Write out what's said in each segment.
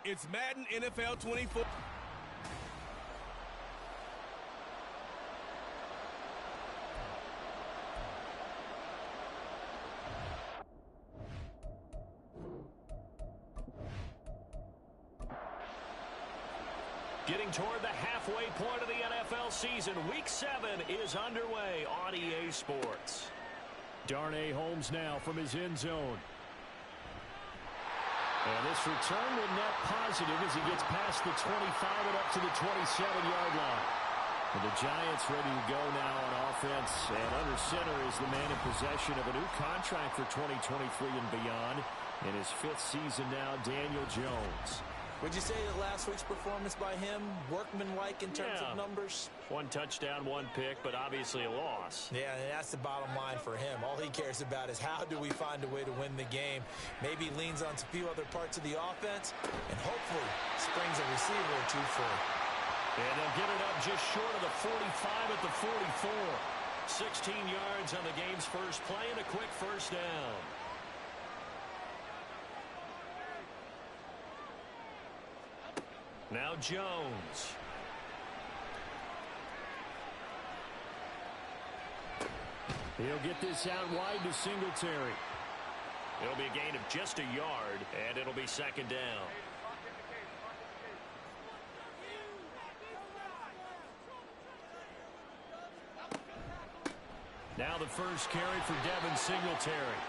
It's Madden NFL 24. Getting toward the halfway point of the NFL season, Week 7 is underway on EA Sports. Darnay Holmes now from his end zone. And this return will net positive as he gets past the 25 and up to the 27-yard line. And the Giants ready to go now on offense. And under center is the man in possession of a new contract for 2023 and beyond. In his 5th season now, Daniel Jones. Would you say that last week's performance by him, workmanlike in terms of numbers? 1 touchdown, 1 pick, but obviously a loss. Yeah, and that's the bottom line for him. All he cares about is how do we find a way to win the game. Maybe leans on a few other parts of the offense, and hopefully springs a receiver or two free. And they'll get it up just short of the 45 at the 44. 16 yards on the game's first play and a quick first down. Now Jones. He'll get this out wide to Singletary. It'll be a gain of just a yard, and it'll be second down. Now the first carry for Devin Singletary.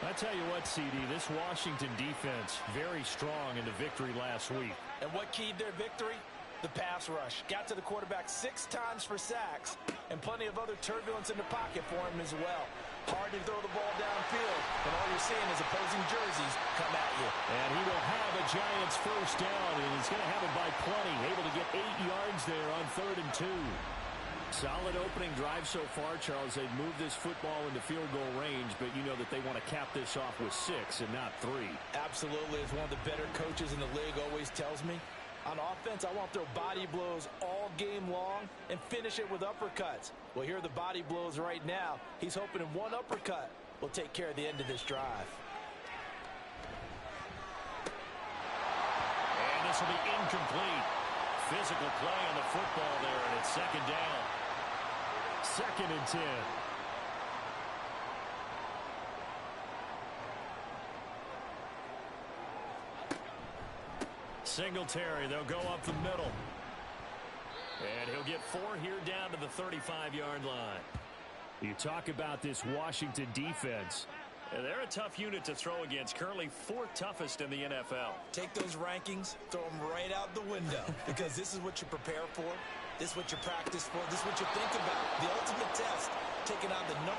I tell you what, CD, this Washington defense, very strong in the victory last week. And what keyed their victory? The pass rush. Got to the quarterback 6 times for sacks, and plenty of other turbulence in the pocket for him as well. Hard to throw the ball downfield, and all you're seeing is opposing jerseys come at you. And he will have a Giants first down, and he's going to have it by plenty. Able to get 8 yards there on 3rd and 2. Solid opening drive so far, Charles. They've moved this football into field goal range, but you know that they want to cap this off with 6 and not 3. Absolutely. As one of the better coaches in the league always tells me, on offense, I want to throw body blows all game long and finish it with uppercuts. Well, here are the body blows right now. He's hoping in one uppercut will take care of the end of this drive. And this will be incomplete. Physical play on the football there, and it's second down. 2nd and 10. Singletary, they'll go up the middle. And he'll get 4 here down to the 35-yard line. You talk about this Washington defense. They're a tough unit to throw against, currently 4th toughest in the NFL. Take those rankings, throw them right out the window, because this is what you prepare for, this is what you practice for, this is what you think about. The ultimate test, taking on the #1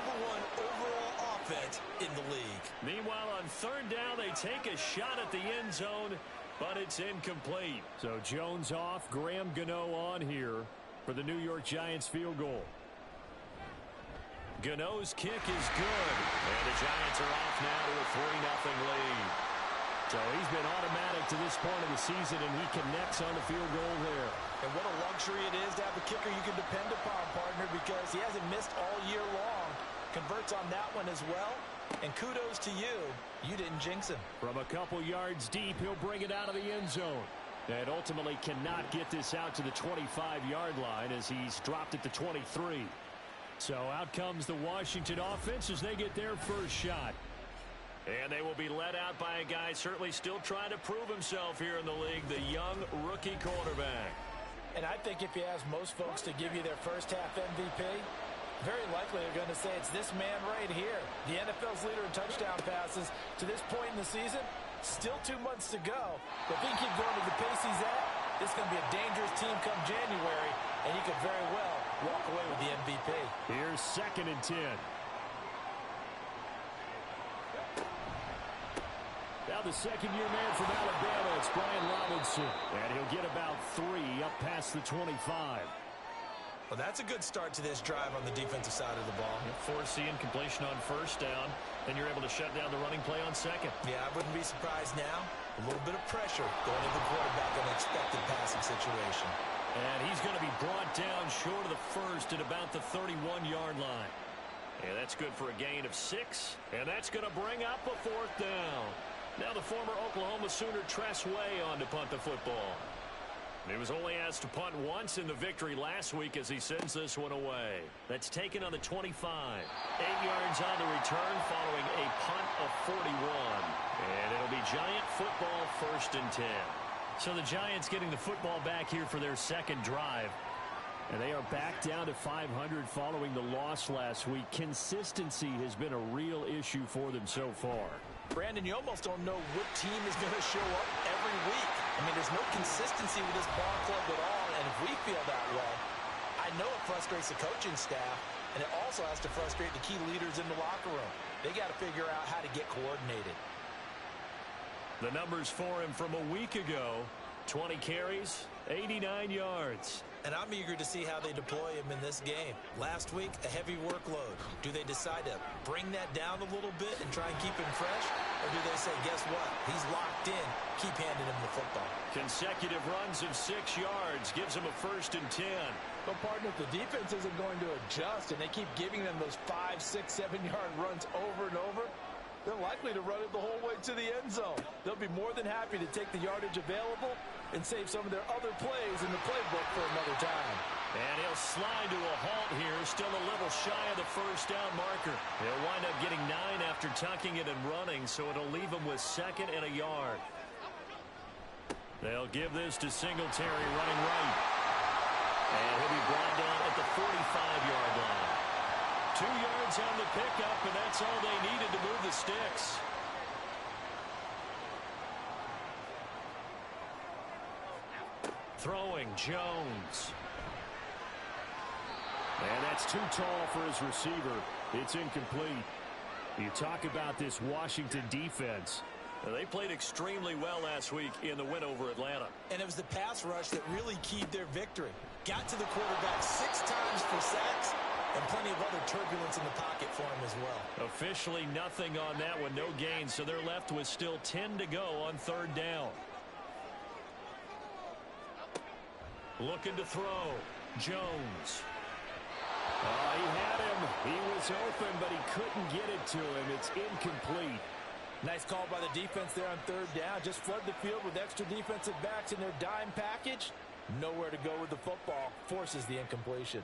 overall offense in the league. Meanwhile, on 3rd down, they take a shot at the end zone, but it's incomplete. So Jones off, Graham Gano on here for the New York Giants field goal. Gano's kick is good, and the Giants are off now to a 3-0 lead. So he's been automatic to this point of the season, and he connects on the field goal there. And what a luxury it is to have a kicker you can depend upon, partner, because he hasn't missed all year long. Converts on that one as well, and kudos to you. You didn't jinx him. From a couple yards deep, he'll bring it out of the end zone. And ultimately cannot get this out to the 25-yard line as he's dropped it to 23. So out comes the Washington offense as they get their first shot. And they will be led out by a guy certainly still trying to prove himself here in the league, the young rookie quarterback. And I think if you ask most folks to give you their first half MVP, very likely they're going to say it's this man right here. The NFL's leader in touchdown passes to this point in the season. Still 2 months to go. But if he can keep going at the pace he's at, this is going to be a dangerous team come January, and he could very well walk away with the MVP. Here's 2nd and 10. Now the second-year man from Alabama, it's Brian Robinson. And he'll get about 3 up past the 25. Well, that's a good start to this drive on the defensive side of the ball. Forcing completion on 1st down. Then you're able to shut down the running play on 2nd. Yeah, I wouldn't be surprised now. A little bit of pressure going to the quarterback in an expected passing situation. And he's going to be brought down short of the 1st at about the 31-yard line. And that's good for a gain of 6. And that's going to bring up a 4th down. Now the former Oklahoma Sooner Tress Way on to punt the football. He was only asked to punt once in the victory last week as he sends this one away. That's taken on the 25. 8 yards on the return following a punt of 41. And it'll be Giant football 1st and 10. So the Giants getting the football back here for their second drive. And they are back down to 500 following the loss last week. Consistency has been a real issue for them so far. Brandon, you almost don't know what team is going to show up every week. I mean, there's no consistency with this ball club at all, and if we feel that way, I know it frustrates the coaching staff, and it also has to frustrate the key leaders in the locker room. They got to figure out how to get coordinated. The numbers for him from a week ago, 20 carries, 89 yards. And I'm eager to see how they deploy him in this game. Last week, a heavy workload. Do they decide to bring that down a little bit and try and keep him fresh? Or do they say, guess what? He's locked in. Keep handing him the football. Consecutive runs of 6 yards gives him a 1st and 10. But, partner, if the defense isn't going to adjust and they keep giving them those 5, 6, 7-yard runs over and over, they're likely to run it the whole way to the end zone. They'll be more than happy to take the yardage available and save some of their other plays in the playbook for another time. And he'll slide to a halt here, still a little shy of the 1st down marker. He'll wind up getting 9 after tucking it and running, so it'll leave him with 2nd and a yard. They'll give this to Singletary running right. And he'll be brought down at the 45-yard line. 2 yards on the pickup, and that's all they needed to move the sticks. Throwing Jones. And that's too tall for his receiver. It's incomplete. You talk about this Washington defense. They played extremely well last week in the win over Atlanta. And it was the pass rush that really keyed their victory. Got to the quarterback 6 times for sacks and plenty of other turbulence in the pocket for him as well. Officially nothing on that one, no gain, so they're left with still 10 to go on 3rd down. Looking to throw. Jones. He had him. He was open, but he couldn't get it to him. It's incomplete. Nice call by the defense there on 3rd down. Just flood the field with extra defensive backs in their dime package. Nowhere to go with the football. Forces the incompletion.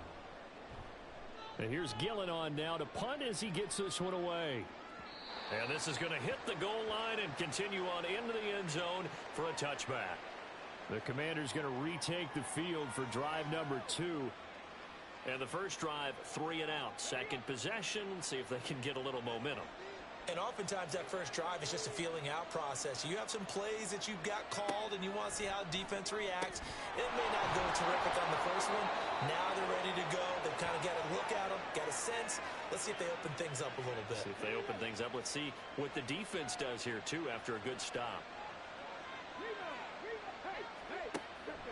And here's Gillen on now to punt as he gets this one away. And this is going to hit the goal line and continue on into the end zone for a touchback. The Commander's going to retake the field for drive number 2. And the first drive, 3 and out. Second possession, see if they can get a little momentum. And oftentimes that first drive is just a feeling out process. You have some plays that you've got called and you want to see how defense reacts. It may not go terrific on the first one. Now they're ready to go. They've kind of got a look at them, got a sense. Let's see if they open things up a little bit. See if they open things up. Let's see what the defense does here, too, after a good stop.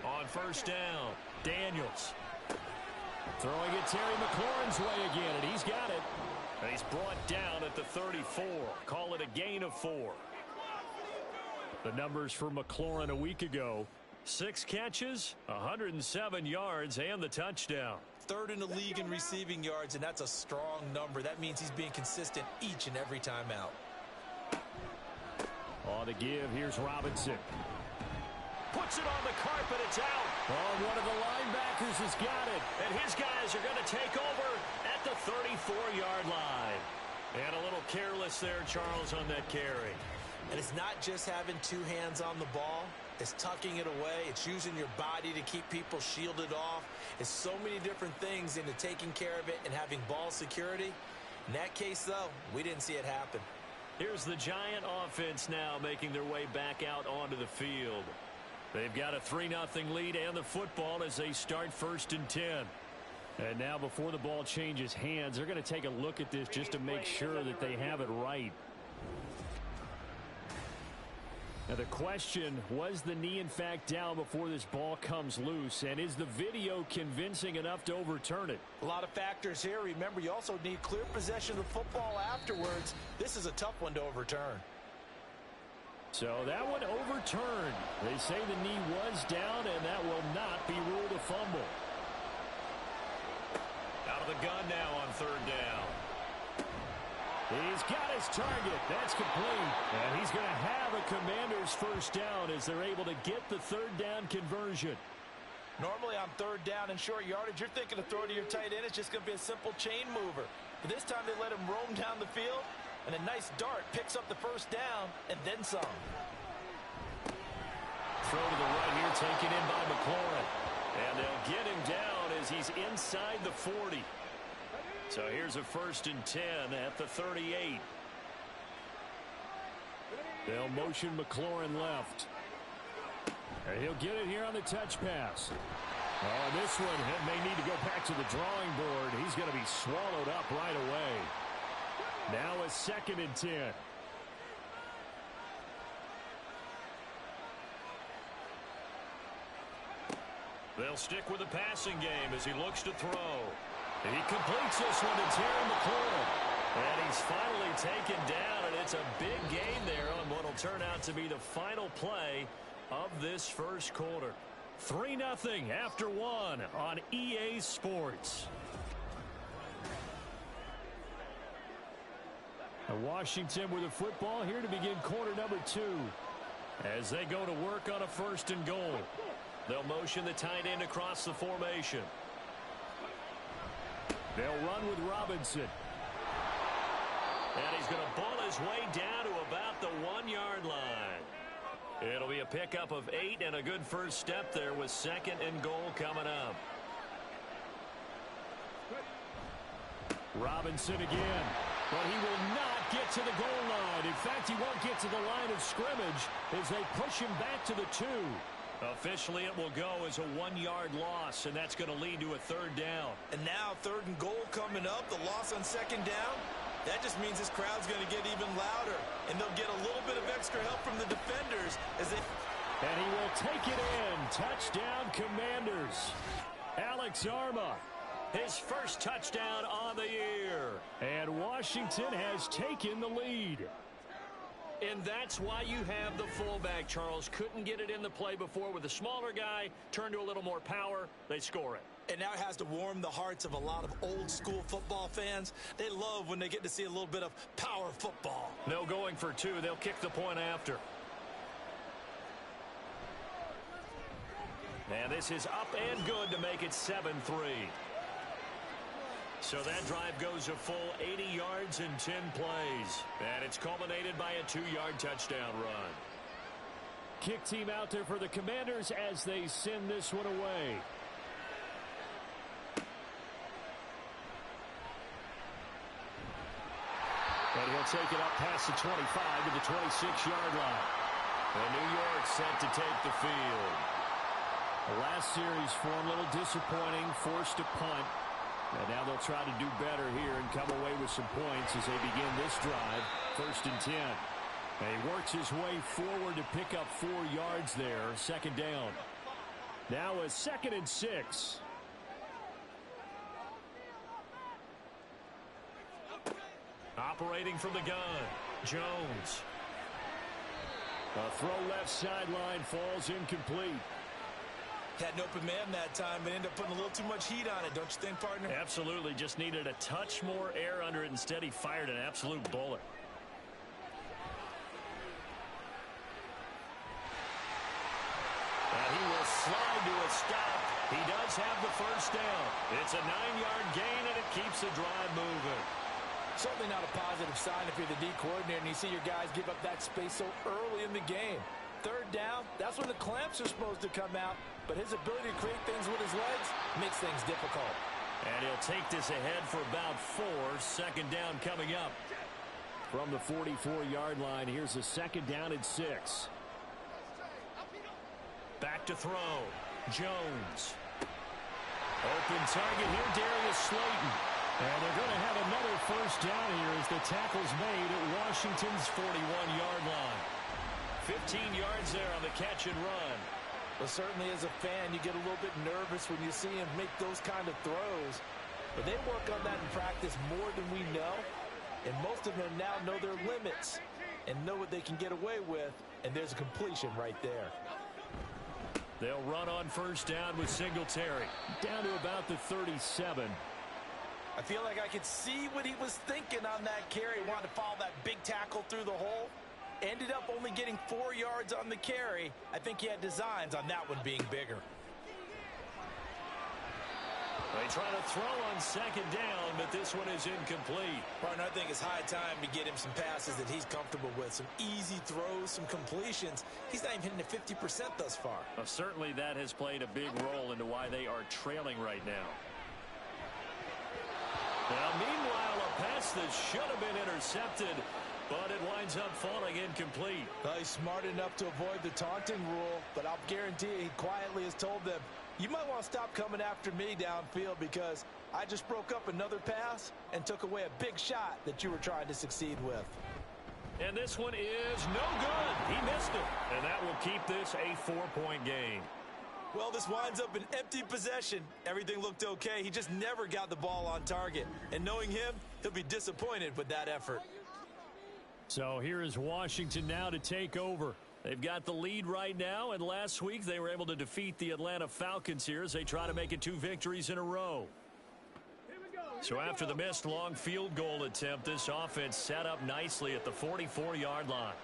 On 1st down, Daniels. Throwing it Terry McLaurin's way again, and he's got it. And he's brought down at the 34. Call it a gain of 4. The numbers for McLaurin a week ago. 6 catches, 107 yards, and the touchdown. 3rd in the league in receiving yards, and that's a strong number. That means he's being consistent each and every time out. On the give, here's Robinson. Puts it on the carpet, it's out. Oh, one of the linebackers has got it. And his guys are going to take over at the 34-yard line. And a little careless there, Charles, on that carry. And it's not just having 2 hands on the ball. It's tucking it away. It's using your body to keep people shielded off. It's so many different things into taking care of it and having ball security. In that case, though, we didn't see it happen. Here's the Giant offense now making their way back out onto the field. They've got a 3-0 lead and the football as they start 1st and 10. And now before the ball changes hands, they're going to take a look at this just to make sure that they have it right. Now the question, was the knee in fact down before this ball comes loose? And is the video convincing enough to overturn it? A lot of factors here. Remember, you also need clear possession of the football afterwards. This is a tough one to overturn. So that one overturned. They say the knee was down, and that will not be ruled a fumble. Out of the gun now on 3rd down. He's got his target. That's complete. And he's going to have a Commanders first down as they're able to get the third down conversion. Normally on third down and short yardage, you're thinking to throw to your tight end. It's just going to be a simple chain mover. But this time they let him roam down the field, and a nice dart picks up the first down and then some. Throw to the right here, taken in by McLaurin. And they'll get him down as he's inside the 40. So here's a 1st and 10 at the 38. They'll motion McLaurin left. And he'll get it here on the touch pass. Oh, this one may need to go back to the drawing board. He's going to be swallowed up right away. Now a 2nd and 10. They'll stick with the passing game as he looks to throw. He completes this one to Terry McLaurin. And he's finally taken down, and it's a big gain there on what will turn out to be the final play of this first quarter. 3-0 after 1 on EA Sports. Washington with the football here to begin quarter number 2. As they go to work on a 1st and goal. They'll motion the tight end across the formation. They'll run with Robinson. And he's going to ball his way down to about the 1-yard line. It'll be a pickup of 8 and a good first step there with 2nd and goal coming up. Robinson again. But he will not get to the goal line. In fact, he won't get to the line of scrimmage as they push him back to the 2. Officially, it will go as a 1-yard loss, and that's going to lead to a 3rd down. And now 3rd and goal coming up, the loss on 2nd down. That just means this crowd's going to get even louder, and they'll get a little bit of extra help from the defenders as they... And he will take it in. Touchdown, Commanders. Alex Arma, his first touchdown on the year. And Washington has taken the lead. And that's why you have the fullback, Charles. Couldn't get it in the play before with the smaller guy. Turned to a little more power. They score it. And now it has to warm the hearts of a lot of old-school football fans. They love when they get to see a little bit of power football. No going for 2. They'll kick the point after. And this is up and good to make it 7-3. So that drive goes a full 80 yards in 10 plays. And it's culminated by a 2-yard touchdown run. Kick team out there for the Commanders as they send this one away. And he'll take it up past the 25 to the 26-yard line. And New York set to take the field. The last series for him, a little disappointing, forced a punt. And now they'll try to do better here and come away with some points as they begin this drive. 1st and 10. And he works his way forward to pick up 4 yards there. 2nd down. Now a 2nd and 6. Operating from the gun, Jones. A throw left sideline falls incomplete. Had an open man that time, but ended up putting a little too much heat on it, don't you think, partner? Absolutely. Just needed a touch more air under it. Instead, he fired an absolute bullet. And he will slide to a stop. He does have the first down. It's a 9-yard gain, and it keeps the drive moving. Certainly not a positive sign if you're the D coordinator and you see your guys give up that space so early in the game. 3rd down, that's when the clamps are supposed to come out, but his ability to create things with his legs makes things difficult. And he'll take this ahead for about 4. 2nd down coming up. From the 44-yard line, here's a 2nd down and 6. Back to throw. Jones. Open target here, Darius Slayton. And they're going to have another first down here as the tackle's made at Washington's 41-yard line. 15 yards there on the catch and run. Well, certainly as a fan, you get a little bit nervous when you see him make those kind of throws. But they work on that in practice more than we know. And most of them now know their limits and know what they can get away with. And there's a completion right there. They'll run on first down with Singletary. Down to about the 37. I feel like I could see what he was thinking on that carry. He wanted to follow that big tackle through the hole. Ended up only getting 4 yards on the carry. I think he had designs on that one being bigger. They try to throw on second down, but this one is incomplete. Partner, I think it's high time to get him some passes that he's comfortable with. Some easy throws, some completions. He's not even hitting at 50% thus far. Well, certainly that has played a big role into why they are trailing right now. Now, meanwhile, a pass that should have been intercepted, but it winds up falling incomplete. Well, he's smart enough to avoid the taunting rule, but I'll guarantee he quietly has told them, you might want to stop coming after me downfield because I just broke up another pass and took away a big shot that you were trying to succeed with. And this one is no good. He missed it. And that will keep this a 4-point game. Well, this winds up an empty possession. Everything looked okay. He just never got the ball on target. And knowing him, he'll be disappointed with that effort. So here is Washington now to take over. They've got the lead right now, and last week they were able to defeat the Atlanta Falcons here as they try to make it 2 victories in a row. So after the missed long field goal attempt, this offense set up nicely at the 44-yard line.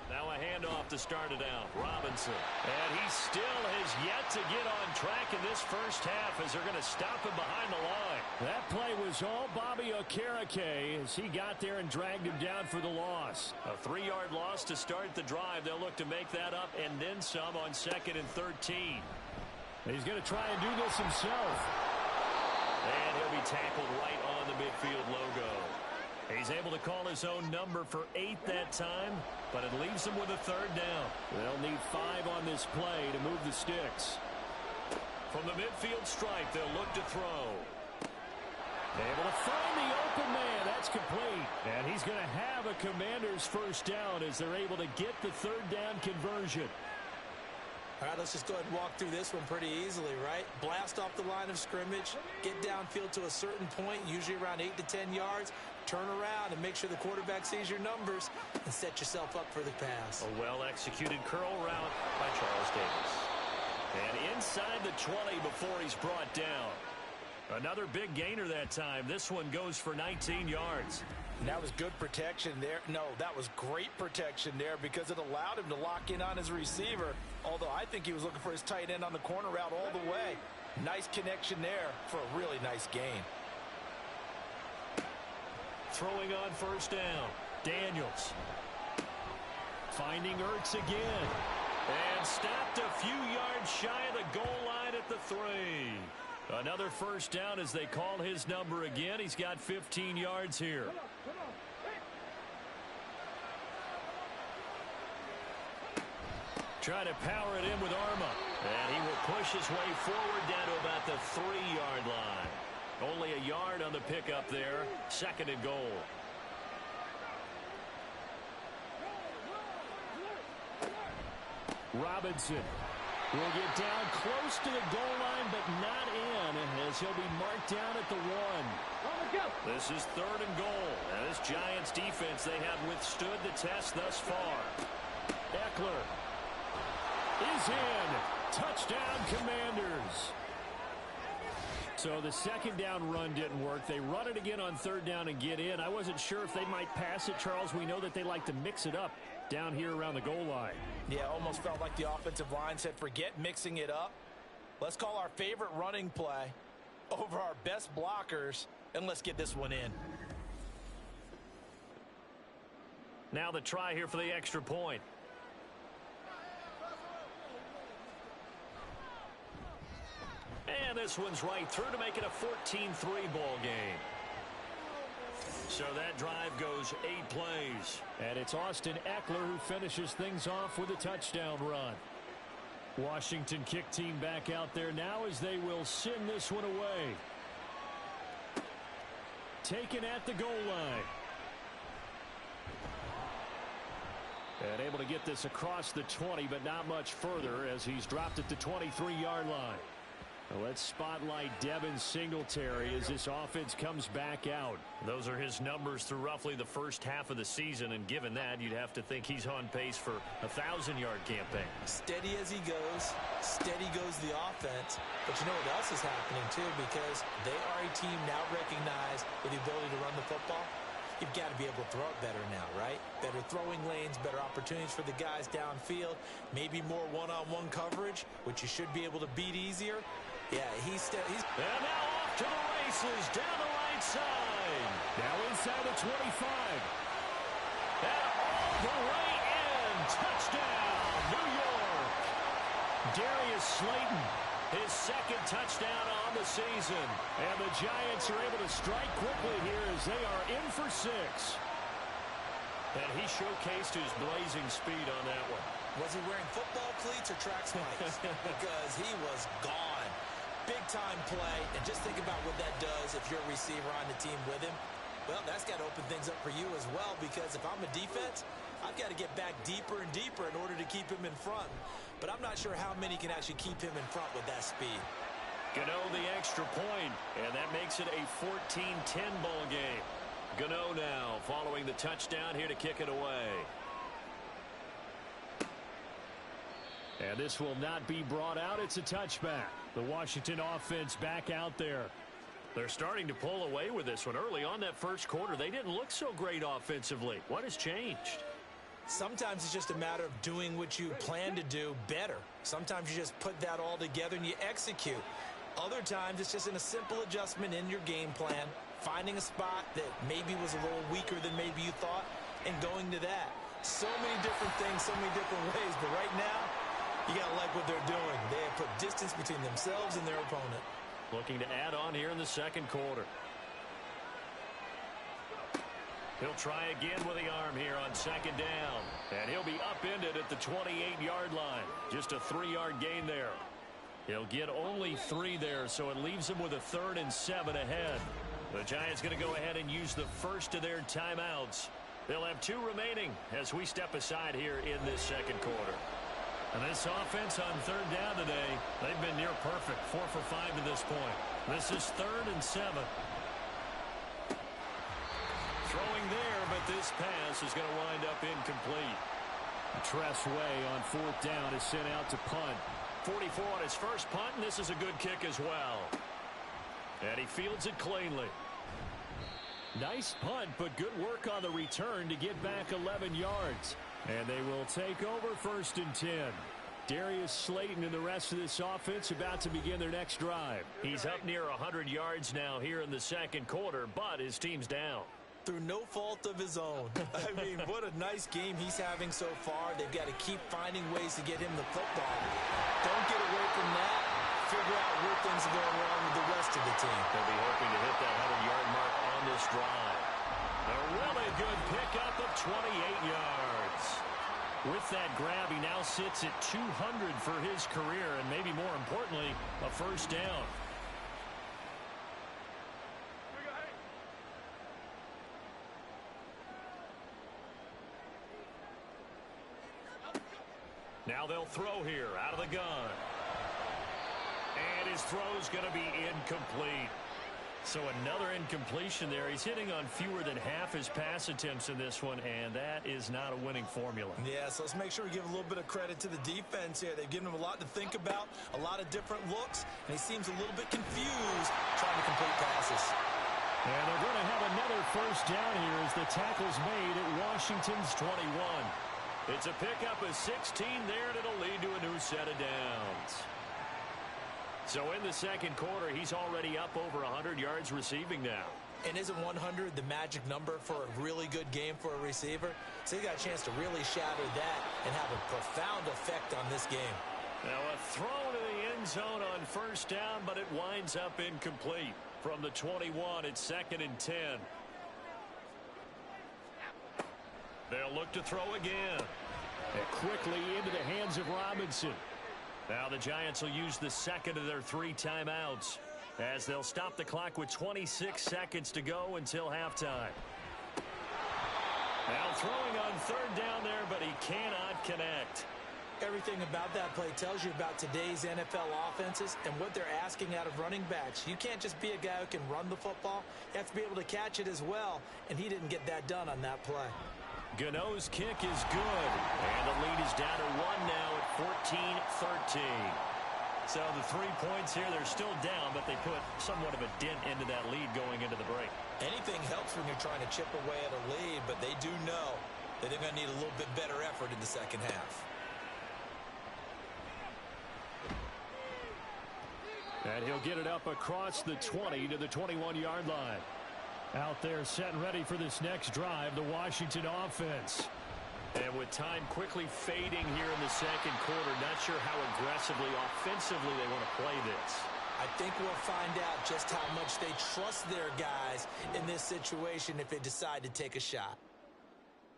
Now a handoff to start it out. Robinson. And he still has yet to get on track in this first half as they're going to stop him behind the line. That play was all Bobby Okereke as he got there and dragged him down for the loss. A 3-yard loss to start the drive. They'll look to make that up and then some on 2nd and 13. He's going to try and do this himself. And he'll be tackled right on the midfield logo. He's able to call his own number for 8 that time, but it leaves him with a 3rd down. They'll need 5 on this play to move the sticks. From the midfield stripe, they'll look to throw. Able to find the open man. That's complete. And he's going to have a Commander's first down as they're able to get the 3rd down conversion. All right, let's just go ahead and walk through this one pretty easily, right? Blast off the line of scrimmage, get downfield to a certain point, usually around 8 to 10 yards, turn around and make sure the quarterback sees your numbers and set yourself up for the pass. A well-executed curl route by Charles Davis. And inside the 20 before he's brought down. Another big gainer that time. This one goes for 19 yards. And that was good protection there. No, that was great protection there because it allowed him to lock in on his receiver. Although I think he was looking for his tight end on the corner route all the way. Nice connection there for a really nice gain. Throwing on 1st down. Daniels. Finding Ertz again. And stopped a few yards shy of the goal line at the 3. Another 1st down as they call his number again. He's got 15 yards here. Try to power it in with Arma. And he will push his way forward down to about the 3-yard line. Only a yard on the pickup there. 2nd and goal. Robinson will get down close to the goal line, but not in, as he'll be marked down at the 1. This is 3rd and goal. Now this Giants defense, they have withstood the test thus far. Eckler is in. Touchdown, Commanders. So the 2nd down run didn't work. They run it again on 3rd down and get in. I wasn't sure if they might pass it, Charles. We know that they like to mix it up down here around the goal line. Yeah, almost felt like the offensive line said, forget mixing it up. Let's call our favorite running play over our best blockers, and let's get this one in. Now the try here for the extra point. And this one's right through to make it a 14-3 ball game. So that drive goes 8 plays. And it's Austin Eckler who finishes things off with a touchdown run. Washington kick team back out there now as they will send this one away. Taken at the goal line. And able to get this across the 20, but not much further as he's dropped at the 23-yard line. Well, let's spotlight Devin Singletary as this offense comes back out. Those are his numbers through roughly the first half of the season, and given that, you'd have to think he's on pace for a 1,000-yard campaign. Steady as he goes, steady goes the offense. But you know what else is happening, too, because they are a team now recognized with the ability to run the football. You've got to be able to throw it better now, right? Better throwing lanes, better opportunities for the guys downfield, maybe more one-on-one coverage, which you should be able to beat easier. Yeah, he's... And now off to the races, down the right side. Now inside the 25. And all the way in. Touchdown, New York. Darius Slayton, his second touchdown on the season. And the Giants are able to strike quickly here as they are in for 6. And he showcased his blazing speed on that one. Was he wearing football cleats or track spikes? Because he was gone. Big-time play, and just think about what that does if you're a receiver on the team with him. Well, that's got to open things up for you as well, because if I'm a defense, I've got to get back deeper and deeper in order to keep him in front. But I'm not sure how many can actually keep him in front with that speed. Gano the extra point, and that makes it a 14-10 ball game. Gano now following the touchdown here to kick it away. And this will not be brought out. It's a touchback. The Washington offense back out there. They're starting to pull away with this one. Early on that first quarter, they didn't look so great offensively. What has changed? Sometimes it's just a matter of doing what you plan to do better. Sometimes you just put that all together and you execute. Other times it's just in a simple adjustment in your game plan, finding a spot that maybe was a little weaker than maybe you thought, and going to that. So many different things, so many different ways, but right now, you got to like what they're doing. They have put distance between themselves and their opponent. Looking to add on here in the second quarter. He'll try again with the arm here on second down. And he'll be upended at the 28-yard line. Just a 3-yard gain there. He'll get only 3 there, so it leaves him with a 3rd and 7 ahead. The Giants going to go ahead and use the first of their timeouts. They'll have 2 remaining as we step aside here in this second quarter. And this offense on third down today, they've been near perfect, 4 for 5 to this point. This is 3rd and 7. Throwing there, but this pass is going to wind up incomplete. Tress Way on 4th down is sent out to punt. 44 on his first punt, and this is a good kick as well. And he fields it cleanly. Nice punt, but good work on the return to get back 11 yards. And they will take over 1st and 10. Darius Slayton and the rest of this offense about to begin their next drive. He's up near 100 yards now here in the second quarter, but his team's down. Through no fault of his own. I mean, what a nice game he's having so far. They've got to keep finding ways to get him the football. Don't get away from that. Figure out where things are going wrong with the rest of the team. They'll be hoping to hit that 100-yard mark on this drive. A really good pickup of 28 yards. With that grab, he now sits at 200 for his career, and maybe more importantly, a first down. Now they'll throw here out of the gun. And his throw's going to be incomplete. So another incompletion there. He's hitting on fewer than half his pass attempts in this one, and that is not a winning formula. Yeah, so let's make sure we give a little bit of credit to the defense here. They've given him a lot to think about, a lot of different looks, and he seems a little bit confused trying to complete passes. And they're going to have another first down here as the tackle's made at Washington's 21. It's a pickup of 16 there, and it'll lead to a new set of downs. So in the second quarter, he's already up over 100 yards receiving now. And isn't 100 the magic number for a really good game for a receiver? So he got a chance to really shatter that and have a profound effect on this game. Now a throw to the end zone on first down, but it winds up incomplete. From the 21, it's 2nd and 10. They'll look to throw again. And quickly into the hands of Robinson. Now the Giants will use the second of their 3 timeouts as they'll stop the clock with 26 seconds to go until halftime. Now throwing on third down there, but he cannot connect. Everything about that play tells you about today's NFL offenses and what they're asking out of running backs. You can't just be a guy who can run the football. You have to be able to catch it as well, and he didn't get that done on that play. Gano's kick is good, and the lead is down to 1 now at 14-13. So the 3 points here, they're still down, but they put somewhat of a dent into that lead going into the break. Anything helps when you're trying to chip away at a lead, but they do know that they're going to need a little bit better effort in the second half. And he'll get it up across the 20 to the 21-yard line. Out there set and ready for this next drive, the Washington offense. And with time quickly fading here in the second quarter, not sure how aggressively, offensively they want to play this. I think we'll find out just how much they trust their guys in this situation if they decide to take a shot.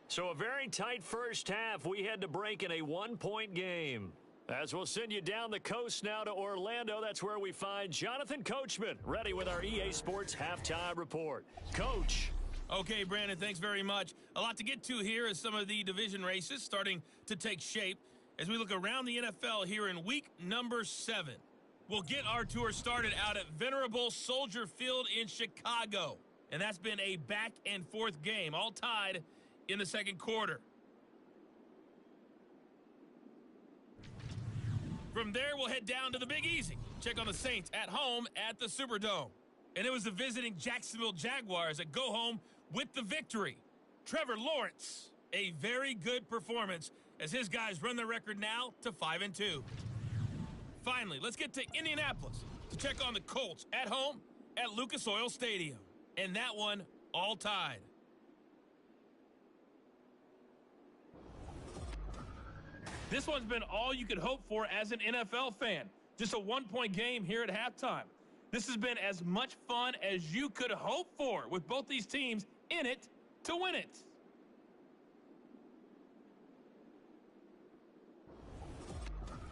So a very tight first half. We had to break in a 1-point game. As we'll send you down the coast now to Orlando, that's where we find Jonathan Coachman, ready with our EA Sports Halftime Report. Coach. Okay, Brandon, thanks very much. A lot to get to here as some of the division races starting to take shape as we look around the NFL here in week number 7. We'll get our tour started out at Venerable Soldier Field in Chicago. And that's been a back-and-forth game, all tied in the second quarter. From there, we'll head down to the Big Easy. Check on the Saints at home at the Superdome. And it was the visiting Jacksonville Jaguars that go home with the victory. Trevor Lawrence, a very good performance as his guys run their record now to 5-2. Finally, let's get to Indianapolis to check on the Colts at home at Lucas Oil Stadium. And that one all tied. This one's been all you could hope for as an NFL fan. Just a 1-point game here at halftime. This has been as much fun as you could hope for with both these teams in it to win it.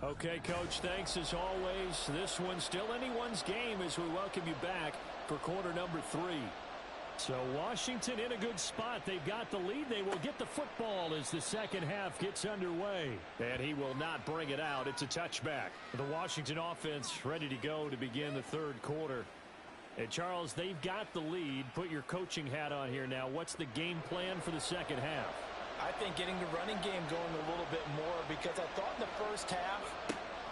Okay, Coach, thanks as always. This one's still anyone's game as we welcome you back for quarter number 3. So Washington in a good spot. They've got the lead. They will get the football as the second half gets underway. And he will not bring it out. It's a touchback. The Washington offense ready to go to begin the third quarter. And Charles, they've got the lead. Put your coaching hat on here now. What's the game plan for the second half? I think getting the running game going a little bit more because I thought in the first half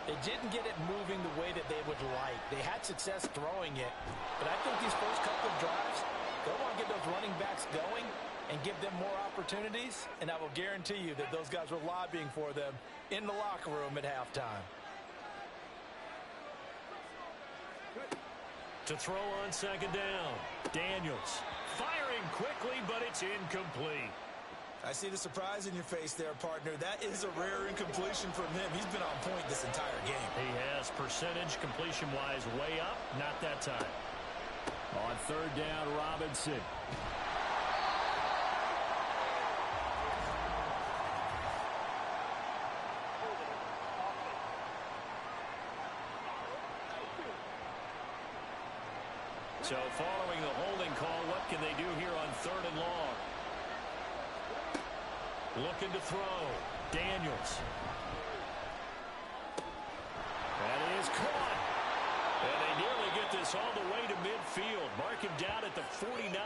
they didn't get it moving the way that they would like. They had success throwing it, but I think these first couple of drives, they want to get those running backs going and give them more opportunities, and I will guarantee you that those guys were lobbying for them in the locker room at halftime. To throw on second down, Daniels firing quickly, but it's incomplete. I see the surprise in your face there, partner. That is a rare incompletion from him. He's been on point this entire game. He has percentage completion-wise way up, not that time. On third down, Robinson. So following the holding call, what can they do here on third and long? Looking to throw. Daniels. That is caught. And they nearly get this all the way to midfield. Mark him down at the 49.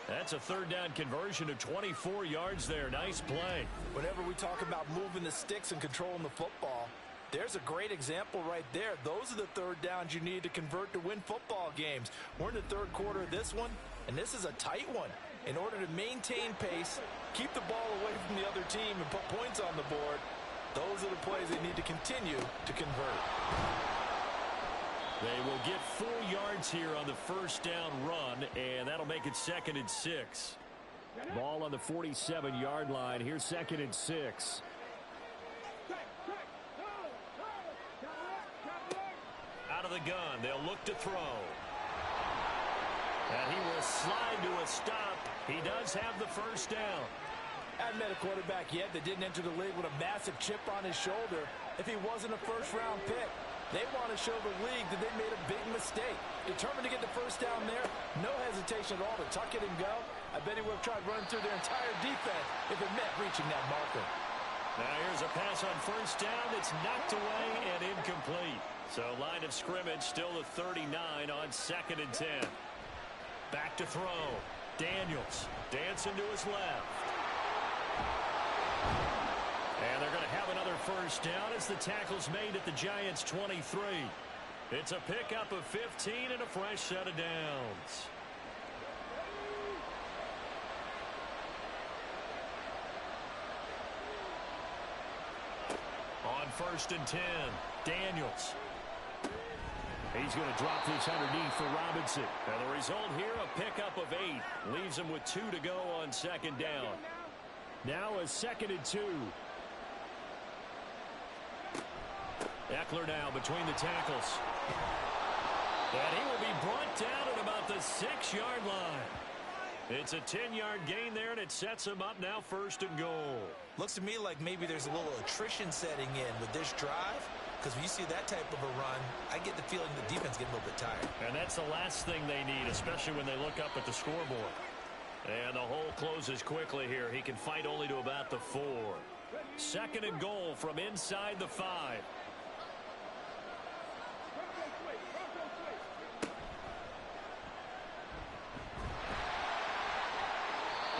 That's a third down conversion of 24 yards there. Nice play. Whenever we talk about moving the sticks and controlling the football, there's a great example right there. Those are the third downs you need to convert to win football games. We're in the third quarter of this one, and this is a tight one. In order to maintain pace, keep the ball away from the other team, and put points on the board, those are the plays they need to continue to convert. They will get 4 yards here on the first down run, and that'll make it 2nd and 6. Ball on the 47-yard line. Here's 2nd and 6. Out of the gun, they'll look to throw. And he will slide to a stop. He does have the first down. I haven't met a quarterback yet that didn't enter the league with a massive chip on his shoulder if he wasn't a first-round pick. They want to show the league that they made a big mistake. Determined to get the first down there, no hesitation at all to tuck it and go. I bet he would have tried running through their entire defense if it meant reaching that marker. Now here's a pass on first down that's knocked away and incomplete. So line of scrimmage still the 39 on 2nd and 10. Back to throw. Daniels dancing to his left. And they're going to have another first down as the tackle's made at the Giants' 23. It's a pickup of 15 and a fresh set of downs. On 1st and 10, Daniels. He's going to drop this underneath for Robinson. And the result here, a pickup of 8. Leaves him with 2 to go on 2nd down. Now a 2nd and 2. Eckler now between the tackles. And he will be brought down at about the 6-yard line. It's a 10-yard gain there, and it sets him up now 1st and goal. Looks to me like maybe there's a little attrition setting in with this drive, because when you see that type of a run, I get the feeling the defense getting a little bit tired. And that's the last thing they need, especially when they look up at the scoreboard. And the hole closes quickly here. He can fight only to about the 4. 2nd and goal from inside the 5.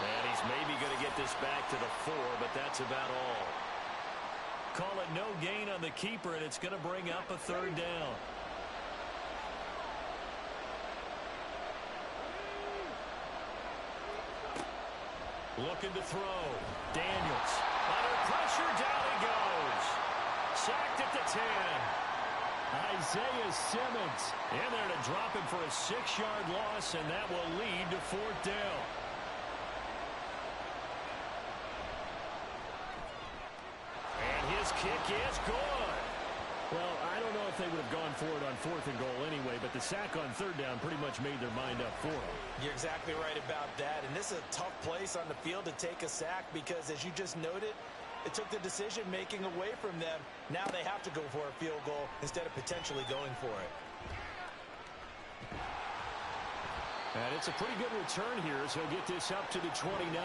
And he's maybe going to get this back to the 4, but that's about all. Call it no gain on the keeper, and it's going to bring up a 3rd down. Looking to throw. Daniels. Under pressure, down he goes. Sacked at the 10. Isaiah Simmons in there to drop him for a 6-yard loss, and that will lead to 4th down. And his kick is good. Well, I don't know if they would have gone for it on 4th and goal anyway, but the sack on 3rd down pretty much made their mind up for them. You're exactly right about that, and this is a tough place on the field to take a sack because, as you just noted, it took the decision-making away from them. Now they have to go for a field goal instead of potentially going for it. And it's a pretty good return here as he'll get this up to the 29.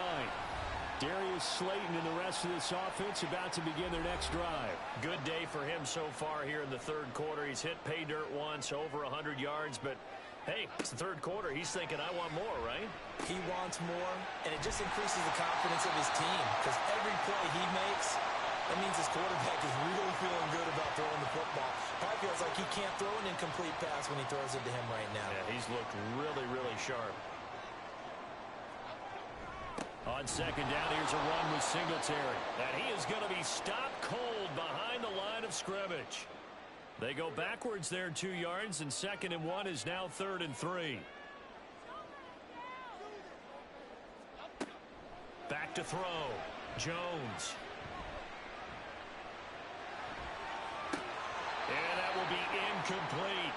Darius Slayton and the rest of this offense about to begin their next drive. Good day for him so far here in the 3rd quarter. He's hit pay dirt once, over 100 yards, but hey, it's the 3rd quarter. He's thinking, I want more, right? He wants more, and it just increases the confidence of his team because every play he makes, that means his quarterback is really feeling good about throwing the football. Probably feels like he can't throw an incomplete pass when he throws it to him right now. Yeah, he's looked really, really sharp. On 2nd down, here's a run with Singletary. And he is going to be stopped cold behind the line of scrimmage. They go backwards there 2 yards, and 2nd and 1 is now 3rd and 3. Back to throw. Jones. And that will be incomplete.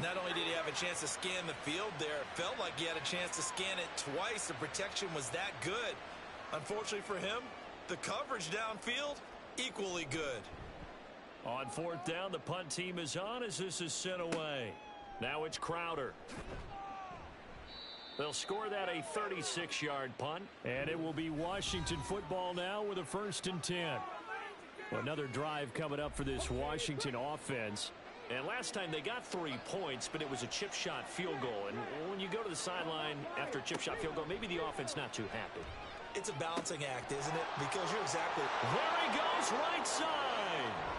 Not only did he have a chance to scan the field there, it felt like he had a chance to scan it twice. The protection was that good. Unfortunately for him, the coverage downfield, equally good. On 4th down, the punt team is on as this is sent away. Now it's Crowder. They'll score that a 36-yard punt, and it will be Washington football now with a 1st and 10. Well, another drive coming up for this Washington offense. And last time they got 3 points, but it was a chip shot field goal. And when you go to the sideline after a chip shot field goal, maybe the offense not too happy. It's a balancing act, isn't it? Because you're exactly... There he goes, right side.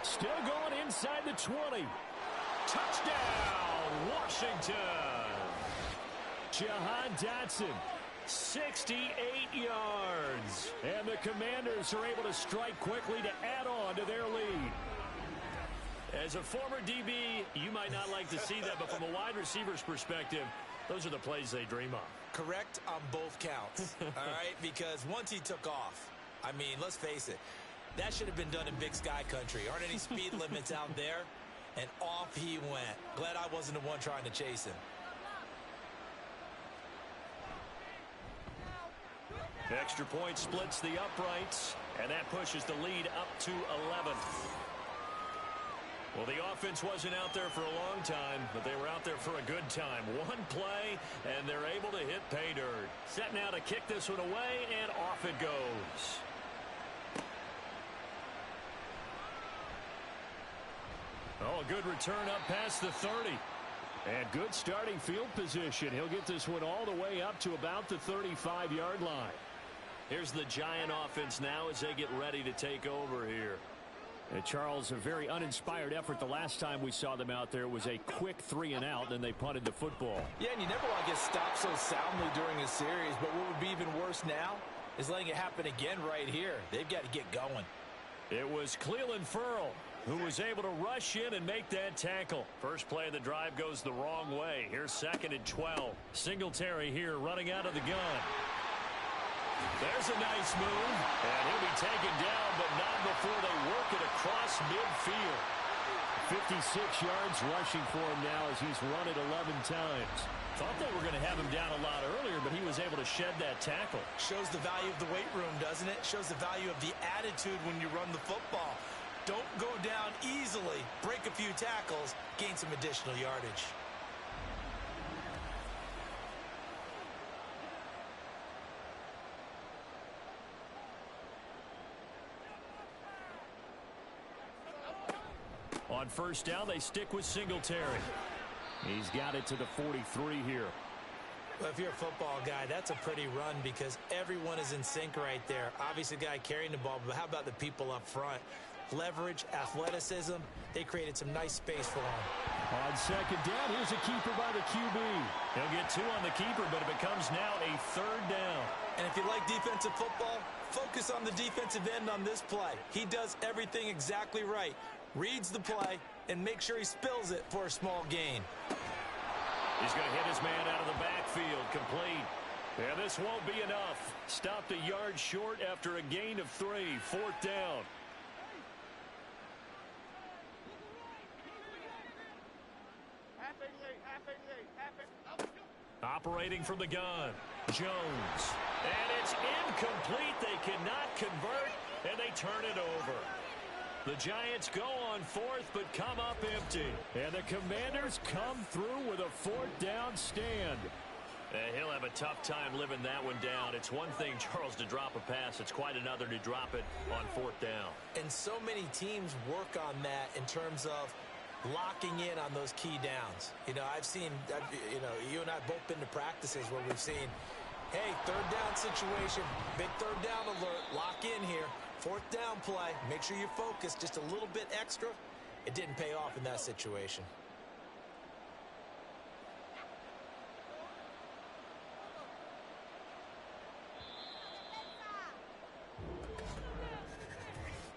Still going inside the 20. Touchdown, Washington. Jahan Dotson, 68 yards. And the Commanders are able to strike quickly to add on to their lead. As a former DB, you might not like to see that, but from a wide receiver's perspective, those are the plays they dream of. Correct on both counts, all right? Because once he took off, I mean, let's face it, that should have been done in Big Sky Country. Aren't any speed limits out there? And off he went. Glad I wasn't the one trying to chase him. Extra point splits the uprights, and that pushes the lead up to 11. Well, the offense wasn't out there for a long time, but they were out there for a good time. One play, and they're able to hit pay dirt. Set now to kick this one away, and off it goes. Oh, a good return up past the 30. And good starting field position. He'll get this one all the way up to about the 35-yard line. Here's the Giant offense now as they get ready to take over here. And Charles, a very uninspired effort. The last time we saw them out there was a quick 3-and-out, and they punted the football. Yeah, and you never want to get stopped so soundly during a series, but what would be even worse now is letting it happen again right here. They've got to get going. It was Cleveland Ferrell who was able to rush in and make that tackle. First play of the drive goes the wrong way. Here's 2nd and 12. Singletary here running out of the gun. There's a nice move, and he'll be taken down, but not before they work it across midfield. 56 yards rushing for him now as he's run it 11 times. Thought they were going to have him down a lot earlier, but he was able to shed that tackle. Shows the value of the weight room, doesn't it? Shows the value of the attitude when you run the football. Don't go down easily. Break a few tackles, gain some additional yardage. On first down, they stick with Singletary. He's got it to the 43 here. Well, if you're a football guy, that's a pretty run because everyone is in sync right there. Obviously, the guy carrying the ball, but how about the people up front? Leverage, athleticism, they created some nice space for him. On second down, here's a keeper by the QB. He'll get 2 on the keeper, but it becomes now a 3rd down. And if you like defensive football, focus on the defensive end on this play. He does everything exactly right. Reads the play and make sure he spills it for a small gain. He's going to hit his man out of the backfield, complete. And this won't be enough. Stopped a yard short after a gain of 3. 4th down. Operating from the gun, Jones. And it's incomplete. They cannot convert, and they turn it over. The Giants go on 4th, but come up empty. And the Commanders come through with a 4th down stand. He'll have a tough time living that one down. It's one thing, Charles, to drop a pass. It's quite another to drop it on 4th down. And so many teams work on that in terms of locking in on those key downs. You know, you and I have both been to practices where we've seen, hey, 3rd down situation, big 3rd down alert, lock in here. 4th down play, make sure you're focused just a little bit extra. It didn't pay off in that situation.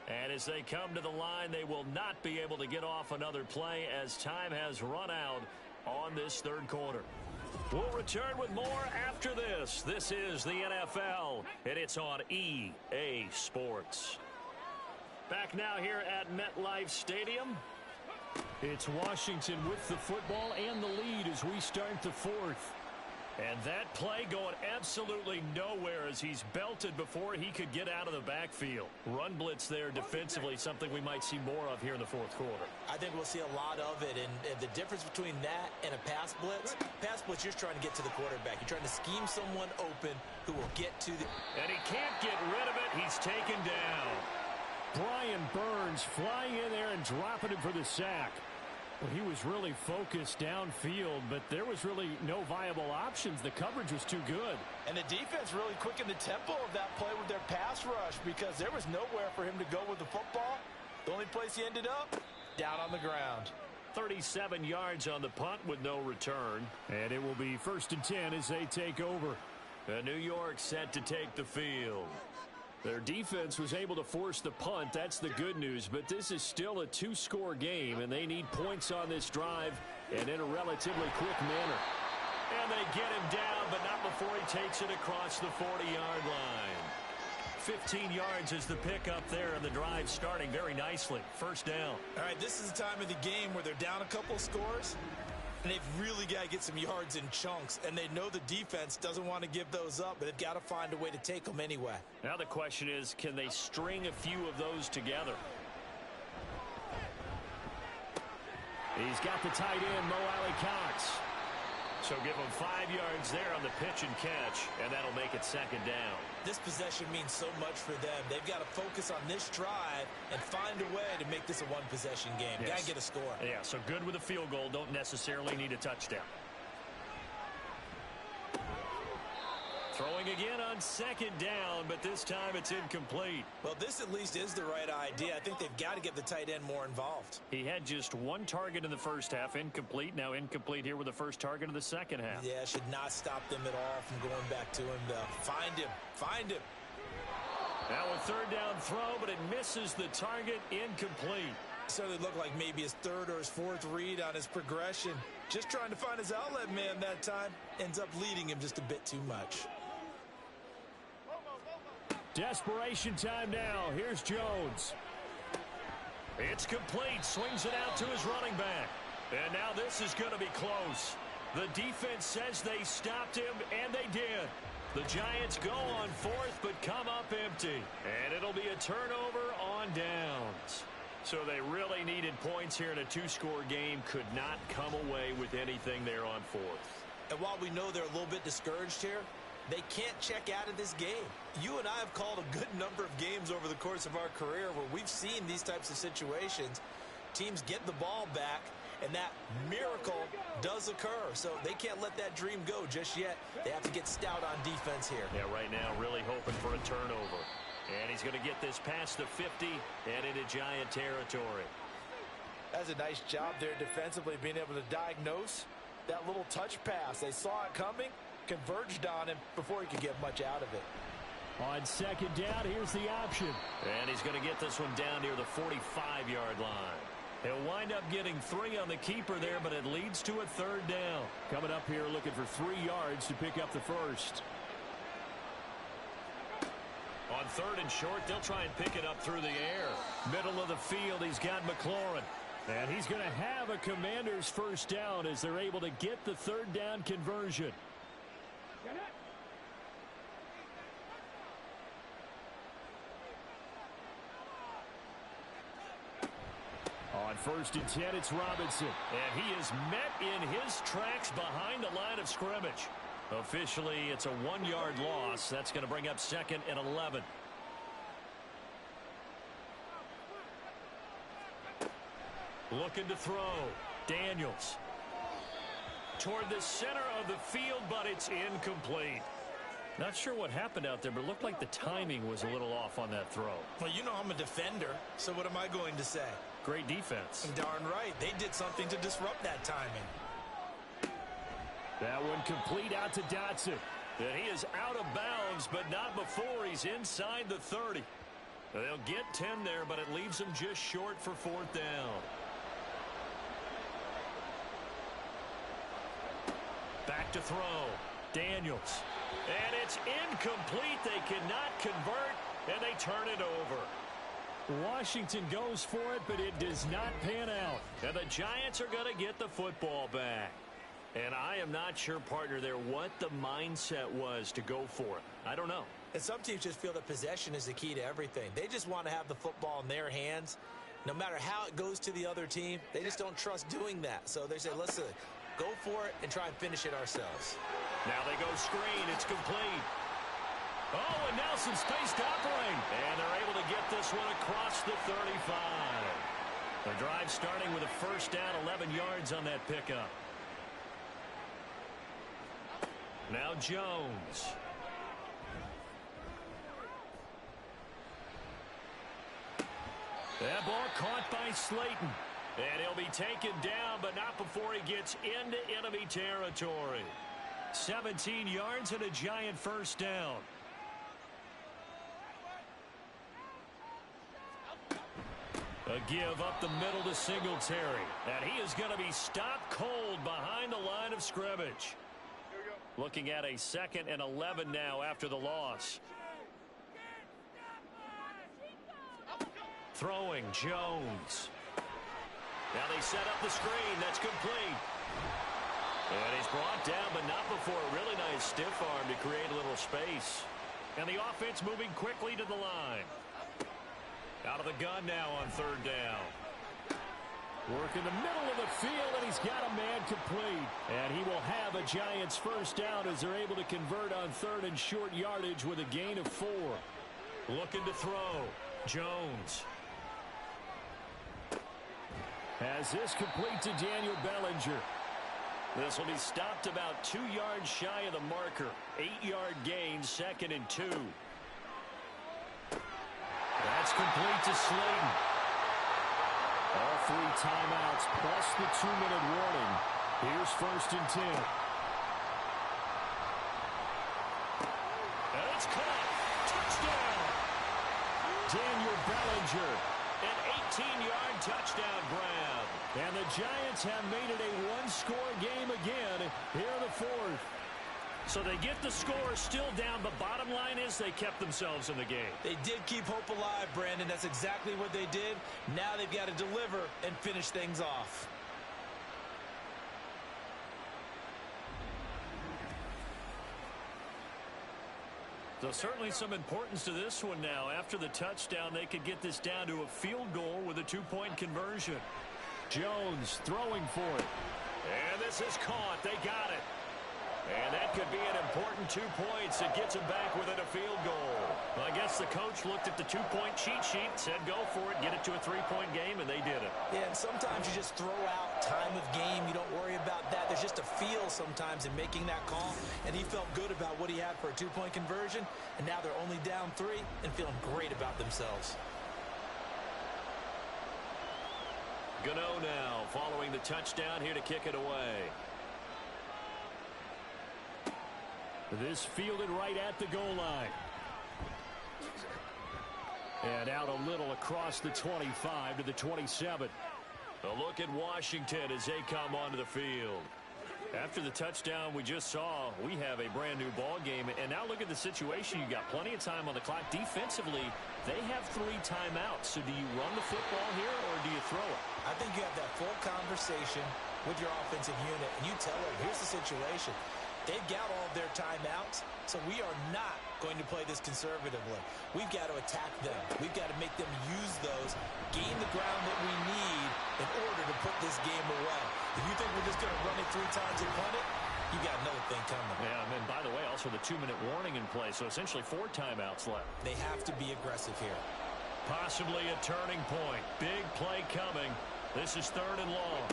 And as they come to the line, they will not be able to get off another play as time has run out on this 3rd quarter. We'll return with more after this. This is the NFL, and it's on EA Sports. Back now here at MetLife Stadium. It's Washington with the football and the lead as we start the 4th. And that play going absolutely nowhere as he's belted before he could get out of the backfield. Run blitz there defensively, something we might see more of here in the 4th quarter. I think we'll see a lot of it, and the difference between that and a pass blitz, you're trying to get to the quarterback. You're trying to scheme someone open who will get to the... And he can't get rid of it. He's taken down. Brian Burns flying in there and dropping him for the sack. Well, he was really focused downfield, but there was really no viable options. The coverage was too good. And the defense really quickened the tempo of that play with their pass rush because there was nowhere for him to go with the football. The only place he ended up, down on the ground. 37 yards on the punt with no return. And it will be 1st and 10 as they take over. New York set to take the field. Their defense was able to force the punt. That's the good news. But this is still a 2-score game, and they need points on this drive and in a relatively quick manner. And they get him down, but not before he takes it across the 40-yard line. 15 yards is the pickup there, and the drive starting very nicely. 1st down. All right, this is the time of the game where they're down a couple of scores, and they've really got to get some yards in chunks, and they know the defense doesn't want to give those up, but they've got to find a way to take them anyway. Now the question is, can they string a few of those together? He's got the tight end, Mo Alley-Cox. So give them 5 yards there on the pitch and catch, and that'll make it second down. This possession means so much for them. They've got to focus on this drive and find a way to make this a one-possession game. Yes. Got to get a score. Yeah, so good with a field goal. Don't necessarily need a touchdown. Throwing again on second down, but this time it's incomplete. Well, this at least is the right idea. I think they've got to get the tight end more involved. He had just 1 target in the first half, incomplete. Now incomplete here with the first target of the second half. Yeah, should not stop them at all from going back to him, though. Find him. Find him. Now a third down throw, but it misses the target, incomplete. Certainly looked like maybe his third or his fourth read on his progression. Just trying to find his outlet man that time. Ends up leading him just a bit too much. Desperation time now. Here's Jones. It's complete. Swings it out to his running back. And now this is going to be close. The defense says they stopped him, and they did. The Giants go on 4th, but come up empty. And it'll be a turnover on downs. So they really needed points here in a 2-score game. Could not come away with anything there on 4th. And while we know they're a little bit discouraged here, they can't check out of this game. You and I have called a good number of games over the course of our career where we've seen these types of situations. Teams get the ball back, and that miracle does occur. So they can't let that dream go just yet. They have to get stout on defense here. Yeah, right now really hoping for a turnover. And he's going to get this past the 50 and into Giant territory. That's a nice job there defensively, being able to diagnose that little touch pass. They saw it coming, converged on him before he could get much out of it. On second down, here's the option. And he's going to get this one down near the 45-yard line. He'll wind up getting 3 on the keeper there, but it leads to a third down. Coming up here looking for 3 yards to pick up the first. On 3rd and short, they'll try and pick it up through the air. Middle of the field, he's got McLaurin. And he's going to have a Commander's first down as they're able to get the third down conversion. On 1st and 10, it's Robinson. And he is met in his tracks behind the line of scrimmage. Officially, it's a 1-yard loss. That's going to bring up 2nd and 11. Looking to throw. Daniels. Toward the center of the field, but it's incomplete. Not sure what happened out there, but it looked like the timing was a little off on that throw. Well, you know I'm a defender, so what am I going to say? Great defense. Darn right. They did something to disrupt that timing. That one complete out to Dotson. And he is out of bounds, but not before he's inside the 30. They'll get 10 there, but it leaves them just short for 4th down. Back to throw. Daniels. And it's incomplete. They cannot convert, and they turn it over. Washington goes for it, but it does not pan out. And the Giants are going to get the football back. And I am not sure, partner, there what the mindset was to go for it. I don't know. And some teams just feel that possession is the key to everything. They just want to have the football in their hands. No matter how it goes to the other team, they just don't trust doing that. So they say, listen, go for it and try and finish it ourselves. Now they go screen. It's complete. Oh, and Nelson spaced to operate. And they're able to get this one across the 35. The drive starting with a first down, 11 yards on that pickup. Now Jones. That ball caught by Slayton. And he'll be taken down, but not before he gets into enemy territory. 17 yards and a Giant first down. A give up the middle to Singletary. And he is going to be stopped cold behind the line of scrimmage. Looking at a 2nd and 11 now after the loss. Throwing Jones. Now they set up the screen. That's complete. And he's brought down, but not before a really nice stiff arm to create a little space. And the offense moving quickly to the line. Out of the gun now on 3rd down. Working the middle of the field, and he's got a man complete. And he will have a Giants first down as they're able to convert on third and short yardage with a gain of 4. Looking to throw. Jones. Has this complete to Daniel Bellinger. This will be stopped about 2 yards shy of the marker. 8-yard gain, 2nd and 2. That's complete to Slayton. All 3 timeouts plus the 2-minute warning. Here's 1st and 10. And it's caught. Touchdown. Daniel Bellinger. An 18-yard touchdown grab. And the Giants have made it a one-score game again here in the 4th. So they get the score still down, but bottom line is they kept themselves in the game. They did keep hope alive, Brandon. That's exactly what they did. Now they've got to deliver and finish things off. So certainly some importance to this one now. After the touchdown, they could get this down to a field goal with a 2-point conversion. Jones throwing for it. And this is caught. They got it. And that could be an important 2 points. It gets them back within a field goal. Well, I guess the coach looked at the 2-point cheat sheet, said go for it, get it to a 3-point game, and they did it. Yeah, and sometimes you just throw out time of game. You don't worry about that. There's just a feel sometimes in making that call, and he felt good about what he had for a 2-point conversion, and now they're only down 3 and feeling great about themselves. Gano now following the touchdown here to kick it away. This fielded right at the goal line. And out a little across the 25 to the 27. A look at Washington as they come onto the field. After the touchdown we just saw, we have a brand new ball game. And now look at the situation. You got plenty of time on the clock. Defensively, they have 3 timeouts. So do you run the football here or do you throw it? I think you have that full conversation with your offensive unit, and you tell them, here's the situation. They've got all of their timeouts, so we are not going to play this conservatively. We've got to attack them. We've got to make them use those, gain the ground that we need in order to put this game away. If you think we're just going to run it 3 times and punt it, you got another thing coming. Yeah, and by the way, also the 2-minute warning in play, so essentially 4 timeouts left. They have to be aggressive here. Possibly a turning point. Big play coming. This is 3rd and long.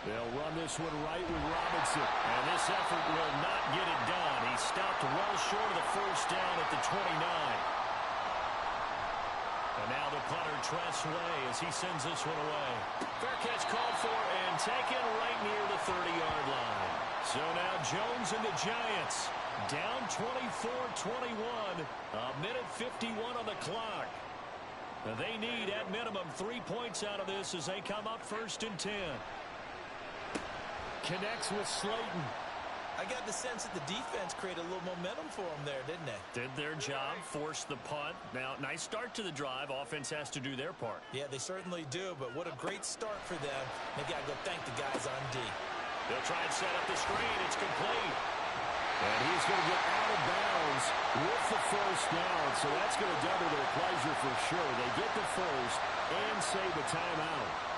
They'll run this one right with Robinson. And this effort will not get it done. He stopped well short of the first down at the 29. And now the punter Tress Way as he sends this one away. Fair catch called for and taken right near the 30-yard line. So now Jones and the Giants down 24-21. A minute 51 on the clock. And they need at minimum 3 points out of this as they come up 1st and 10. Connects with Slayton. I got the sense that the defense created a little momentum for them there, didn't they? Did their job, forced the punt. Now, nice start to the drive. Offense has to do their part. Yeah, they certainly do, but what a great start for them. They've got to go thank the guys on D. They'll try and set up the screen. It's complete. And he's going to get out of bounds with the first down, so that's going to double their pleasure for sure. They get the first and save a timeout.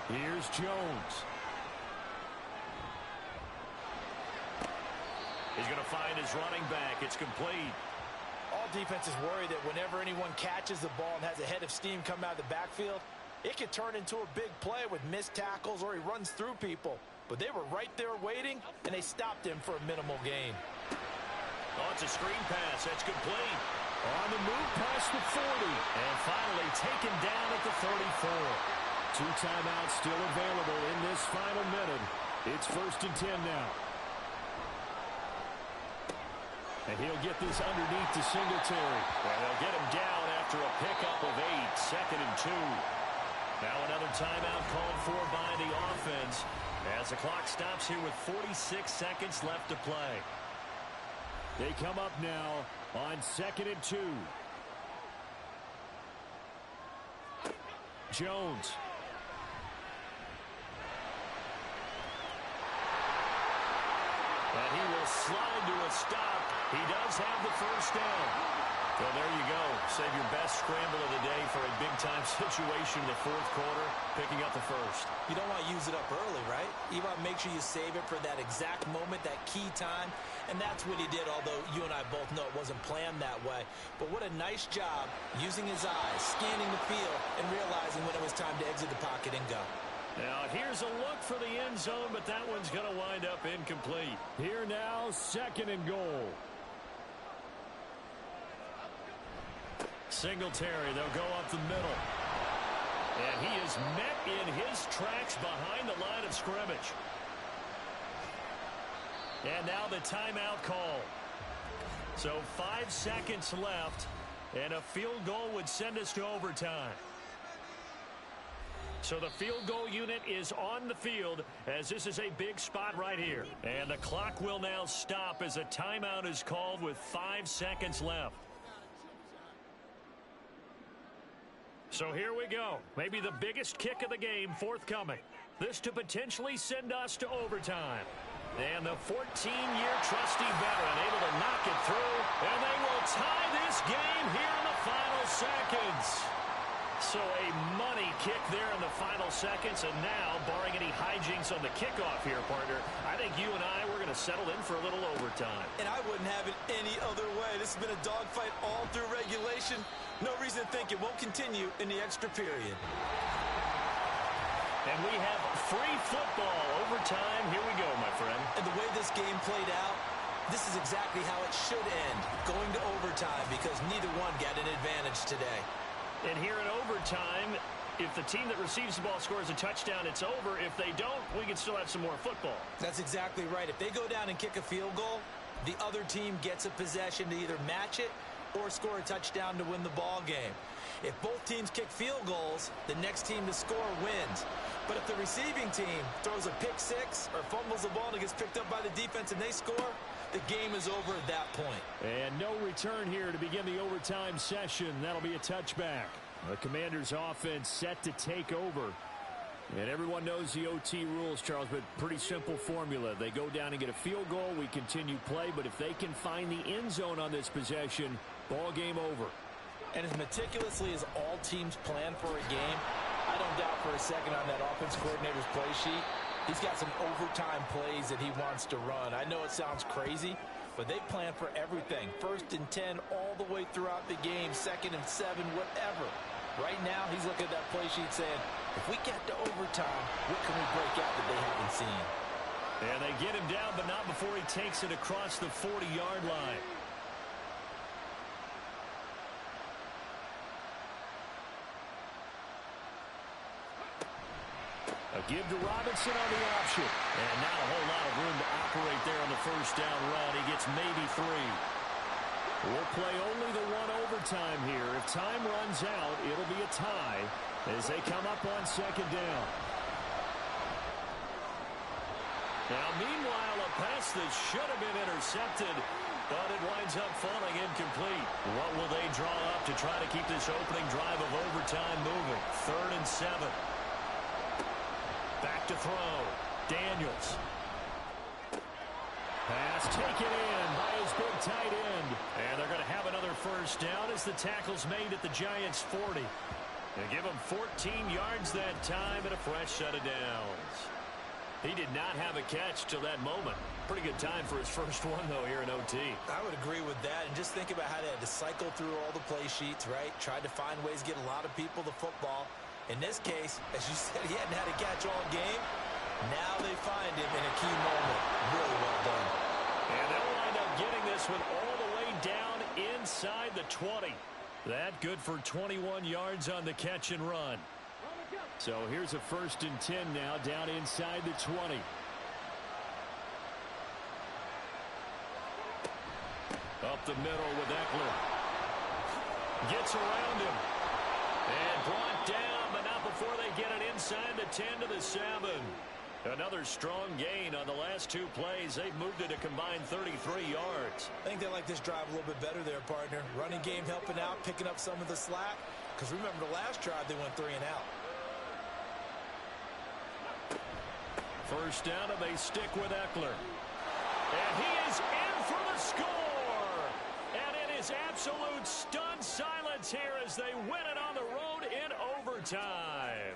Here's Jones. He's going to find his running back. It's complete. All defenses worry that whenever anyone catches the ball and has a head of steam come out of the backfield, it could turn into a big play with missed tackles or he runs through people. But they were right there waiting, and they stopped him for a minimal gain. Oh, it's a screen pass. That's complete. On the move past the 40. And finally taken down at the 34. 2 timeouts still available in this final minute. It's 1st and 10 now. And he'll get this underneath to Singletary. Well, they'll get him down after a pickup of 8. 2nd and 2. Now another timeout called for by the offense as the clock stops here with 46 seconds left to play. They come up now on 2nd and 2. Jones. And he will slide to a stop. He does have the first down. Well, there you go. Save your best scramble of the day for a big-time situation in the fourth quarter, picking up the first. You don't want to use it up early, right? You want to make sure you save it for that exact moment, that key time, and that's what he did, although you and I both know it wasn't planned that way. But what a nice job using his eyes, scanning the field, and realizing when it was time to exit the pocket and go. Now, here's a look for the end zone, but that one's going to wind up incomplete. Here now, 2nd and goal. Singletary, they'll go up the middle. And he is met in his tracks behind the line of scrimmage. And now the timeout call. So 5 seconds left, and a field goal would send us to overtime. So the field goal unit is on the field as this is a big spot right here. And the clock will now stop as a timeout is called with 5 seconds left. So here we go. Maybe the biggest kick of the game forthcoming. This to potentially send us to overtime. And the 14-year trusty veteran able to knock it through. And they will tie this game here in the final seconds. So a money kick there in the final seconds. And now, barring any hijinks on the kickoff here, partner, I think you and I, we're going to settle in for a little overtime. And I wouldn't have it any other way. This has been a dogfight all through regulation. No reason to think it won't continue in the extra period. And we have free football overtime. Here we go, my friend. And the way this game played out, this is exactly how it should end, going to overtime, because neither one got an advantage today. And here in overtime, if the team that receives the ball scores a touchdown, it's over. If they don't, we can still have some more football. That's exactly right. If they go down and kick a field goal, the other team gets a possession to either match it or score a touchdown to win the ball game. If both teams kick field goals, the next team to score wins. But if the receiving team throws a pick six or fumbles the ball and it gets picked up by the defense and they score, the game is over at that point. And no return here to begin the overtime session. That'll be a touchback. The Commanders' offense set to take over. And everyone knows the OT rules, Charles, but pretty simple formula. They go down and get a field goal, we continue play, but if they can find the end zone on this possession, ball game over. And as meticulously as all teams plan for a game, I don't doubt for a second on that offense coordinator's play sheet, he's got some overtime plays that he wants to run. I know it sounds crazy, but they plan for everything. 1st and 10 all the way throughout the game, 2nd and 7, whatever. Right now, he's looking at that play sheet saying, if we get to overtime, what can we break out that they haven't seen? And they get him down, but not before he takes it across the 40-yard line. A give to Robinson on the option. And not a whole lot of room to operate there on the first down run. He gets maybe 3. We'll play only the one overtime here. If time runs out, it'll be a tie as they come up on 2nd down. Now, meanwhile, a pass that should have been intercepted, but it winds up falling incomplete. What will they draw up to try to keep this opening drive of overtime moving? 3rd and 7. Back to throw. Daniels. Pass taken in by his big tight end. And they're going to have another first down as the tackle's made at the Giants' 40. They give him 14 yards that time and a fresh set of downs. He did not have a catch till that moment. Pretty good time for his first one, though, here in OT. I would agree with that. And just think about how they had to cycle through all the play sheets, right? Tried to find ways to get a lot of people the football. In this case, as you said, he hadn't had a catch all game. Now they find him in a key moment. Really well done. And they'll wind up getting this one all the way down inside the 20. That good for 21 yards on the catch and run. So here's a 1st and 10 now down inside the 20. Up the middle with Eckler. Gets around him. And brought down, but not before they get it inside the 10 to the 7. Another strong gain on the last 2 plays. They've moved it a combined 33 yards. I think they like this drive a little bit better there, partner. Running game helping out, picking up some of the slack. Because remember the last drive, they went 3 and out. First down, and they stick with Eckler. And he is in for the score. And it is absolute stunned silence here as they win it on the road in overtime.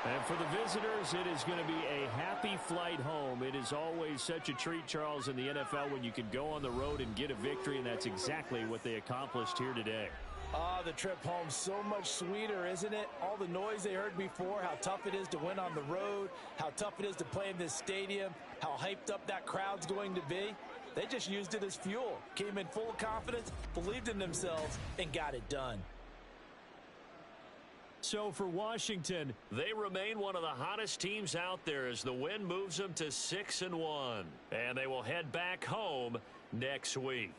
And for the visitors, it is going to be a happy flight home. It is always such a treat, Charles, in the NFL when you can go on the road and get a victory, and that's exactly what they accomplished here today. The trip home so much sweeter, isn't it? All the noise they heard before, how tough it is to win on the road, how tough it is to play in this stadium, how hyped up that crowd's going to be. They just used it as fuel, came in full of confidence, believed in themselves, and got it done. So for Washington, they remain one of the hottest teams out there as the win moves them to 6-1. And they will head back home next week.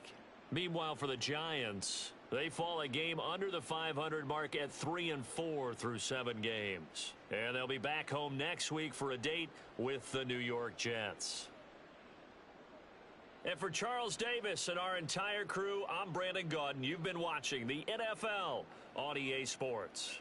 Meanwhile, for the Giants, they fall a game under the 500 mark at 3-4 through 7 games. And they'll be back home next week for a date with the New York Jets. And for Charles Davis and our entire crew, I'm Brandon Gaudin. You've been watching the NFL on EA Sports.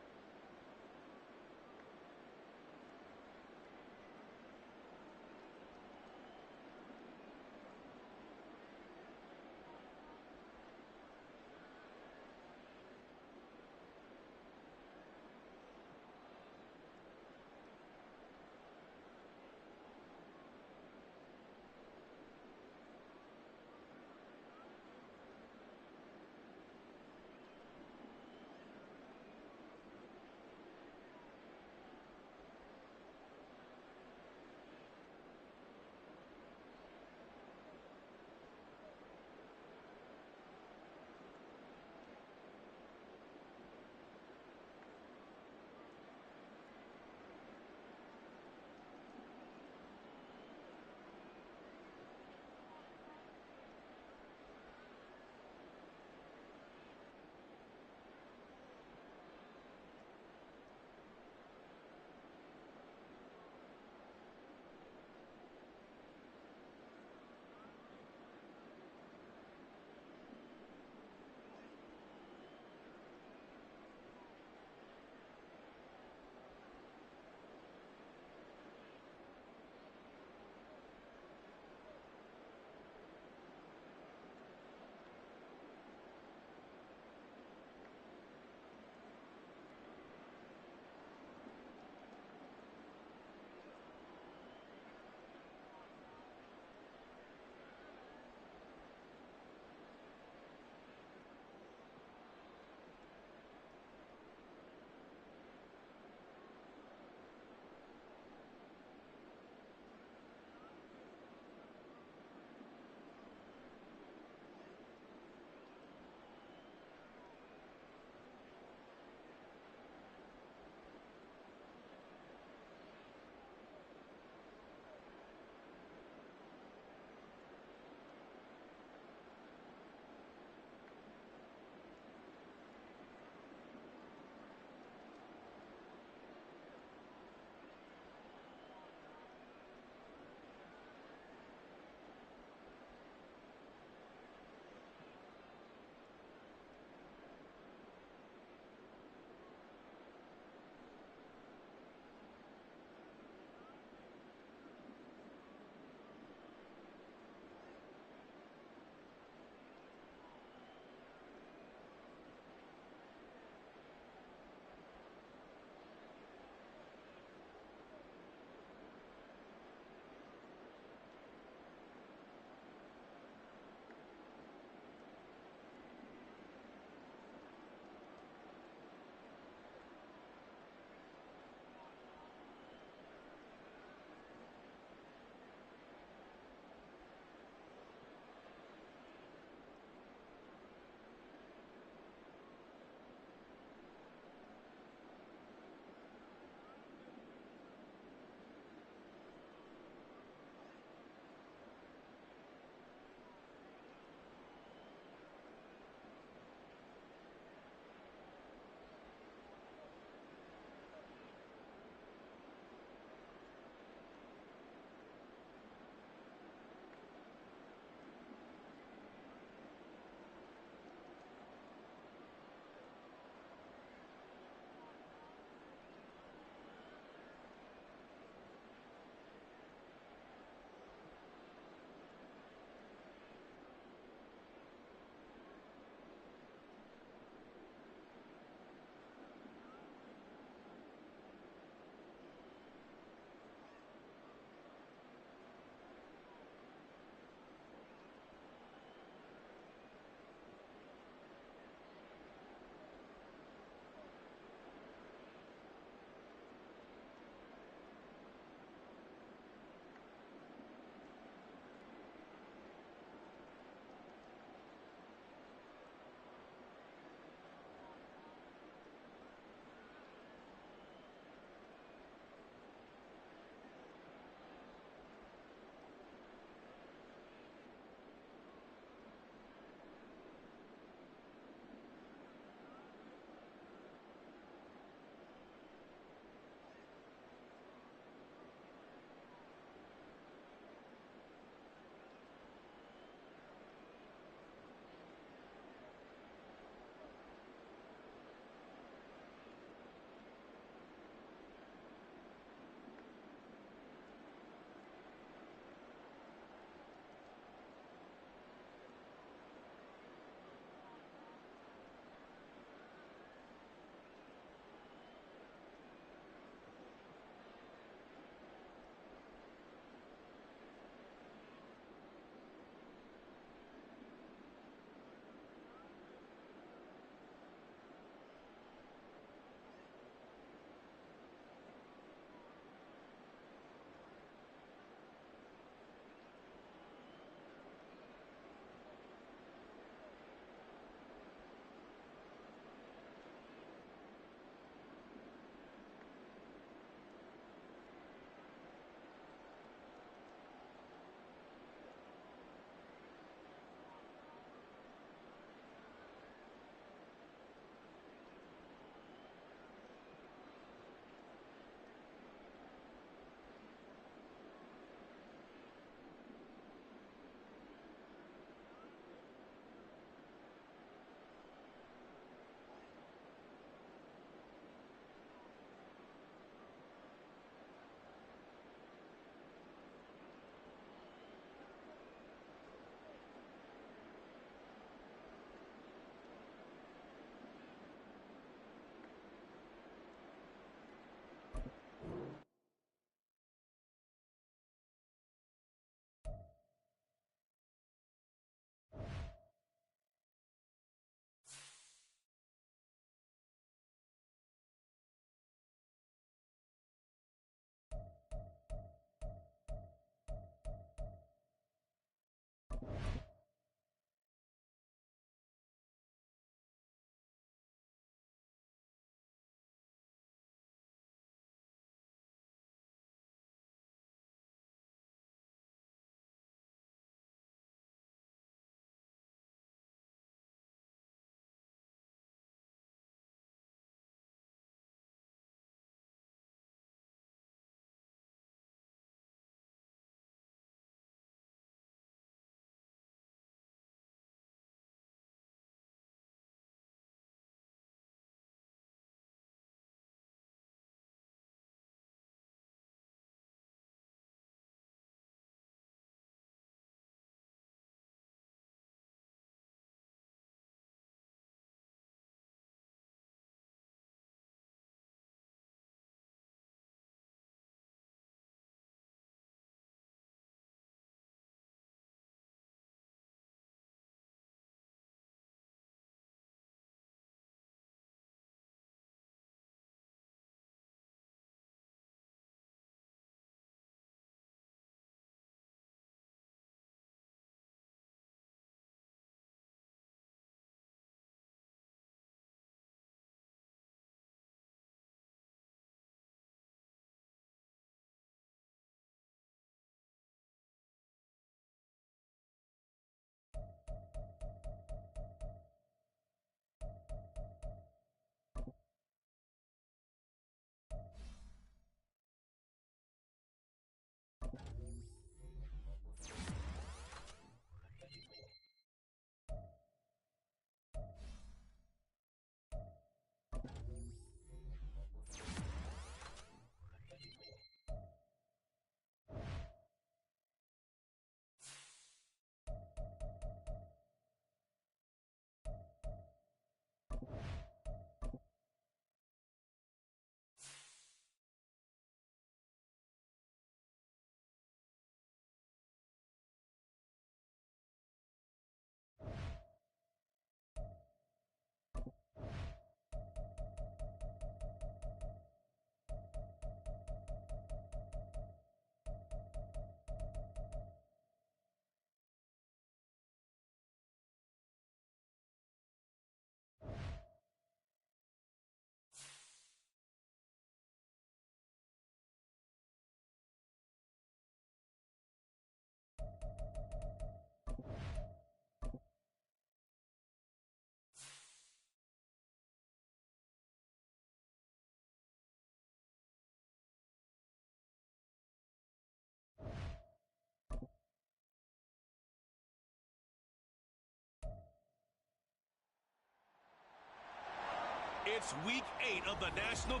It's Week 8 of the National.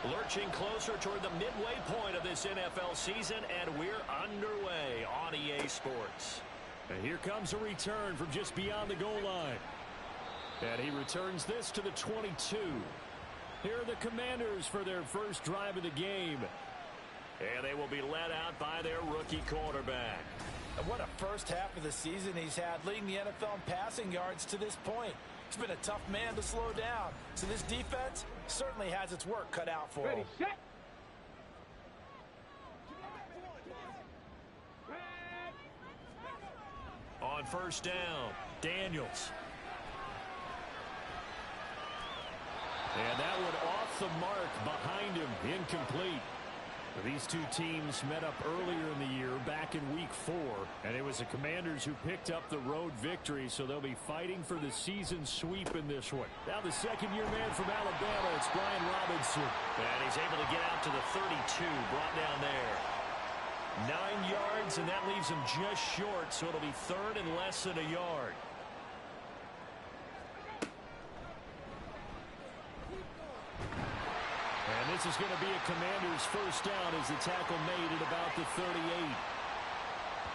Lurching closer toward the midway point of this NFL season, and we're underway on EA Sports. And here comes a return from just beyond the goal line. And he returns this to the 22. Here are the Commanders for their first drive of the game. And they will be led out by their rookie quarterback. And what a first half of the season he's had, leading the NFL in passing yards to this point. He's been a tough man to slow down. So this defense certainly has its work cut out for him. Set. On first down, Daniels. And that one off the mark behind him, incomplete. These two teams met up earlier in the year, back in Week 4, and it was the Commanders who picked up the road victory, so they'll be fighting for the season sweep in this one. Now the second-year man from Alabama, it's Brian Robinson. And he's able to get out to the 32, brought down there. 9 yards, and that leaves him just short, so it'll be third and less than a yard. And this is going to be a Commander's first down as the tackle made at about the 38.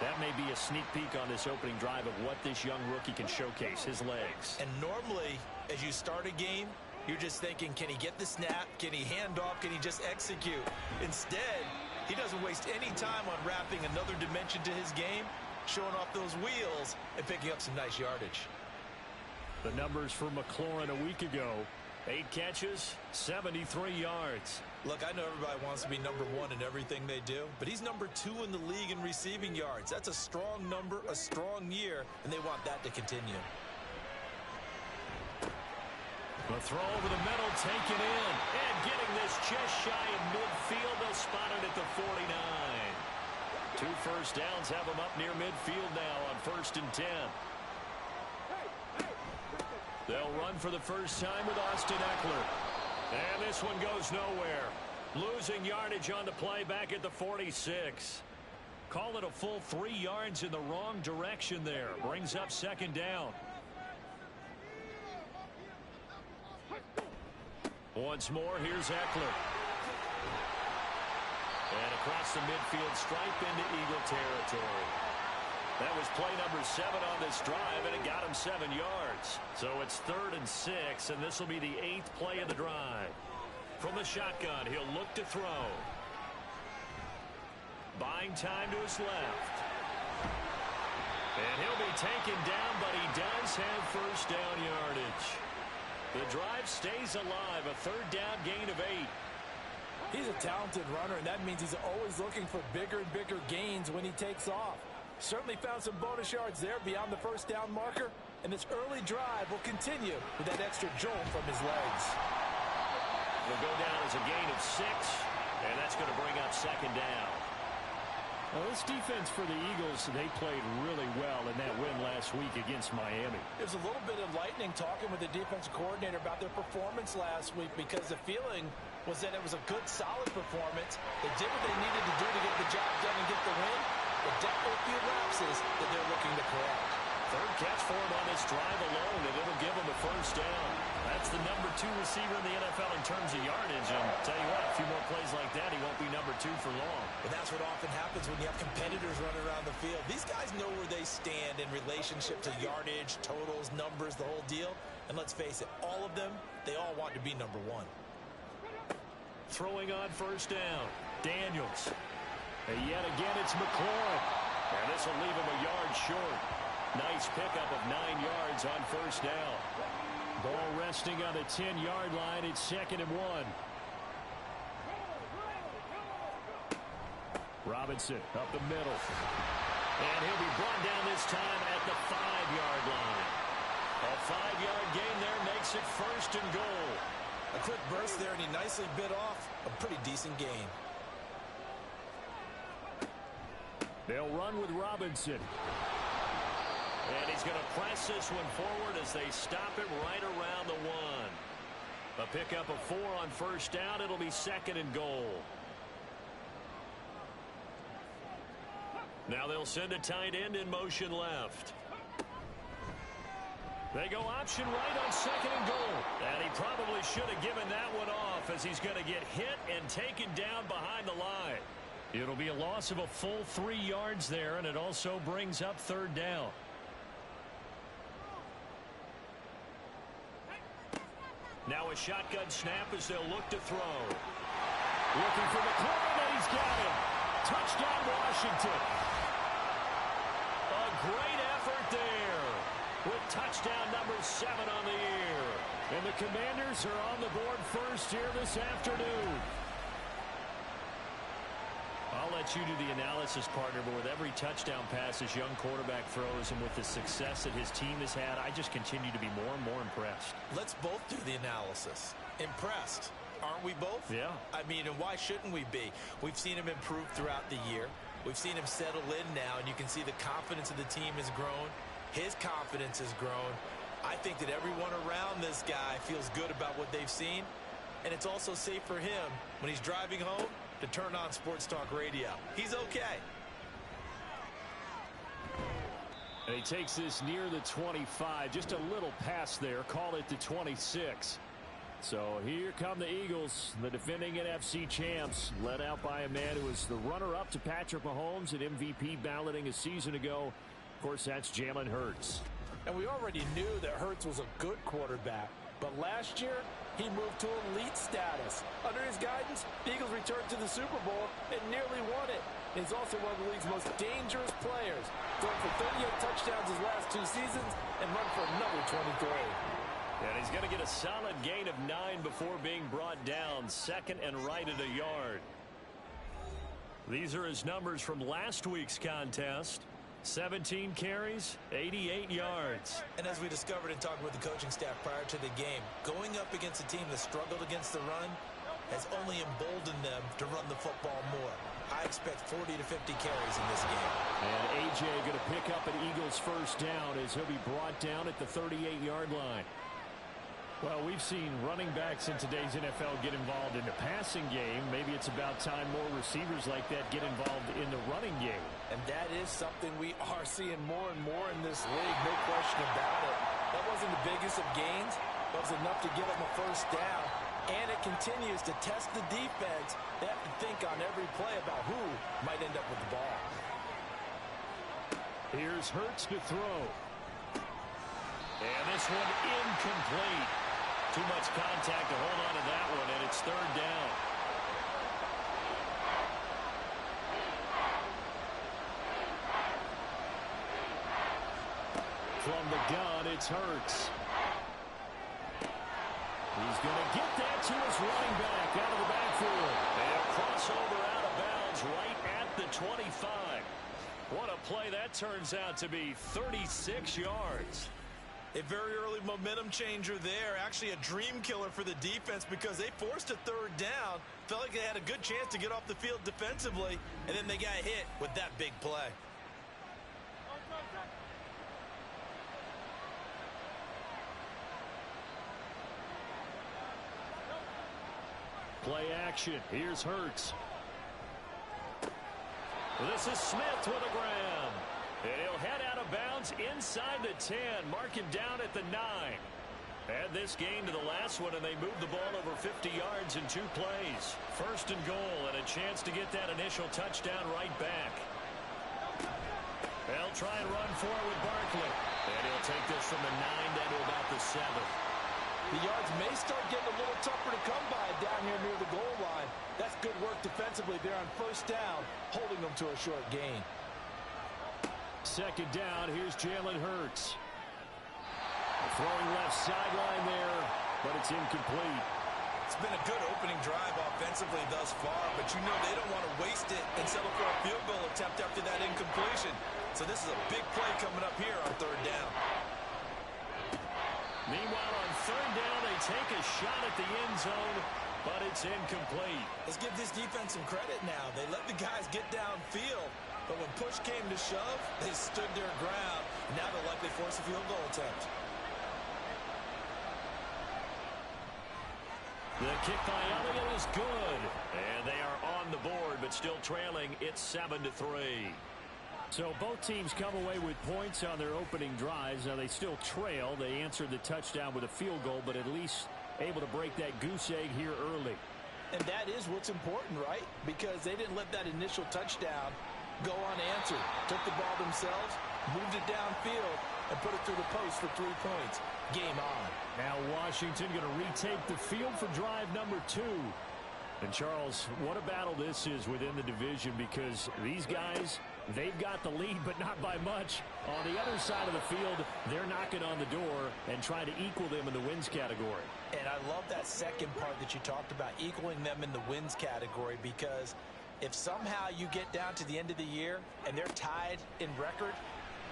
That may be a sneak peek on this opening drive of what this young rookie can showcase, his legs. And normally, as you start a game, you're just thinking, can he get the snap? Can he hand off? Can he just execute? Instead, he doesn't waste any time on wrapping another dimension to his game, showing off those wheels, and picking up some nice yardage. The numbers for McLaurin a week ago. 8 catches, 73 yards. Look, I know everybody wants to be number 1 in everything they do, but he's number 2 in the league in receiving yards. That's a strong number, a strong year, and they want that to continue. The throw over the middle, taken in, and getting this just shy of midfield. They'll spot it at the 49. 2 first downs have him up near midfield now on 1st and 10. They'll run for the first time with Austin Eckler. And this one goes nowhere. Losing yardage on the play back at the 46. Call it a full 3 yards in the wrong direction there. Brings up 2nd down. Once more, here's Eckler. And across the midfield stripe into Eagle territory. That was play number 7 on this drive, and it got him 7 yards. So it's 3rd and 6, and this will be the 8th play of the drive. From the shotgun, he'll look to throw. Buying time to his left. And he'll be taken down, but he does have first down yardage. The drive stays alive, a 3rd down gain of 8. He's a talented runner, and that means he's always looking for bigger and bigger gains when he takes off. Certainly found some bonus yards there beyond the first down marker, and this early drive will continue with that extra jolt from his legs. It'll go down as a gain of 6, and that's going to bring up 2nd down. Well, this defense for the Eagles, they played really well in that win last week against Miami. There's a little bit of lightning talking with the defensive coordinator about their performance last week, because the feeling was that it was a good, solid performance. They did what they needed to do to get the job done and get the win. But definitely a few lapses that they're looking to correct. 3rd catch for him on this drive alone, and it'll give him a first down. That's the number 2 receiver in the NFL in terms of yardage. And tell you what, a few more plays like that, he won't be number 2 for long. And that's what often happens when you have competitors running around the field. These guys know where they stand in relationship to yardage, totals, numbers, the whole deal. And let's face it, all of them, they all want to be number 1. Throwing on first down, Daniels. And yet again, it's McLaurin. And this will leave him a yard short. Nice pickup of 9 yards on first down. Ball resting on the 10-yard line. It's 2nd and 1. Robinson up the middle. And he'll be brought down this time at the 5-yard line. A 5-yard gain there makes it 1st and goal. A quick burst there, and he nicely bit off a pretty decent gain. They'll run with Robinson. And he's going to press this one forward as they stop him right around the 1. A pickup of 4 on first down. It'll be 2nd and goal. Now they'll send a tight end in motion left. They go option right on 2nd and goal. And he probably should have given that one off, as he's going to get hit and taken down behind the line. It'll be a loss of a full 3 yards there, and it also brings up 3rd down. Now a shotgun snap as they'll look to throw. Looking for McLaurin, and he's got him. Touchdown, Washington. A great effort there, with touchdown number 7 on the year. And the Commanders are on the board first here this afternoon. I'll let you do the analysis, partner, but with every touchdown pass his young quarterback throws and with the success that his team has had, I just continue to be more and more impressed. Let's both do the analysis. Impressed. Aren't we both? Yeah. I mean, and why shouldn't we be? We've seen him improve throughout the year. We've seen him settle in now, and you can see the confidence of the team has grown. His confidence has grown. I think that everyone around this guy feels good about what they've seen, and it's also safe for him when he's driving home to turn on Sports Talk Radio. He's okay. And he takes this near the 25. Just a little pass there. Call it the 26. So here come the Eagles, the defending NFC champs, led out by a man who was the runner-up to Patrick Mahomes at MVP balloting a season ago. Of course, that's Jalen Hurts. And we already knew that Hurts was a good quarterback. But last year, he moved to elite status. Under his guidance, the Eagles returned to the Super Bowl and nearly won it. And he's also one of the league's most dangerous players, throwing for 38 touchdowns his last 2 seasons and run for another 23. And he's going to get a solid gain of 9 before being brought down, 2nd and right at a yard. These are his numbers from last week's contest. 17 carries, 88 yards. And as we discovered in talking with the coaching staff prior to the game, going up against a team that struggled against the run has only emboldened them to run the football more. I expect 40 to 50 carries in this game. And A.J. going to pick up an Eagles first down as he'll be brought down at the 38-yard line. Well, we've seen running backs in today's NFL get involved in the passing game. Maybe it's about time more receivers like that get involved in the running game. And that is something we are seeing more and more in this league, no question about it. That wasn't the biggest of gains, but it was enough to get them a first down. And it continues to test the defense. They have to think on every play about who might end up with the ball. Here's Hurts to throw. And this one incomplete. Too much contact to hold on to that one, and it's 3rd down. From the gun, it's Hurts. He's going to get that to his running back out of the backfield. And a crossover out of bounds right at the 25. What a play that turns out to be, 36 yards. A very early momentum changer there. Actually a dream killer for the defense because they forced a 3rd down. Felt like they had a good chance to get off the field defensively, and then they got hit with that big play. Play action. Here's Hurts. This is Smith with a grab. And he'll head out of bounds inside the 10. Mark him down at the 9. Add this gain to the last one, and they move the ball over 50 yards in 2 plays. 1st and goal, and a chance to get that initial touchdown right back. They'll try and run forward with Barkley. And he'll take this from the 9 down to about the 7. The yards may start getting a little tougher to come by down here near the goal line. That's good work defensively there on 1st down, holding them to a short gain. 2nd down, here's Jalen Hurts. Throwing left sideline there, but it's incomplete. It's been a good opening drive offensively thus far, but you know they don't want to waste it and settle for a field goal attempt after that incompletion. So this is a big play coming up here on 3rd down. Meanwhile, on 3rd down, they take a shot at the end zone, but it's incomplete. Let's give this defense some credit now. They let the guys get downfield, but when push came to shove, they stood their ground. Now they'll likely force a field goal attempt. The kick by Elliott is good. And they are on the board, but still trailing. It's 7-3. So both teams come away with points on their opening drives. Now they still trail. They answered the touchdown with a field goal, but at least able to break that goose egg here early. And that is what's important, right? Because they didn't let that initial touchdown go unanswered. Took the ball themselves, moved it downfield, and put it through the post for 3 points. Game on. Now Washington going to retake the field for drive number 2. And Charles, what a battle this is within the division, because these guys, they've got the lead, but not by much. On the other side of the field, they're knocking on the door and trying to equal them in the wins category. And I love that second part that you talked about, equaling them in the wins category, because if somehow you get down to the end of the year and they're tied in record,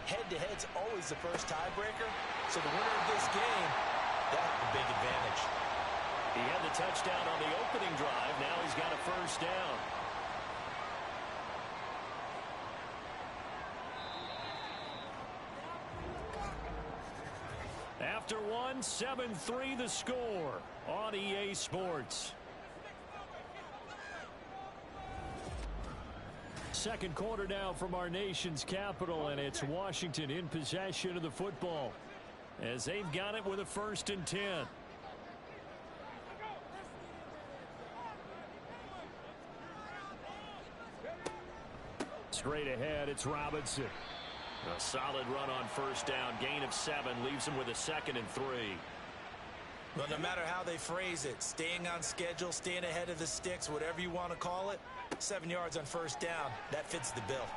head-to-head's always the first tiebreaker. So the winner of this game, they'll have a big advantage. He had the touchdown on the opening drive. Now he's got a first down. After one, 7-3 the score on EA Sports. Second quarter now from our nation's capital, and it's Washington in possession of the football as they've got it with a 1st and 10. Straight ahead, it's Robinson. A solid run on first down. Gain of 7 leaves him with a 2nd and 3. Well, no matter how they phrase it, staying on schedule, staying ahead of the sticks, whatever you want to call it, 7 yards on first down, that fits the bill.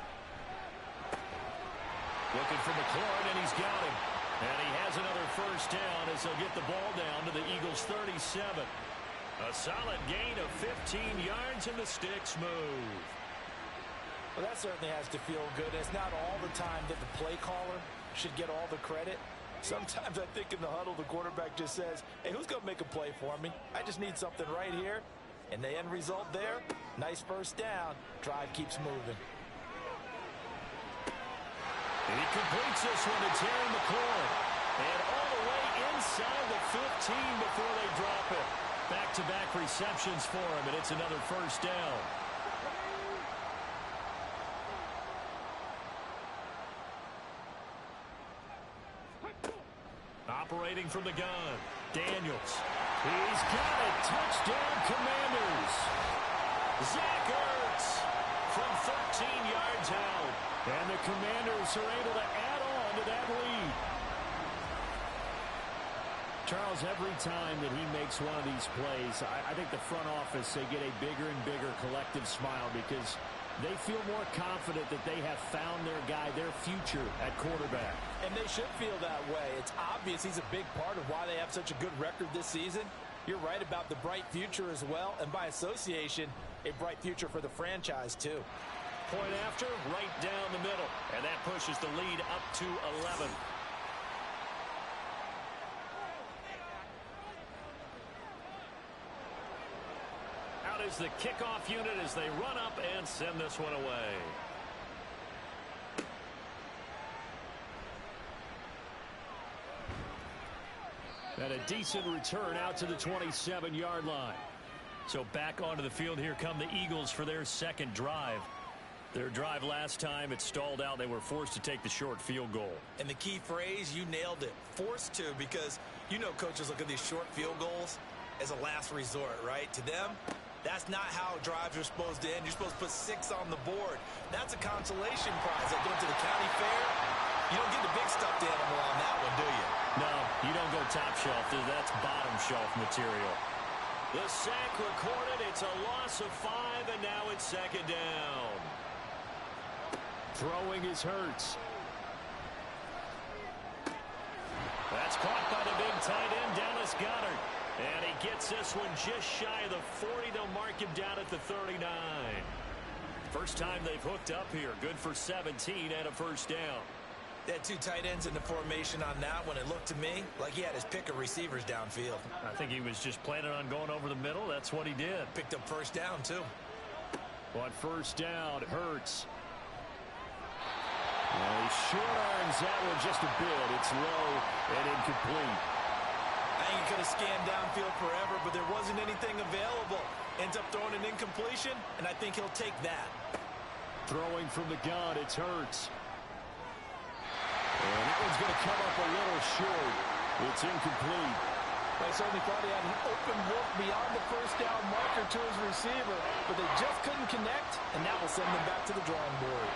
Looking for McLaurin, and he's got him. And he has another first down as they'll get the ball down to the Eagles' 37. A solid gain of 15 yards, and the sticks move. Well, that certainly has to feel good. It's not all the time that the play caller should get all the credit. Sometimes I think in the huddle, the quarterback just says, hey, who's going to make a play for me? I just need something right here. And the end result there, nice first down. Drive keeps moving. He completes this one to Terry McLaurin. And all the way inside the 15 before they drop it. Back-to-back receptions for him, and it's another first down. Operating from the gun, Daniels. He's got it. Touchdown, Commanders. Zach Ertz from 13 yards out. And the Commanders are able to add on to that lead. Charles, every time that he makes one of these plays, I think the front office, they get a bigger and bigger collective smile because they feel more confident that they have found their guy, their future at quarterback. And they should feel that way. It's obvious he's a big part of why they have such a good record this season. You're right about the bright future as well, and by association, a bright future for the franchise too. Point after, right down the middle, and that pushes the lead up to 11. Out is the kickoff unit as they run up and send this one away. And a decent return out to the 27-yard line. So back onto the field, here come the Eagles for their second drive. Their drive last time, it stalled out. They were forced to take the short field goal. And the key phrase, you nailed it. Forced to, because you know coaches look at these short field goals as a last resort, right? To them, that's not how drives are supposed to end. You're supposed to put 6 on the board. That's a consolation prize. Like going to the county fair, you don't get the big stuffed animal on that one, do you? No, you don't go top shelf. That's bottom shelf material. The sack recorded. It's a loss of 5, and now it's second down. Throwing is Hurts. That's caught by the big tight end, Dallas Goedert. And he gets this one just shy of the 40. They'll mark him down at the 39. First time they've hooked up here. Good for 17 and a first down. They had 2 tight ends in the formation on that one. It looked to me like he had his pick of receivers downfield. I think he was just planning on going over the middle. That's what he did. Picked up first down, too. On first down, Hurts. Well, he short arms that one just a bit. It's low and incomplete. I think he could have scanned downfield forever, but there wasn't anything available. Ends up throwing an incompletion, and I think he'll take that. Throwing from the gun, it's Hurts. And that one's going to come up a little short. It's incomplete. I certainly thought he had an open look beyond the first down marker to his receiver, but they just couldn't connect, and that will send them back to the drawing board.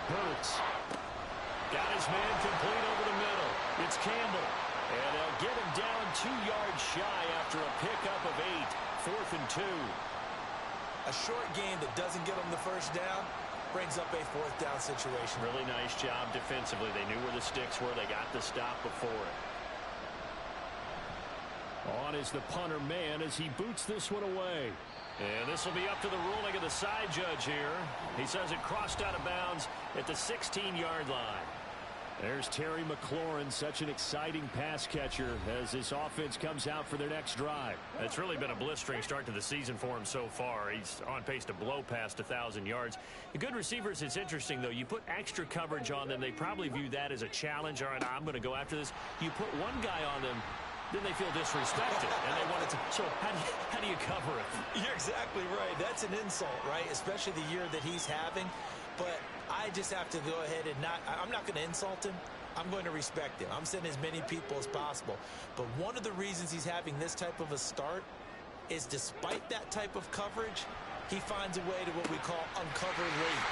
Hurts. Got his man complete over the middle. It's Campbell. And they'll get him down 2 yards shy after a pickup of 8. 4th and 2. A short game that doesn't get them the first down brings up a 4th down situation. Really nice job defensively. They knew where the sticks were. They got the stop before it. On is the punter man as he boots this one away. And this will be up to the ruling of the side judge here. He says it crossed out of bounds at the 16-yard line. There's Terry McLaurin, such an exciting pass catcher as this offense comes out for their next drive. It's really been a blistering start to the season for him so far. He's on pace to blow past 1,000 yards. The good receivers, it's interesting, though. You put extra coverage on them, they probably view that as a challenge. All right, I'm going to go after this. You put one guy on them, then they feel disrespected, and they want it to. So how do you cover it? You're exactly right. That's an insult, right? Especially the year that he's having. But I just have to go ahead and I'm not going to insult him. I'm going to respect him. I'm sending as many people as possible. But one of the reasons he's having this type of a start is despite that type of coverage, he finds a way to what we call uncover late.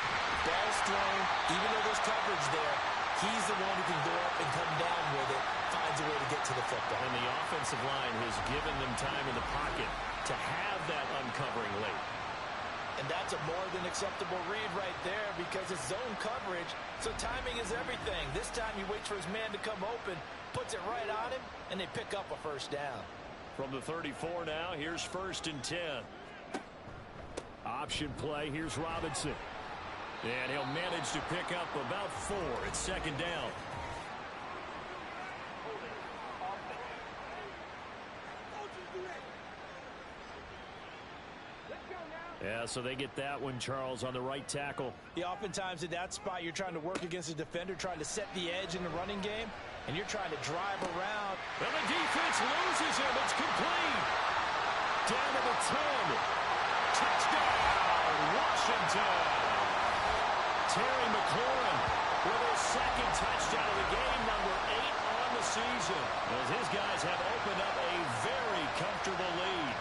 Ball's thrown, even though there's coverage there, he's the one who can go up and come down with it, finds a way to get to the football. And the offensive line has given them time in the pocket to have that uncovering late. And that's a more than acceptable read right there because it's zone coverage, so timing is everything. This time he waits for his man to come open, puts it right on him, and they pick up a first down. From the 34 now, here's 1st and 10. Option play, here's Robinson. And he'll manage to pick up about 4. It's 2nd down. Yeah, so they get that one, Charles, on the right tackle. Yeah, oftentimes in that spot, you're trying to work against a defender, trying to set the edge in the running game, and you're trying to drive around. And the defense loses him. It's complete. Down to the 10. Touchdown, Washington. Terry McLaurin with his 2nd touchdown of the game, number 8 on the season, as his guys have opened up a very comfortable lead.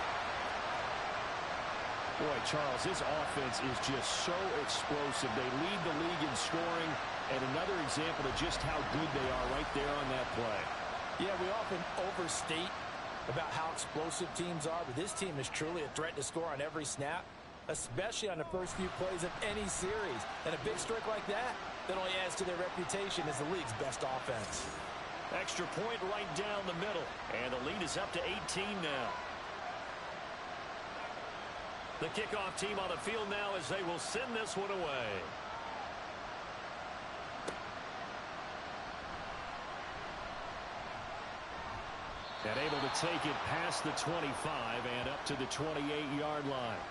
Boy, Charles, this offense is just so explosive. They lead the league in scoring, and another example of just how good they are right there on that play. Yeah, we often overstate about how explosive teams are, but this team is truly a threat to score on every snap, especially on the first few plays of any series. And a big streak like that only adds to their reputation as the league's best offense. Extra point right down the middle, and the lead is up to 18 now. The kickoff team on the field now as they will send this one away. And able to take it past the 25 and up to the 28-yard line.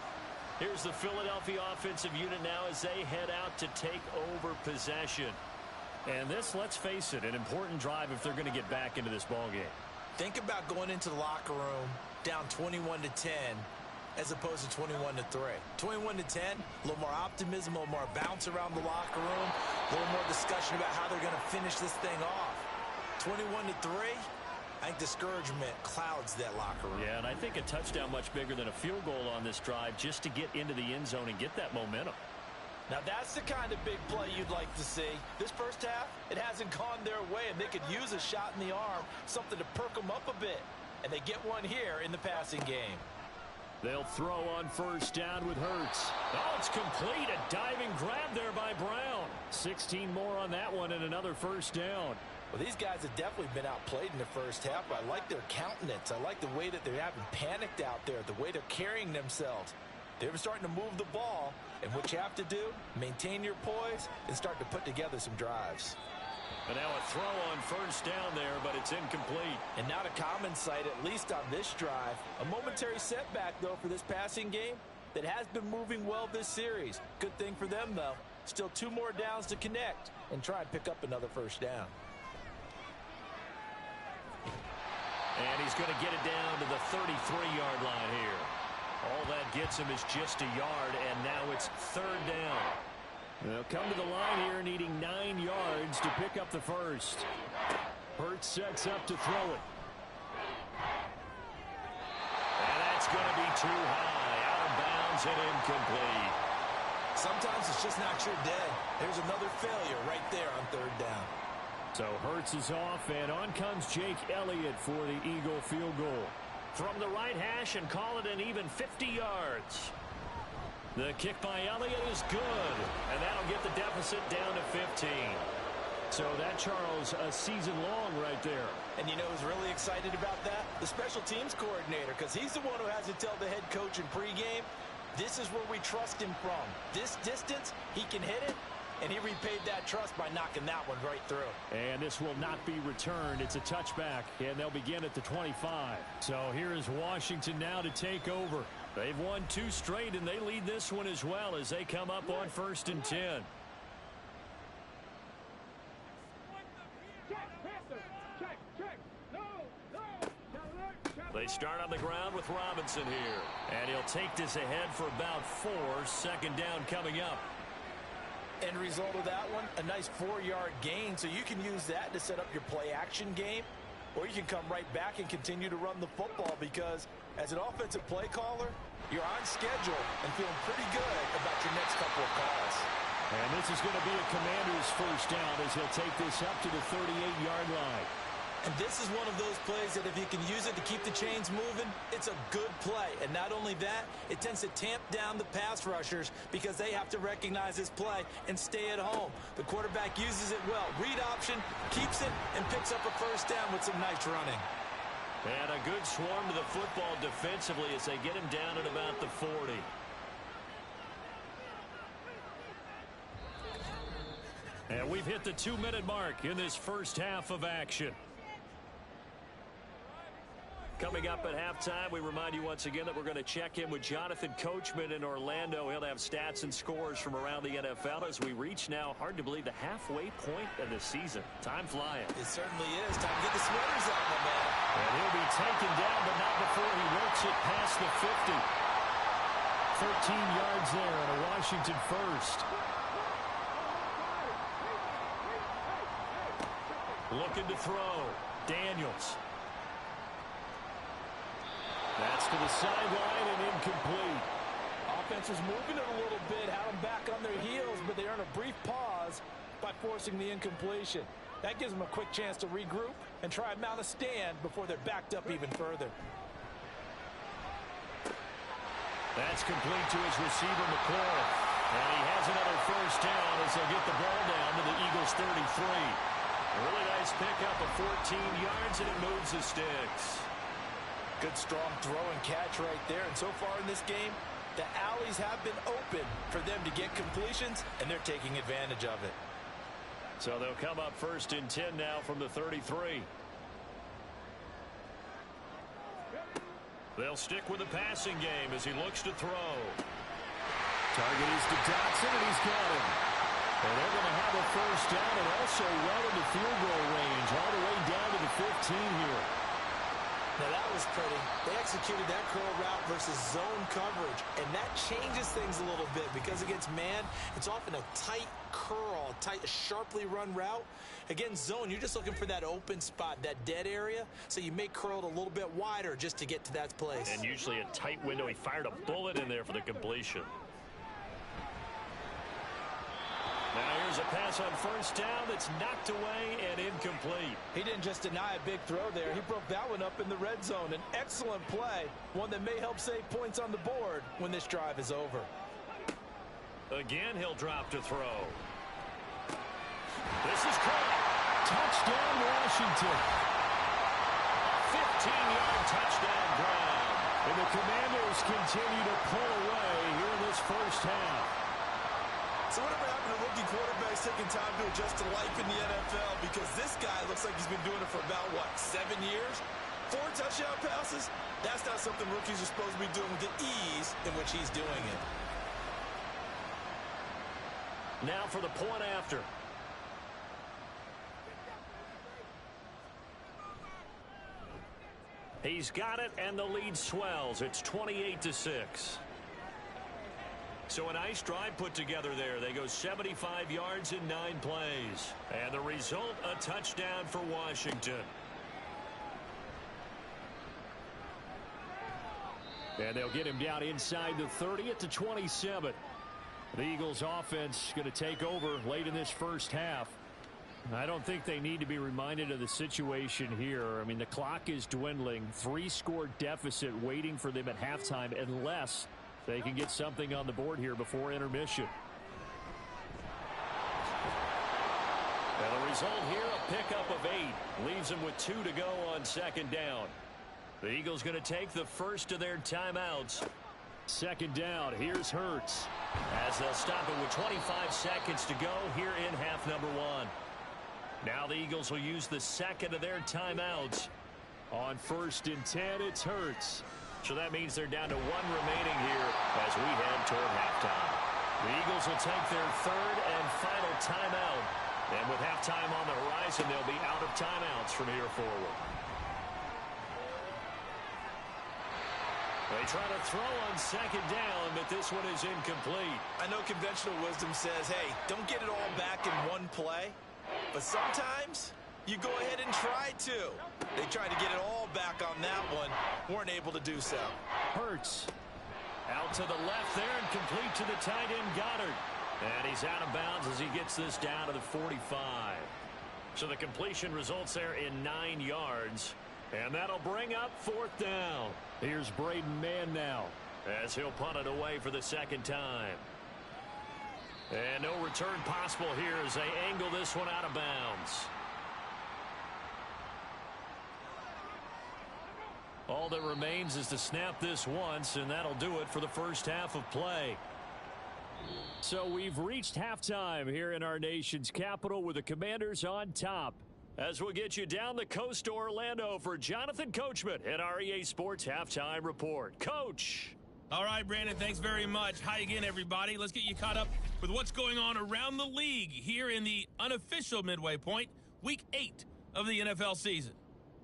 Here's the Philadelphia offensive unit now as they head out to take over possession. And this, let's face it, an important drive if they're going to get back into this ballgame. Think about going into the locker room down 21-10 as opposed to 21-3. 21-10, a little more optimism, a little more bounce around the locker room, a little more discussion about how they're going to finish this thing off. 21-3, I think discouragement clouds that locker room. Yeah, and I think a touchdown much bigger than a field goal on this drive just to get into the end zone and get that momentum. Now that's the kind of big play you'd like to see. This first half, it hasn't gone their way, and they could use a shot in the arm, something to perk them up a bit. And they get one here in the passing game. They'll throw on first down with Hurts. Oh, it's complete. A diving grab there by Brown. 16 more on that one and another first down. Well, these guys have definitely been outplayed in the first half. I like their countenance. I like the way that they're having panicked out there, the way they're carrying themselves. They're starting to move the ball, and what you have to do, maintain your poise and start to put together some drives. And now a throw on first down there, but it's incomplete. And not a common sight, at least on this drive. A momentary setback, though, for this passing game that has been moving well this series. Good thing for them, though. Still 2 more downs to connect and try and pick up another first down. And he's going to get it down to the 33-yard line here. All that gets him is just a yard, and now it's third down. They'll come to the line here needing 9 yards to pick up the first. Hurts sets up to throw it. And that's going to be too high. Out of bounds and incomplete. Sometimes it's just not your day. There's another failure right there on third down. So Hurts is off, and on comes Jake Elliott for the Eagle field goal. From the right hash and call it an even 50 yards. The kick by Elliott is good, and that'll get the deficit down to 15. So that, Charles, a season long right there. And you know who's really excited about that? The special teams coordinator, because he's the one who has to tell the head coach in pregame, this is where we trust him from. This distance, he can hit it, and he repaid that trust by knocking that one right through. And this will not be returned. It's a touchback, and they'll begin at the 25. So here is Washington now to take over. They've won 2 straight, and they lead this one as well as they come up on 1st and 10. They start on the ground with Robinson here. And he'll take this ahead for about 4. Second down coming up. End result of that one, a nice 4-yard gain. So you can use that to set up your play-action game. Or you can come right back and continue to run the football because as an offensive play caller, you're on schedule and feeling pretty good about your next couple of calls. And this is going to be a Commander's first down as he'll take this up to the 38-yard line. And this is one of those plays that if you can use it to keep the chains moving, it's a good play. And not only that, it tends to tamp down the pass rushers because they have to recognize this play and stay at home. The quarterback uses it well. Read option, keeps it, and picks up a first down with some nice running. And a good swarm to the football defensively as they get him down at about the 40. And we've hit the 2-minute mark in this first half of action. Coming up at halftime, we remind you once again that we're going to check in with Jonathan Coachman in Orlando. He'll have stats and scores from around the NFL as we reach now, hard to believe, the halfway point of the season. Time flying. It certainly is. Time to get the sweaters out, my man. And he'll be taken down, but not before he works it past the 50. 13 yards there on a Washington first. Looking to throw. Daniels. That's to the sideline and incomplete. Offense was moving it a little bit, had them back on their heels, but they earn a brief pause by forcing the incompletion. That gives them a quick chance to regroup and try and mount a stand before they're backed up even further. That's complete to his receiver, McCall. And he has another first down as they'll get the ball down to the Eagles' 33. A really nice pickup of 14 yards, and it moves the sticks. Good strong throw and catch right there. And so far in this game, the alleys have been open for them to get completions, and they're taking advantage of it. So they'll come up 1st and 10 now from the 33. They'll stick with the passing game as he looks to throw. Target is to Dotson, and he's got him. And they're going to have a first down and also well into field goal range, all the way down to the 15 here. Now that was pretty. They executed that curl route versus zone coverage, and that changes things a little bit because against man, it's often a tight curl, a sharply run route. Against zone, you're just looking for that open spot, that dead area, so you may curl it a little bit wider just to get to that place. And usually a tight window. He fired a bullet in there for the completion. Now here's a pass on first down that's knocked away and incomplete. He didn't just deny a big throw there. He broke that one up in the red zone. An excellent play, one that may help save points on the board when this drive is over. Again, he'll drop to throw. This is caught. Touchdown, Washington. 15-yard touchdown drive. And the Commanders continue to pull away here in this first half. So whatever happened to rookie quarterbacks taking time to adjust to life in the NFL? Because this guy looks like he's been doing it for about, 7 years? 4 touchdown passes? That's not something rookies are supposed to be doing with the ease in which he's doing it. Now for the point after. He's got it, and the lead swells. It's 28-6. So a nice drive put together there. They go 75 yards in 9 plays. And the result, a touchdown for Washington. And they'll get him down inside the 30 at the 27. The Eagles offense going to take over late in this first half. I don't think they need to be reminded of the situation here. I mean, the clock is dwindling. 3-score deficit waiting for them at halftime unless they can get something on the board here before intermission. And the result here, a pickup of 8. Leaves them with 2 to go on second down. The Eagles going to take the first of their timeouts. Second down, here's Hurts. As they'll stop it with 25 seconds to go here in half number 1. Now the Eagles will use the second of their timeouts. On 1st and 10, it's Hurts. So that means they're down to 1 remaining here as we head toward halftime. The Eagles will take their 3rd and final timeout. And with halftime on the horizon, they'll be out of timeouts from here forward. They try to throw on second down, but this one is incomplete. I know conventional wisdom says, hey, don't get it all back in one play. But sometimes you go ahead and try to. They tried to get it all back on that one. Weren't able to do so. Hurts out to the left there and complete to the tight end Goddard. And he's out of bounds as he gets this down to the 45. So the completion results there in 9 yards. And that'll bring up 4th down. Here's Braden Mann now as he'll punt it away for the second time. And no return possible here as they angle this one out of bounds. All that remains is to snap this once, and that'll do it for the first half of play. So we've reached halftime here in our nation's capital with the Commanders on top. As we'll get you down the coast to Orlando for Jonathan Coachman at our EA Sports Halftime Report. Coach. All right, Brandon, thanks very much. Hi again, everybody. Let's get you caught up with what's going on around the league here in the unofficial midway point, Week 8 of the NFL season.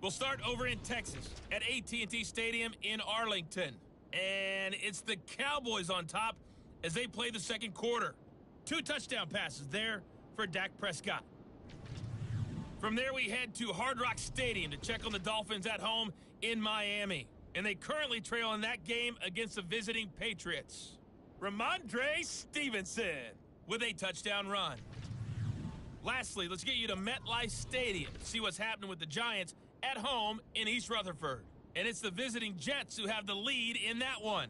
We'll start over in Texas at AT&T Stadium in Arlington. And it's the Cowboys on top as they play the second quarter. 2 touchdown passes there for Dak Prescott. From there, we head to Hard Rock Stadium to check on the Dolphins at home in Miami. And they currently trail in that game against the visiting Patriots. Ramondre Stevenson with a touchdown run. Lastly, let's get you to MetLife Stadium to see what's happening with the Giants at home in East Rutherford. And it's the visiting Jets who have the lead in that one.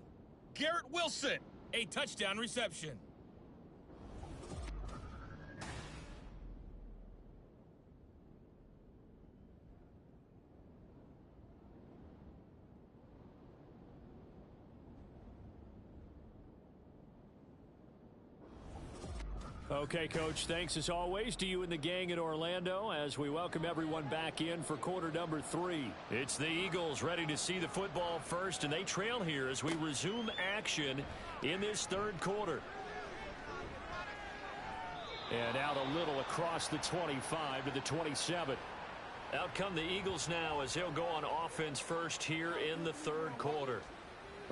Garrett Wilson, a touchdown reception. Okay, Coach, thanks as always to you and the gang in Orlando as we welcome everyone back in for quarter number 3. It's the Eagles ready to see the football first, and they trail here as we resume action in this third quarter. And out a little across the 25 to the 27. Out come the Eagles now as they'll go on offense first here in the third quarter.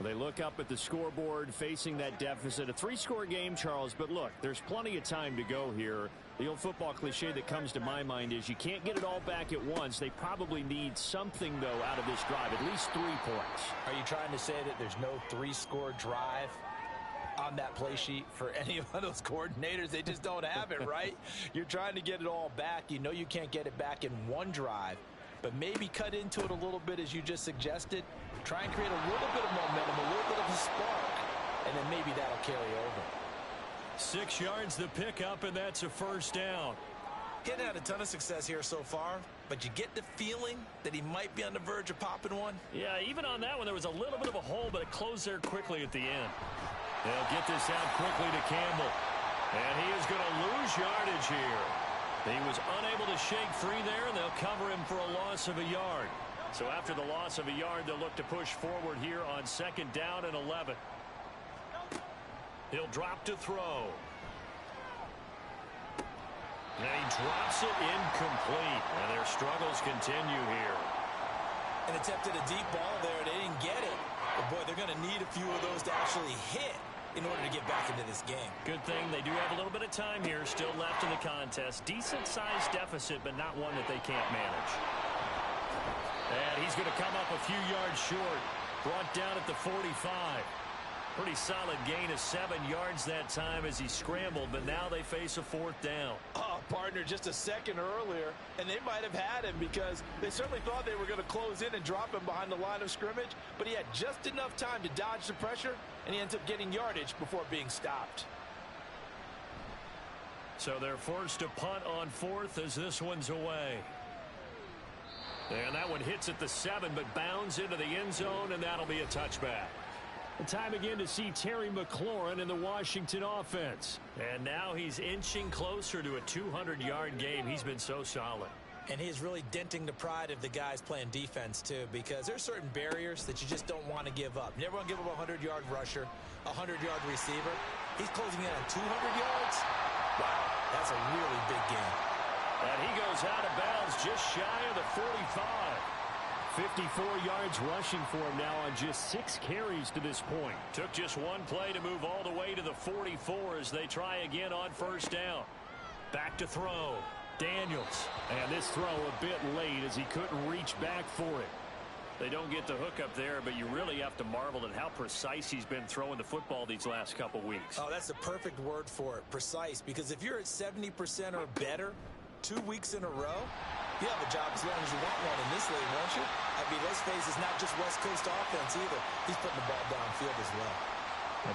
They look up at the scoreboard facing that deficit. A 3-score game, Charles, but look, there's plenty of time to go here. The old football cliche that comes to my mind is you can't get it all back at once. They probably need something, though, out of this drive, at least 3 points. Are you trying to say that there's no 3-score drive on that play sheet for any of those coordinators? They just don't have it, right? You're trying to get it all back. You know you can't get it back in one drive, but maybe cut into it a little bit as you just suggested. Try and create a little bit of momentum, a little bit of a spark, and then maybe that'll carry over. 6 yards the pickup, and that's a first down. He hadn't had a ton of success here so far, but you get the feeling that he might be on the verge of popping one. Yeah, even on that one, there was a little bit of a hole, but it closed there quickly at the end. They'll get this out quickly to Campbell, and he is going to lose yardage here. He was unable to shake free there, and they'll cover him for a loss of a yard. So after the loss of a yard, they'll look to push forward here on second down and 11. He'll drop to throw. And he drops it incomplete. And their struggles continue here. and attempted a deep ball there. They didn't get it. But, boy, they're going to need a few of those to actually hit in order to get back into this game. Good thing they do have a little bit of time here still left in the contest. Decent-sized deficit, but not one that they can't manage. And he's going to come up a few yards short. Brought down at the 45. Pretty solid gain of 7 yards that time as he scrambled, but now they face a 4th down. Oh, partner, just a second earlier, and they might have had him because they certainly thought they were going to close in and drop him behind the line of scrimmage, but he had just enough time to dodge the pressure, and he ends up getting yardage before being stopped. So they're forced to punt on 4th as this one's away. And that one hits at the 7, but bounds into the end zone, and that'll be a touchback. Time again to see Terry McLaurin in the Washington offense. And now he's inching closer to a 200-yard game. He's been so solid. And he's really denting the pride of the guys playing defense, too, because there's certain barriers that you just don't want to give up. You never want to give up a 100-yard rusher, a 100-yard receiver. He's closing in on 200 yards. Wow, that's a really big game. And he goes out of bounds just shy of the 45. 54 yards rushing for him now on just 6 carries to this point. Took just one play to move all the way to the 44 as they try again on 1st down. Back to throw. Daniels. And this throw a bit late as he couldn't reach back for it. They don't get the hook up there, but you really have to marvel at how precise he's been throwing the football these last couple weeks. Oh, that's the perfect word for it, precise, because if you're at 70% or better 2 weeks in a row, you have a job as long as you want one in this league, won't you? I mean, let's face it, it's not just West Coast offense either. He's putting the ball downfield as well.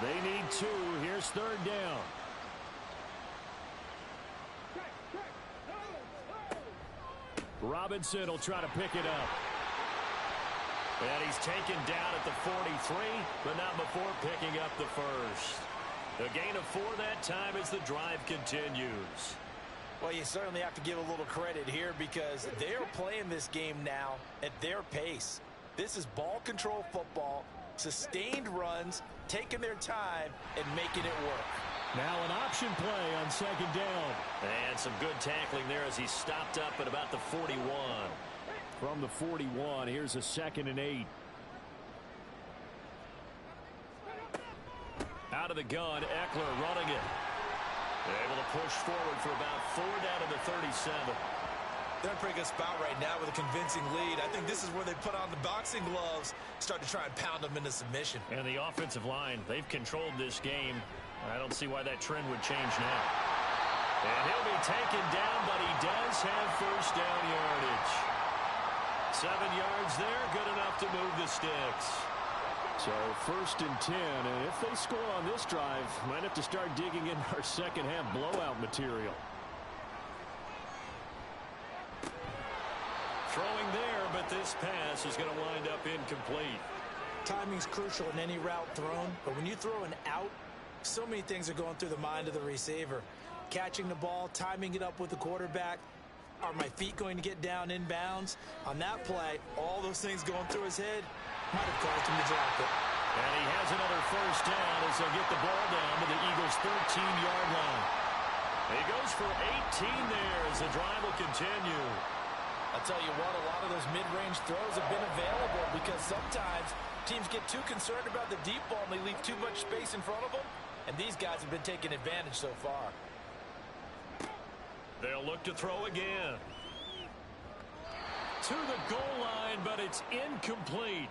They need 2. Here's 3rd down. Robinson will try to pick it up. And he's taken down at the 43, but not before picking up the first. A gain of 4 that time as the drive continues. Well, you certainly have to give a little credit here because they're playing this game now at their pace. This is ball control football, sustained runs, taking their time, and making it work. Now an option play on 2nd down. And some good tackling there as he stopped up at about the 41. From the 41, here's a 2nd and 8. Out of the gun, Eckler running it. Able to push forward for about 4 down to the 37. They're in a pretty good spot right now with a convincing lead. I think this is where they put on the boxing gloves, start to try and pound them into submission. And the offensive line, they've controlled this game. I don't see why that trend would change now. And he'll be taken down, but he does have 1st down yardage. 7 yards there, good enough to move the sticks. So 1st and 10, and if they score on this drive, might have to start digging in our second half blowout material. Throwing there, but this pass is going to wind up incomplete. Timing's crucial in any route thrown, but when you throw an out, so many things are going through the mind of the receiver. Catching the ball, timing it up with the quarterback. Are my feet going to get down inbounds? On that play, all those things going through his head might have caused him to drop it. And he has another 1st down as they get the ball down to the Eagles' 13-yard line. He goes for 18 there as the drive will continue. I'll tell you what, a lot of those mid-range throws have been available because sometimes teams get too concerned about the deep ball and they leave too much space in front of them, and these guys have been taking advantage so far. They'll look to throw again. To the goal line, but it's incomplete.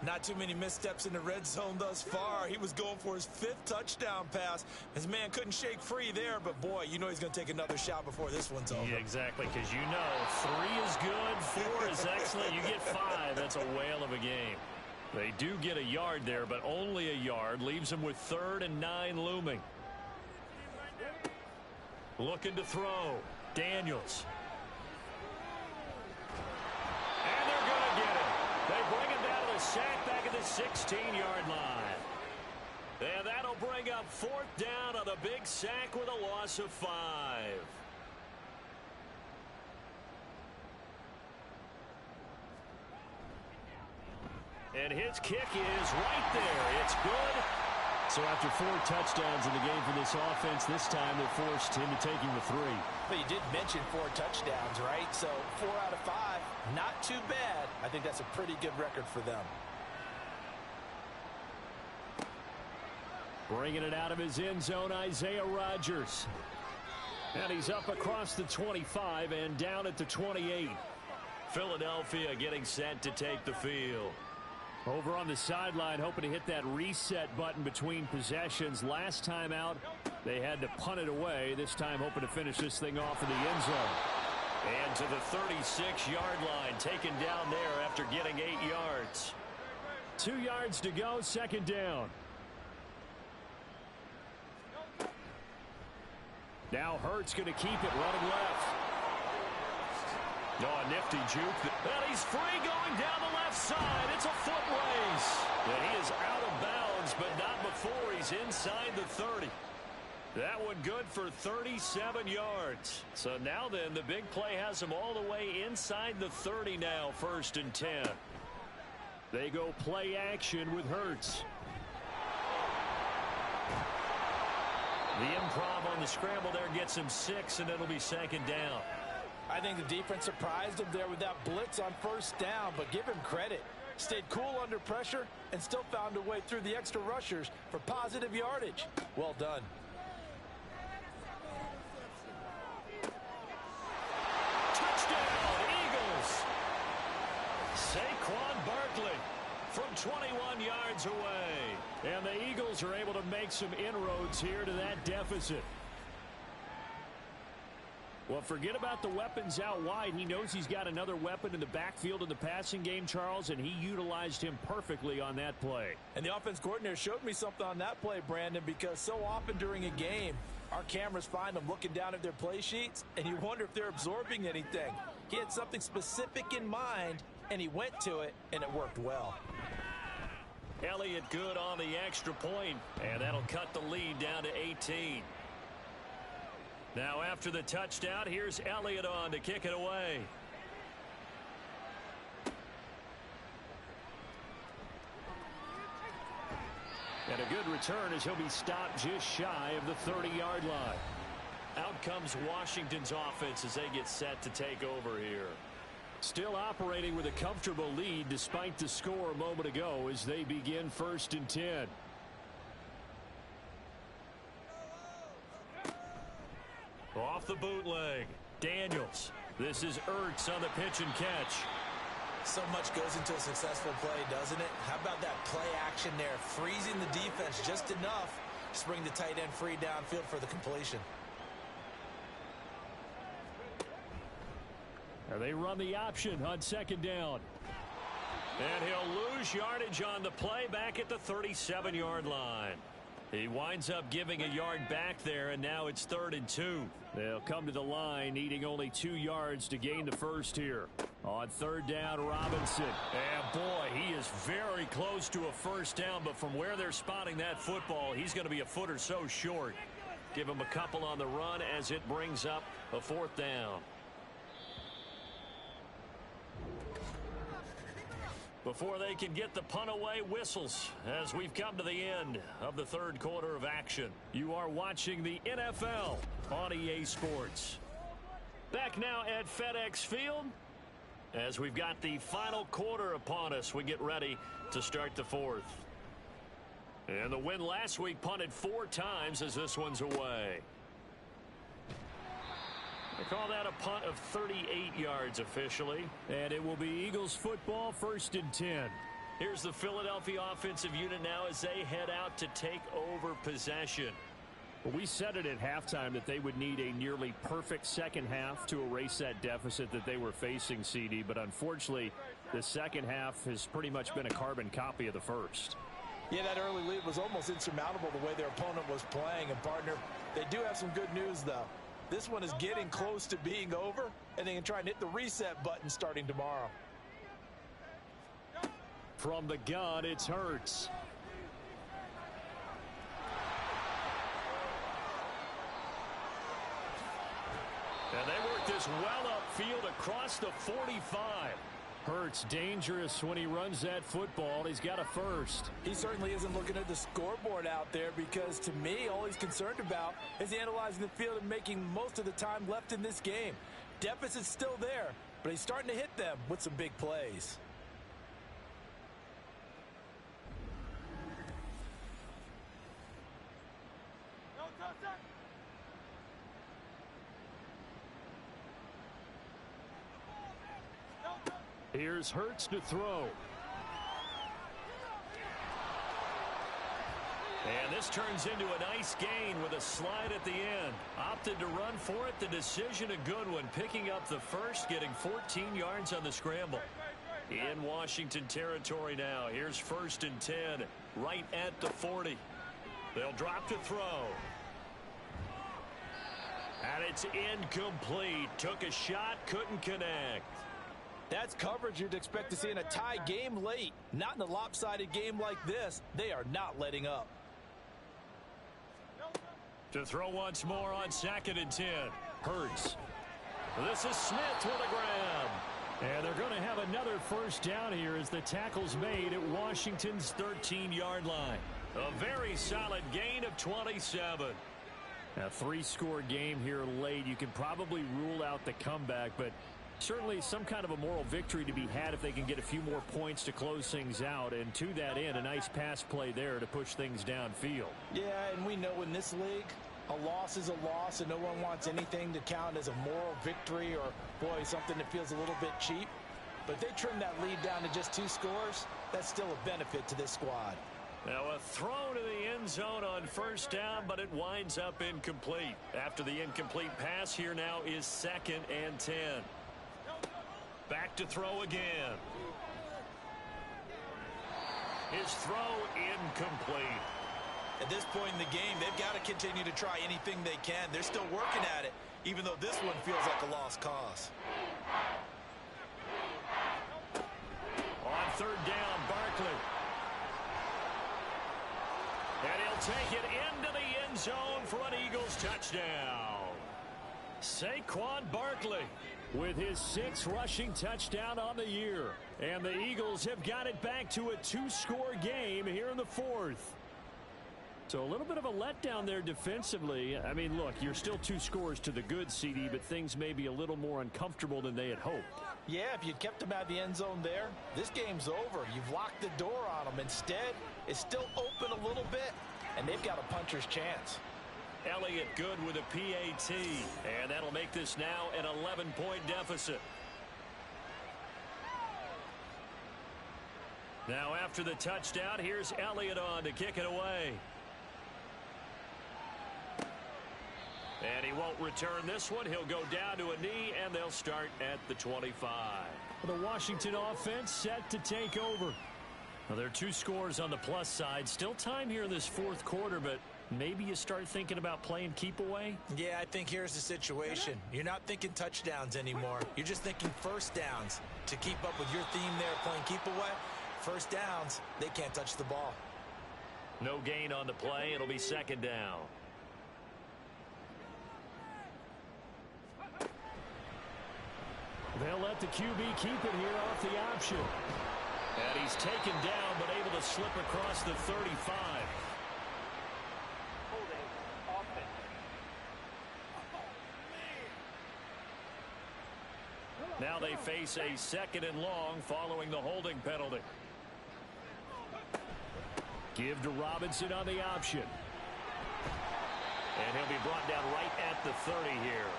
Not too many missteps in the red zone thus far. He was going for his 5th touchdown pass. His man couldn't shake free there, but boy, you know he's going to take another shot before this one's over. Yeah, exactly, because you know 3 is good, 4 is excellent. You get 5, that's a whale of a game. They do get a yard there, but only a yard. Leaves them with 3rd and 9 looming. Looking to throw. Daniels. And they're going to get it. They bring him down to the sack back at the 16-yard line. And that'll bring up 4th down on a big sack with a loss of 5. And his kick is right there. It's good. So after 4 touchdowns in the game for this offense, this time they're forced into taking the 3. But you did mention 4 touchdowns, right? So 4 out of 5, not too bad. I think that's a pretty good record for them. Bringing it out of his end zone, Isaiah Rodgers. And he's up across the 25 and down at the 28. Philadelphia getting set to take the field. Over on the sideline, hoping to hit that reset button between possessions. Last time out, they had to punt it away. This time, hoping to finish this thing off in the end zone. And to the 36-yard line, taken down there after getting 8 yards. 2 yards to go, second down. Now Hurts going to keep it running left. Oh, a nifty juke. And he's free going down the left side. It's a foot race. And he is out of bounds, but not before he's inside the 30. That one good for 37 yards. So now then, the big play has him all the way inside the 30 now, 1st and 10. They go play action with Hurts. The improv on the scramble there gets him 6, and it'll be 2nd down. I think the defense surprised him there with that blitz on 1st down, but give him credit. Stayed cool under pressure and still found a way through the extra rushers for positive yardage. Well done. Touchdown, Eagles! Saquon Barkley from 21 yards away. And the Eagles are able to make some inroads here to that deficit. Well, forget about the weapons out wide. He knows he's got another weapon in the backfield in the passing game, Charles, and he utilized him perfectly on that play. And the offense coordinator showed me something on that play, Brandon, because so often during a game, our cameras find them looking down at their play sheets, and you wonder if they're absorbing anything. He had something specific in mind, and he went to it, and it worked well. Elliott good on the extra point, and that'll cut the lead down to 18. Now after the touchdown, here's Elliott on to kick it away. And a good return as he'll be stopped just shy of the 30-yard line. Out comes Washington's offense as they get set to take over here. Still operating with a comfortable lead despite the score a moment ago as they begin 1st and 10. Off the bootleg, Daniels. This is Ertz on the pitch and catch. So much goes into a successful play, doesn't it? How about that play action there? Freezing the defense just enough to bring the tight end free downfield for the completion. And they run the option on 2nd down. And he'll lose yardage on the play back at the 37-yard line. He winds up giving a yard back there, and now it's 3rd and 2. They'll come to the line, needing only 2 yards to gain the first here. On 3rd down, Robinson. And boy, he is very close to a first down, but from where they're spotting that football, he's going to be a foot or so short. Give him a couple on the run as it brings up a 4th down. Before they can get the punt away, whistles as we've come to the end of the 3rd quarter of action. You are watching the NFL on EA Sports. Back now at FedEx Field as we've got the final quarter upon us. We get ready to start the 4th. And the win last week punted 4 times as this one's away. They call that a punt of 38 yards officially. And it will be Eagles football, 1st and 10. Here's the Philadelphia offensive unit now as they head out to take over possession. Well, we said it at halftime that they would need a nearly perfect second half to erase that deficit that they were facing, CD. But unfortunately, the second half has pretty much been a carbon copy of the first. Yeah, that early lead was almost insurmountable the way their opponent was playing. And, partner, they do have some good news, though. This one is getting close to being over, and they can try and hit the reset button starting tomorrow. From the gun, it's Hurts. And they work this well upfield across the 45. Hurts dangerous when he runs that football. He's got a first. He certainly isn't looking at the scoreboard out there because, to me, all he's concerned about is analyzing the field and making most of the time left in this game. Deficit's still there, but he's starting to hit them with some big plays. Here's Hurts to throw. And this turns into a nice gain with a slide at the end. Opted to run for it. The decision a good one. Picking up the first, getting 14 yards on the scramble. In Washington territory now. Here's 1st and 10. Right at the 40. They'll drop to throw. And it's incomplete. Took a shot, couldn't connect. That's coverage you'd expect to see in a tie game late. Not in a lopsided game like this. They are not letting up. To throw once more on 2nd and 10. Hurts. This is Smith with a grab. And they're going to have another first down here as the tackle's made at Washington's 13-yard line. A very solid gain of 27. A 3-score game here late. You can probably rule out the comeback, but certainly some kind of a moral victory to be had if they can get a few more points to close things out. And to that end, a nice pass play there to push things downfield. Yeah, and we know in this league, a loss is a loss, and no one wants anything to count as a moral victory or, boy, something that feels a little bit cheap. But if they trim that lead down to just 2 scores, that's still a benefit to this squad. Now a throw to the end zone on 1st down, but it winds up incomplete. After the incomplete pass, here now is 2nd and 10. Back to throw again. His throw incomplete. At this point in the game, they've got to continue to try anything they can. They're still working at it, even though this one feels like a lost cause. On 3rd down, Barkley. And he'll take it into the end zone for an Eagles touchdown. Saquon Barkley with his 6th rushing touchdown on the year. And the Eagles have got it back to a 2-score game here in the 4th. So a little bit of a letdown there defensively. I mean, look, you're still 2 scores to the good, CD, but things may be a little more uncomfortable than they had hoped. Yeah, if you'd kept them out of the end zone there, this game's over. You've locked the door on them. Instead, it's still open a little bit, and they've got a puncher's chance. Elliott good with a PAT, and that'll make this now an 11-point deficit. Now after the touchdown, here's Elliott on to kick it away. And he won't return this one. He'll go down to a knee, and they'll start at the 25. The Washington offense set to take over. Well, there are 2 scores on the plus side. Still time here in this 4th quarter, but maybe you start thinking about playing keep away? Yeah, I think here's the situation. You're not thinking touchdowns anymore. You're just thinking 1st downs. To keep up with your theme there, playing keep away, 1st downs, they can't touch the ball. No gain on the play. It'll be 2nd down. They'll let the QB keep it here off the option. And he's taken down, but able to slip across the 35. Now they face a 2nd and long following the holding penalty. Give to Robinson on the option. And he'll be brought down right at the 30 here.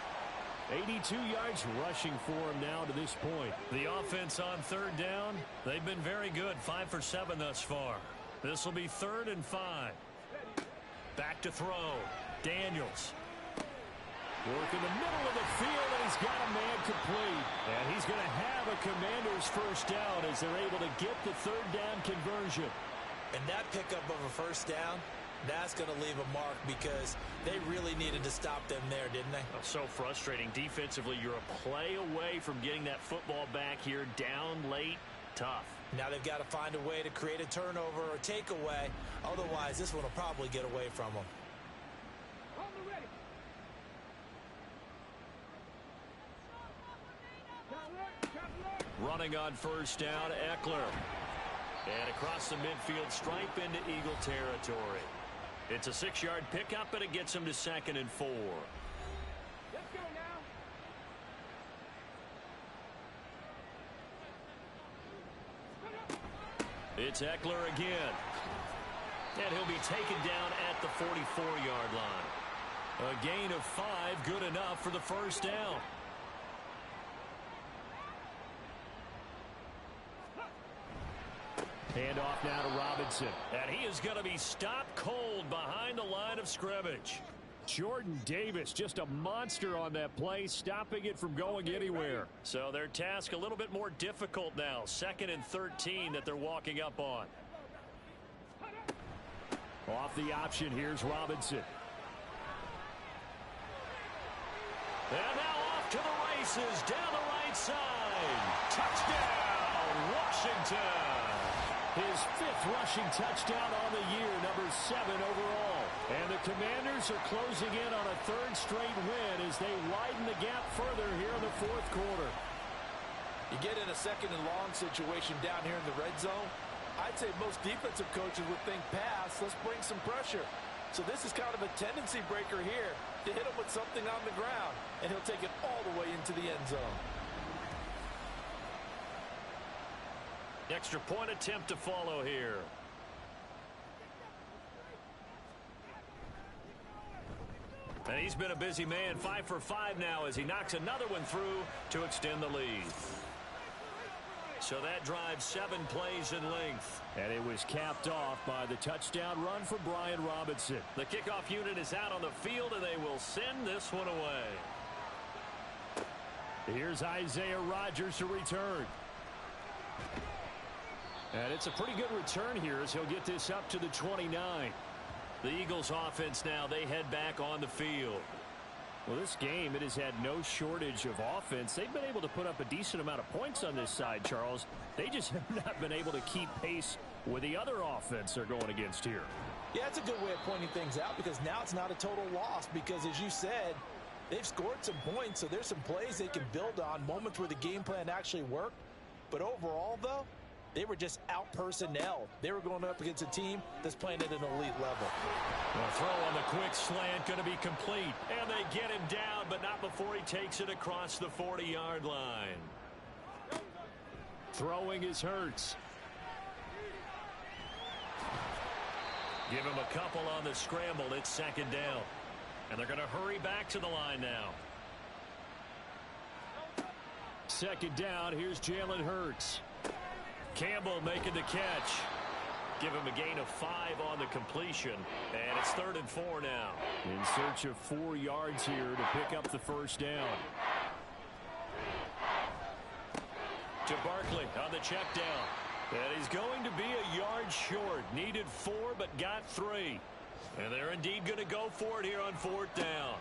82 yards rushing for him now to this point. The offense on 3rd down, they've been very good. 5 for 7 thus far. This will be 3rd and 5. Back to throw. Daniels. Work in the middle of the field, and he's got a man complete. And he's going to have a Commander's 1st down as they're able to get the 3rd down conversion. And that pickup of a 1st down, that's going to leave a mark because they really needed to stop them there, didn't they? Oh, so frustrating. Defensively, you're a play away from getting that football back here. Down late, tough. Now they've got to find a way to create a turnover or takeaway. Otherwise, this one will probably get away from them. Running on first down, Eckler. And across the midfield stripe into Eagle territory. It's a 6-yard pickup, and it gets him to 2nd and 4. Let's go now. It's Eckler again. And he'll be taken down at the 44-yard line. A gain of 5, good enough for the first down. Hand off now to Robinson. And he is going to be stopped cold behind the line of scrimmage. Jordan Davis, just a monster on that play, stopping it from going anywhere. So their task a little bit more difficult now. 2nd and 13 that they're walking up on. Off the option, here's Robinson. And now off to the races, down the right side. Touchdown, Washington. His 5th rushing touchdown on the year, number 7 overall. And the Commanders are closing in on a 3rd straight win as they widen the gap further here in the 4th quarter. You get in a 2nd and long situation down here in the red zone. I'd say most defensive coaches would think pass, let's bring some pressure. So this is kind of a tendency breaker here to hit him with something on the ground, and he'll take it all the way into the end zone. Extra point attempt to follow here. And he's been a busy man, 5 for 5 now as he knocks another one through to extend the lead. So that drives 7 plays in length. And it was capped off by the touchdown run for Brian Robinson. The kickoff unit is out on the field, and they will send this one away. Here's Isaiah Rodgers to return. And it's a pretty good return here as he'll get this up to the 29. The Eagles offense now, they head back on the field. Well, this game, it has had no shortage of offense. They've been able to put up a decent amount of points on this side, Charles. They just have not been able to keep pace with the other offense they're going against here. Yeah, that's a good way of pointing things out because now it's not a total loss because, as you said, they've scored some points, so there's some plays they can build on, moments where the game plan actually worked. But overall, though, they were just out-personnel. They were going up against a team that's playing at an elite level. The throw on the quick slant going to be complete. And they get him down, but not before he takes it across the 40-yard line. Throwing is Hurts. Give him a couple on the scramble. It's 2nd down. And they're going to hurry back to the line now. 2nd down. Here's Jalen Hurts. Campbell making the catch. Give him a gain of 5 on the completion. And it's 3rd and 4 now. In search of 4 yards here to pick up the first down. To Barkley on the check down. And he's going to be a yard short. Needed 4 but got 3. And they're indeed going to go for it here on 4th down.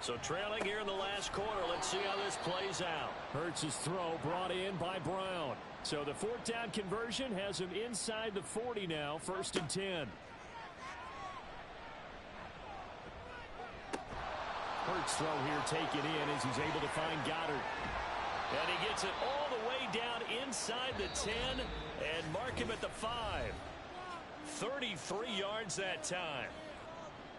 So trailing here in the last quarter. Let's see how this plays out. Hurts' throw brought in by Brown. So the 4th down conversion has him inside the 40 now. 1st and 10. Hurts throw here taken in as he's able to find Goddard. And he gets it all the way down inside the 10 and mark him at the 5. 33 yards that time.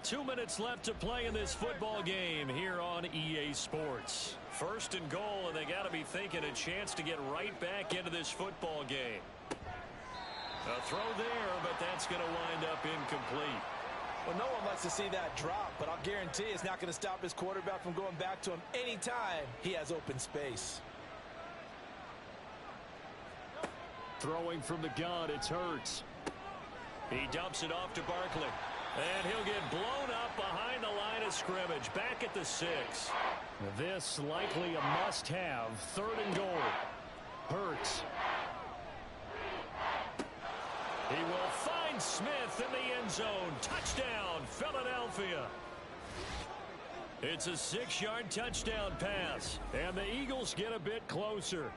2 minutes left to play in this football game here on EA Sports. 1st and goal, and they got to be thinking a chance to get right back into this football game. A throw there, but that's going to wind up incomplete. Well, no one likes to see that drop, but I'll guarantee it's not going to stop his quarterback from going back to him anytime he has open space. Throwing from the gun, it's Hurts. He dumps it off to Barkley. And he'll get blown up behind the line of scrimmage. Back at the 6. This likely a must-have. 3rd and goal. Hurts. He will find Smith in the end zone. Touchdown, Philadelphia. It's a 6-yard touchdown pass. And the Eagles get a bit closer.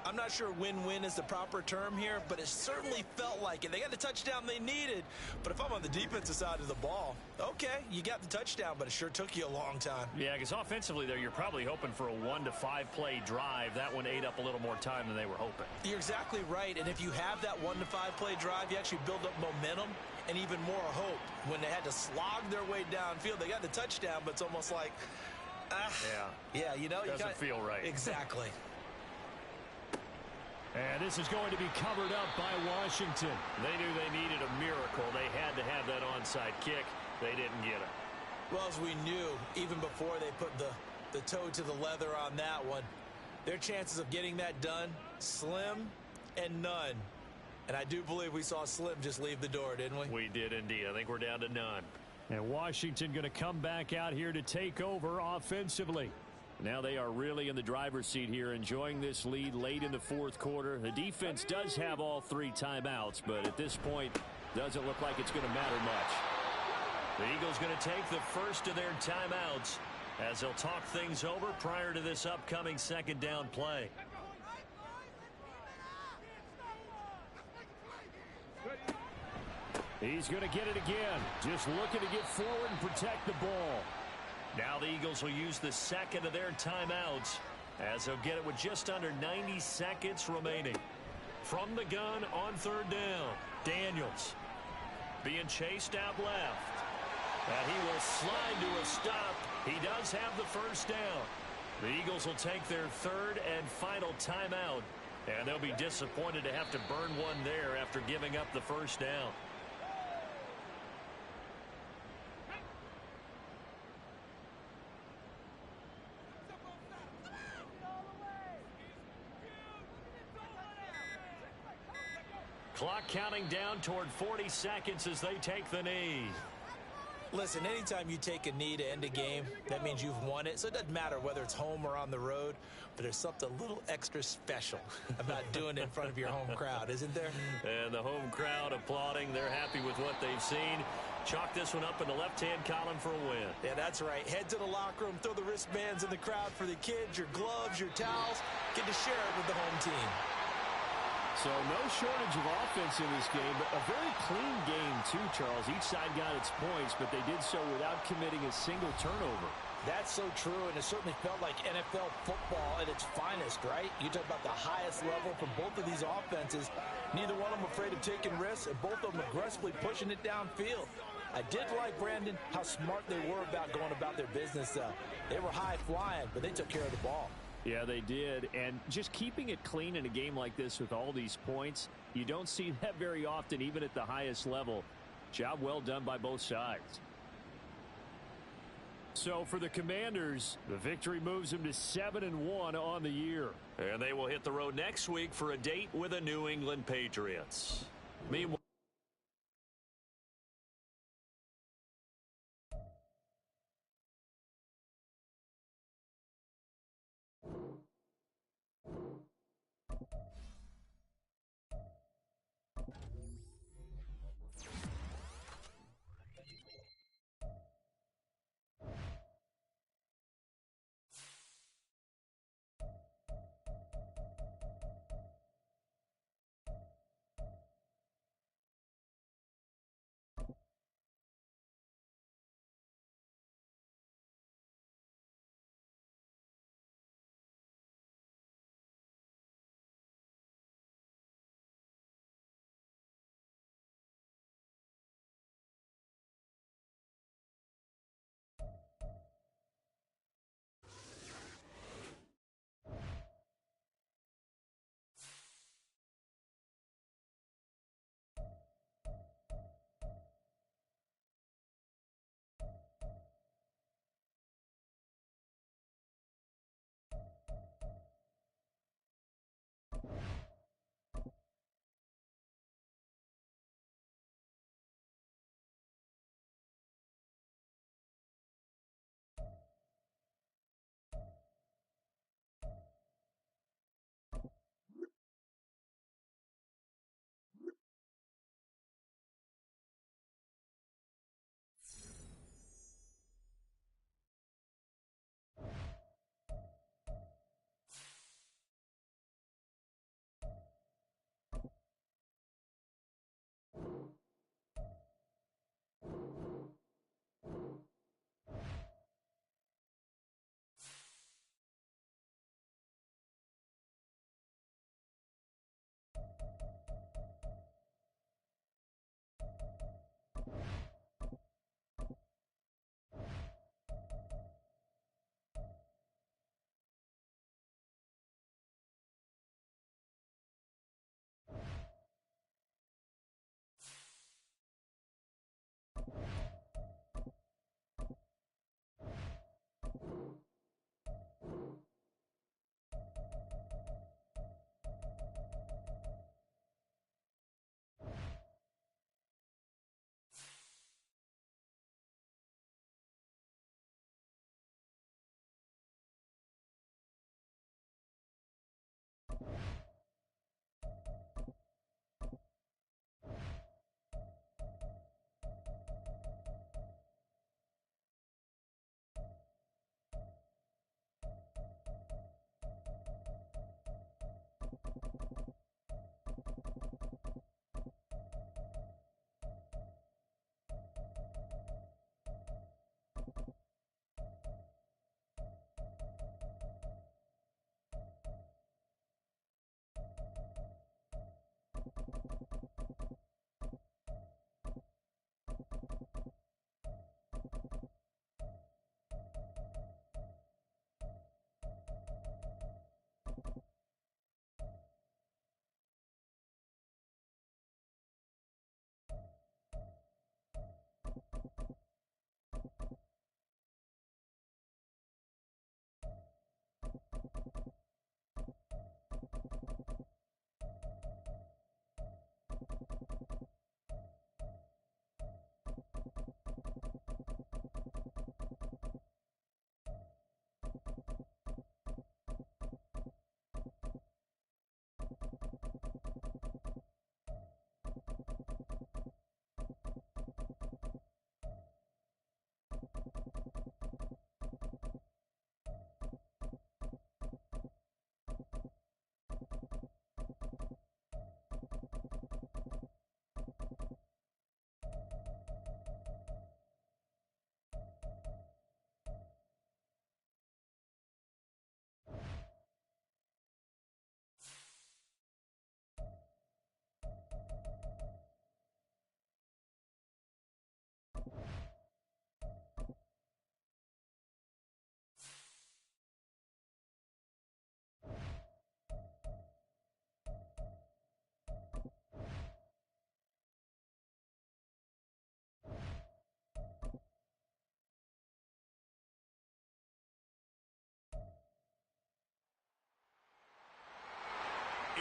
I'm not sure win-win is the proper term here, but it certainly felt like it. They got the touchdown they needed, but if I'm on the defensive side of the ball, okay, you got the touchdown, but it sure took you a long time. Yeah, because offensively there, you're probably hoping for a 1 to 5 play drive. That one ate up a little more time than they were hoping. You're exactly right, and if you have that 1 to 5 play drive, you actually build up momentum and even more hope. When they had to slog their way downfield, they got the touchdown, but it's almost like, yeah, you know, doesn't feel right. Exactly. And this is going to be covered up by Washington. They knew they needed a miracle. They had to have that onside kick. They didn't get it. Well, as we knew, even before they put the toe to the leather on that one, their chances of getting that done, slim and none. And I do believe we saw Slim just leave the door, didn't we? We did indeed. I think we're down to none. And Washington going to come back out here to take over offensively. Now they are really in the driver's seat here, enjoying this lead late in the fourth quarter. The defense does have all 3 timeouts, but at this point, doesn't look like it's going to matter much. The Eagles going to take the first of their timeouts as they'll talk things over prior to this upcoming second down play. He's going to get it again. Just looking to get forward and protect the ball. Now the Eagles will use the second of their timeouts as they'll get it with just under 90 seconds remaining. From the gun on third down, Daniels being chased out left. And he will slide to a stop. He does have the first down. The Eagles will take their third and final timeout, and they'll be disappointed to have to burn one there after giving up the first down. Clock counting down toward 40 seconds as they take the knee. Listen, anytime you take a knee to end a game, that means you've won it. So it doesn't matter whether it's home or on the road, but there's something a little extra special about doing it in front of your home crowd, isn't there? And the home crowd applauding. They're happy with what they've seen. Chalk this one up in the left-hand column for a win. Yeah, that's right. Head to the locker room, throw the wristbands in the crowd for the kids, your gloves, your towels. Get to share it with the home team. So no shortage of offense in this game, but a very clean game too, Charles. Each side got its points, but they did so without committing a single turnover. That's so true, and it certainly felt like NFL football at its finest, right? You talk about the highest level from both of these offenses. Neither one of them afraid of taking risks, and both of them aggressively pushing it downfield. I did like, Brandon, how smart they were about going about their business. They were high-flying, but they took care of the ball. Yeah, they did. And just keeping it clean in a game like this with all these points, you don't see that very often, even at the highest level. Job well done by both sides. So for the Commanders, the victory moves them to 7-1 on the year. And they will hit the road next week for a date with the New England Patriots. Meanwhile,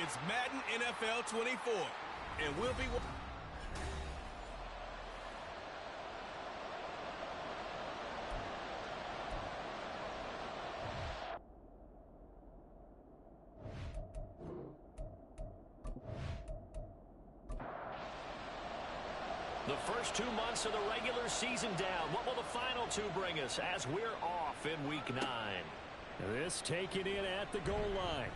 It's Madden NFL 24, and we'll be... The first 2 months of the regular season down. What will the final 2 bring us as we're off in Week 9? This taken in at the goal line.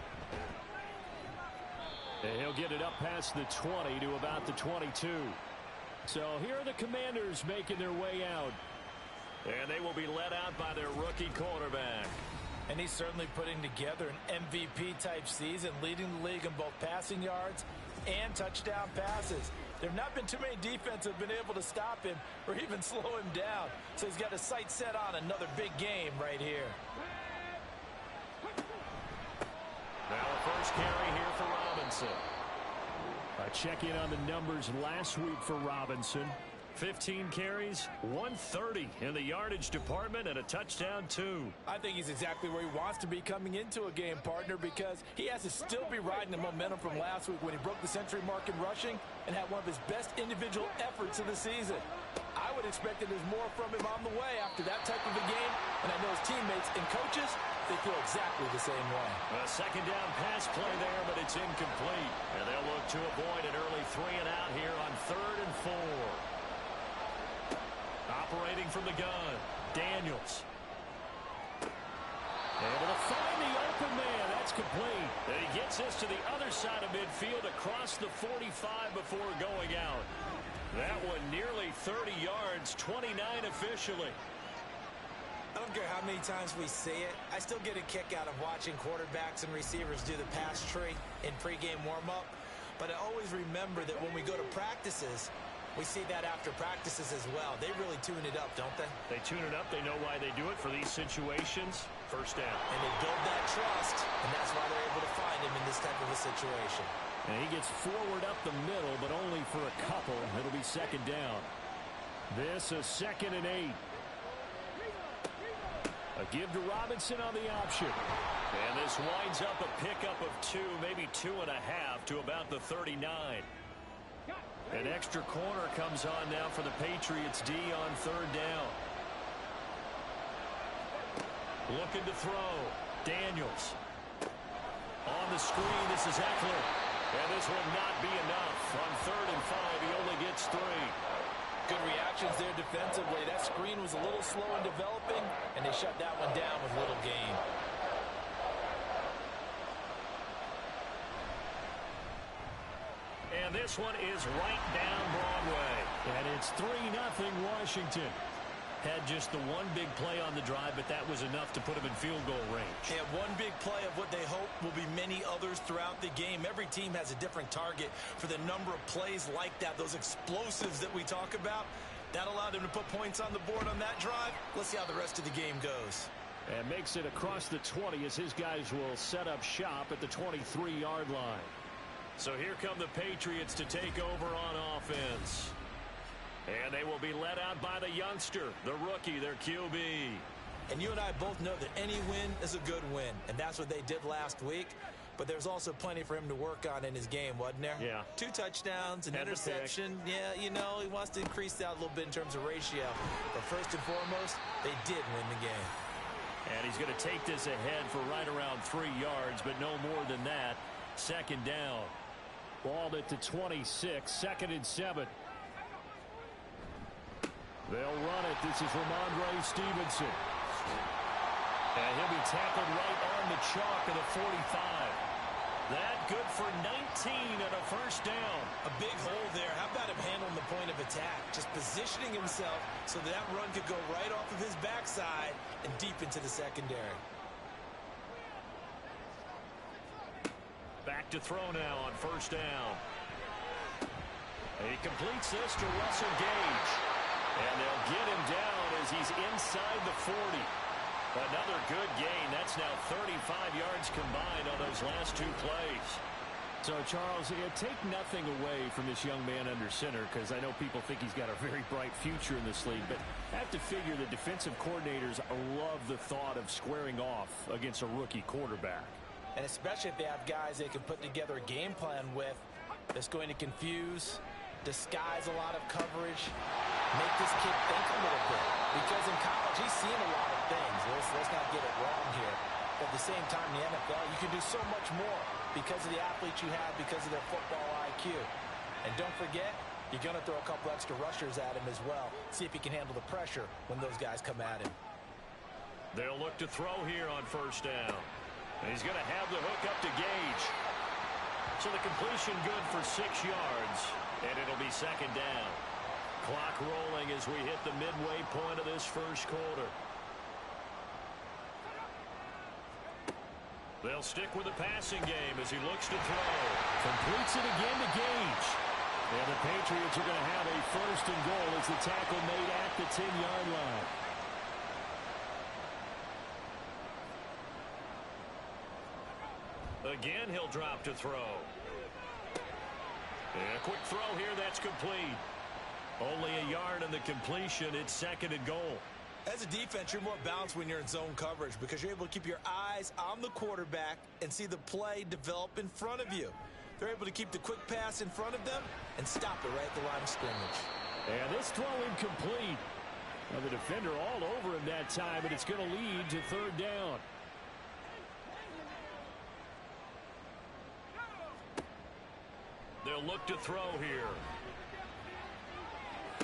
And he'll get it up past the 20 to about the 22. So here are the Commanders making their way out. And they will be led out by their rookie quarterback. And he's certainly putting together an MVP-type season, leading the league in both passing yards and touchdown passes. There have not been too many defenses that have been able to stop him or even slow him down. So he's got his sights set on another big game right here. Now a first carry here for Robinson. A check-in on the numbers last week for Robinson. 15 carries, 130 in the yardage department, and a touchdown, 2. I think he's exactly where he wants to be coming into a game, partner, because he has to still be riding the momentum from last week when he broke the century mark in rushing and had one of his best individual efforts of the season. I would expect that there's more from him on the way after that type of a game, and I know his teammates and coaches, they feel exactly the same way. A second down pass play there, but it's incomplete. And they'll look to avoid an early 3-and-out here on 3rd and 4. Operating from the gun, Daniels. Able to find the open man. That's complete. And he gets this to the other side of midfield across the 45 before going out. That one nearly 30 yards, 29 officially. I don't care how many times we see it. I still get a kick out of watching quarterbacks and receivers do the pass tree in pregame warm-up. But I always remember that when we go to practices, we see that after practices as well. They really tune it up, don't they? They tune it up. They know why they do it for these situations. First down. And they build that trust, and that's why they're able to find him in this type of a situation. And he gets forward up the middle, but only for a couple. It'll be second down. This a 2nd and 8. A give to Robinson on the option. And this winds up a pickup of 2, maybe 2.5 to about the 39. An extra corner comes on now for the Patriots D on 3rd down. Looking to throw. Daniels. On the screen, this is Eckler. And this will not be enough. On 3rd and 5, he only gets 3. Good reactions there defensively. That screen was a little slow in developing, and they shut that one down with little gain. And this one is right down Broadway. And it's 3-0 Washington. Had just the one big play on the drive, but that was enough to put him in field goal range. Yeah, one big play of what they hope will be many others throughout the game. Every team has a different target for the number of plays like that, those explosives that we talk about. That allowed him to put points on the board on that drive. Let's see how the rest of the game goes. And makes it across the 20 as his guys will set up shop at the 23-yard line. So here come the Patriots to take over on offense. And they will be led out by the youngster, the rookie, their QB. And you and I both know that any win is a good win, and that's what they did last week. But there's also plenty for him to work on in his game, wasn't there? Yeah. 2 touchdowns, an interception. Yeah, you know, he wants to increase that a little bit in terms of ratio. But first and foremost, they did win the game. And he's going to take this ahead for right around 3 yards, but no more than that. Second down. Balled at the 26, 2nd and 7. They'll run it. This is Ramondre Stevenson. And he'll be tackled right on the chalk of the 45. That good for 19 and a first down. A big hole there. How about him handling the point of attack? Just positioning himself so that run could go right off of his backside and deep into the secondary. Back to throw now on first down. He completes this to Russell Gage. And they'll get him down as he's inside the 40. Another good gain. That's now 35 yards combined on those last 2 plays. So, Charles, take nothing away from this young man under center, because I know people think he's got a very bright future in this league, but I have to figure the defensive coordinators love the thought of squaring off against a rookie quarterback. And especially if they have guys they can put together a game plan with that's going to confuse, disguise a lot of coverage, make this kid think a little bit. Because in college, he's seen a lot of things. Let's not get it wrong here. But at the same time, in the NFL, you can do so much more because of the athletes you have, because of their football IQ. And don't forget, you're going to throw a couple extra rushers at him as well. See if he can handle the pressure when those guys come at him. They'll look to throw here on first down. And he's going to have the hook up to Gage. So the completion good for 6 yards, and it'll be second down. Clock rolling as we hit the midway point of this first quarter. They'll stick with the passing game as he looks to throw. Completes it again to Gage. And the Patriots are going to have a first and goal as the tackle made at the 10-yard line. Again, he'll drop to throw. And a quick throw here, that's complete. Only a yard on the completion. It's second and goal. As a defense, you're more balanced when you're in zone coverage because you're able to keep your eyes on the quarterback and see the play develop in front of you. They're able to keep the quick pass in front of them and stop it right at the line of scrimmage. And this throw incomplete. Now the defender all over him that time, and it's going to lead to third down. They'll look to throw here.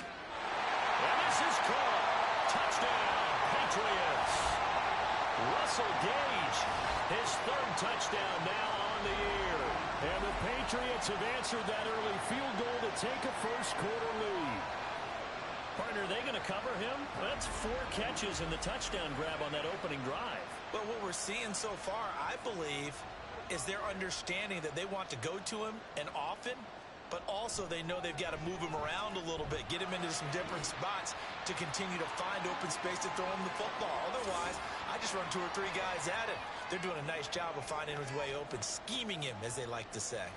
And this is caught. Touchdown, Patriots. Russell Gage, his third touchdown now on the year. And the Patriots have answered that early field goal to take a first quarter lead. Partner, are they going to cover him? That's 4 catches and the touchdown grab on that opening drive. But what we're seeing so far, I believe, is their understanding that they want to go to him and often, but also they know they've got to move him around a little bit, get him into some different spots to continue to find open space to throw him the football. Otherwise, I just run 2 or 3 guys at him. They're doing a nice job of finding his way open, scheming him, as they like to say.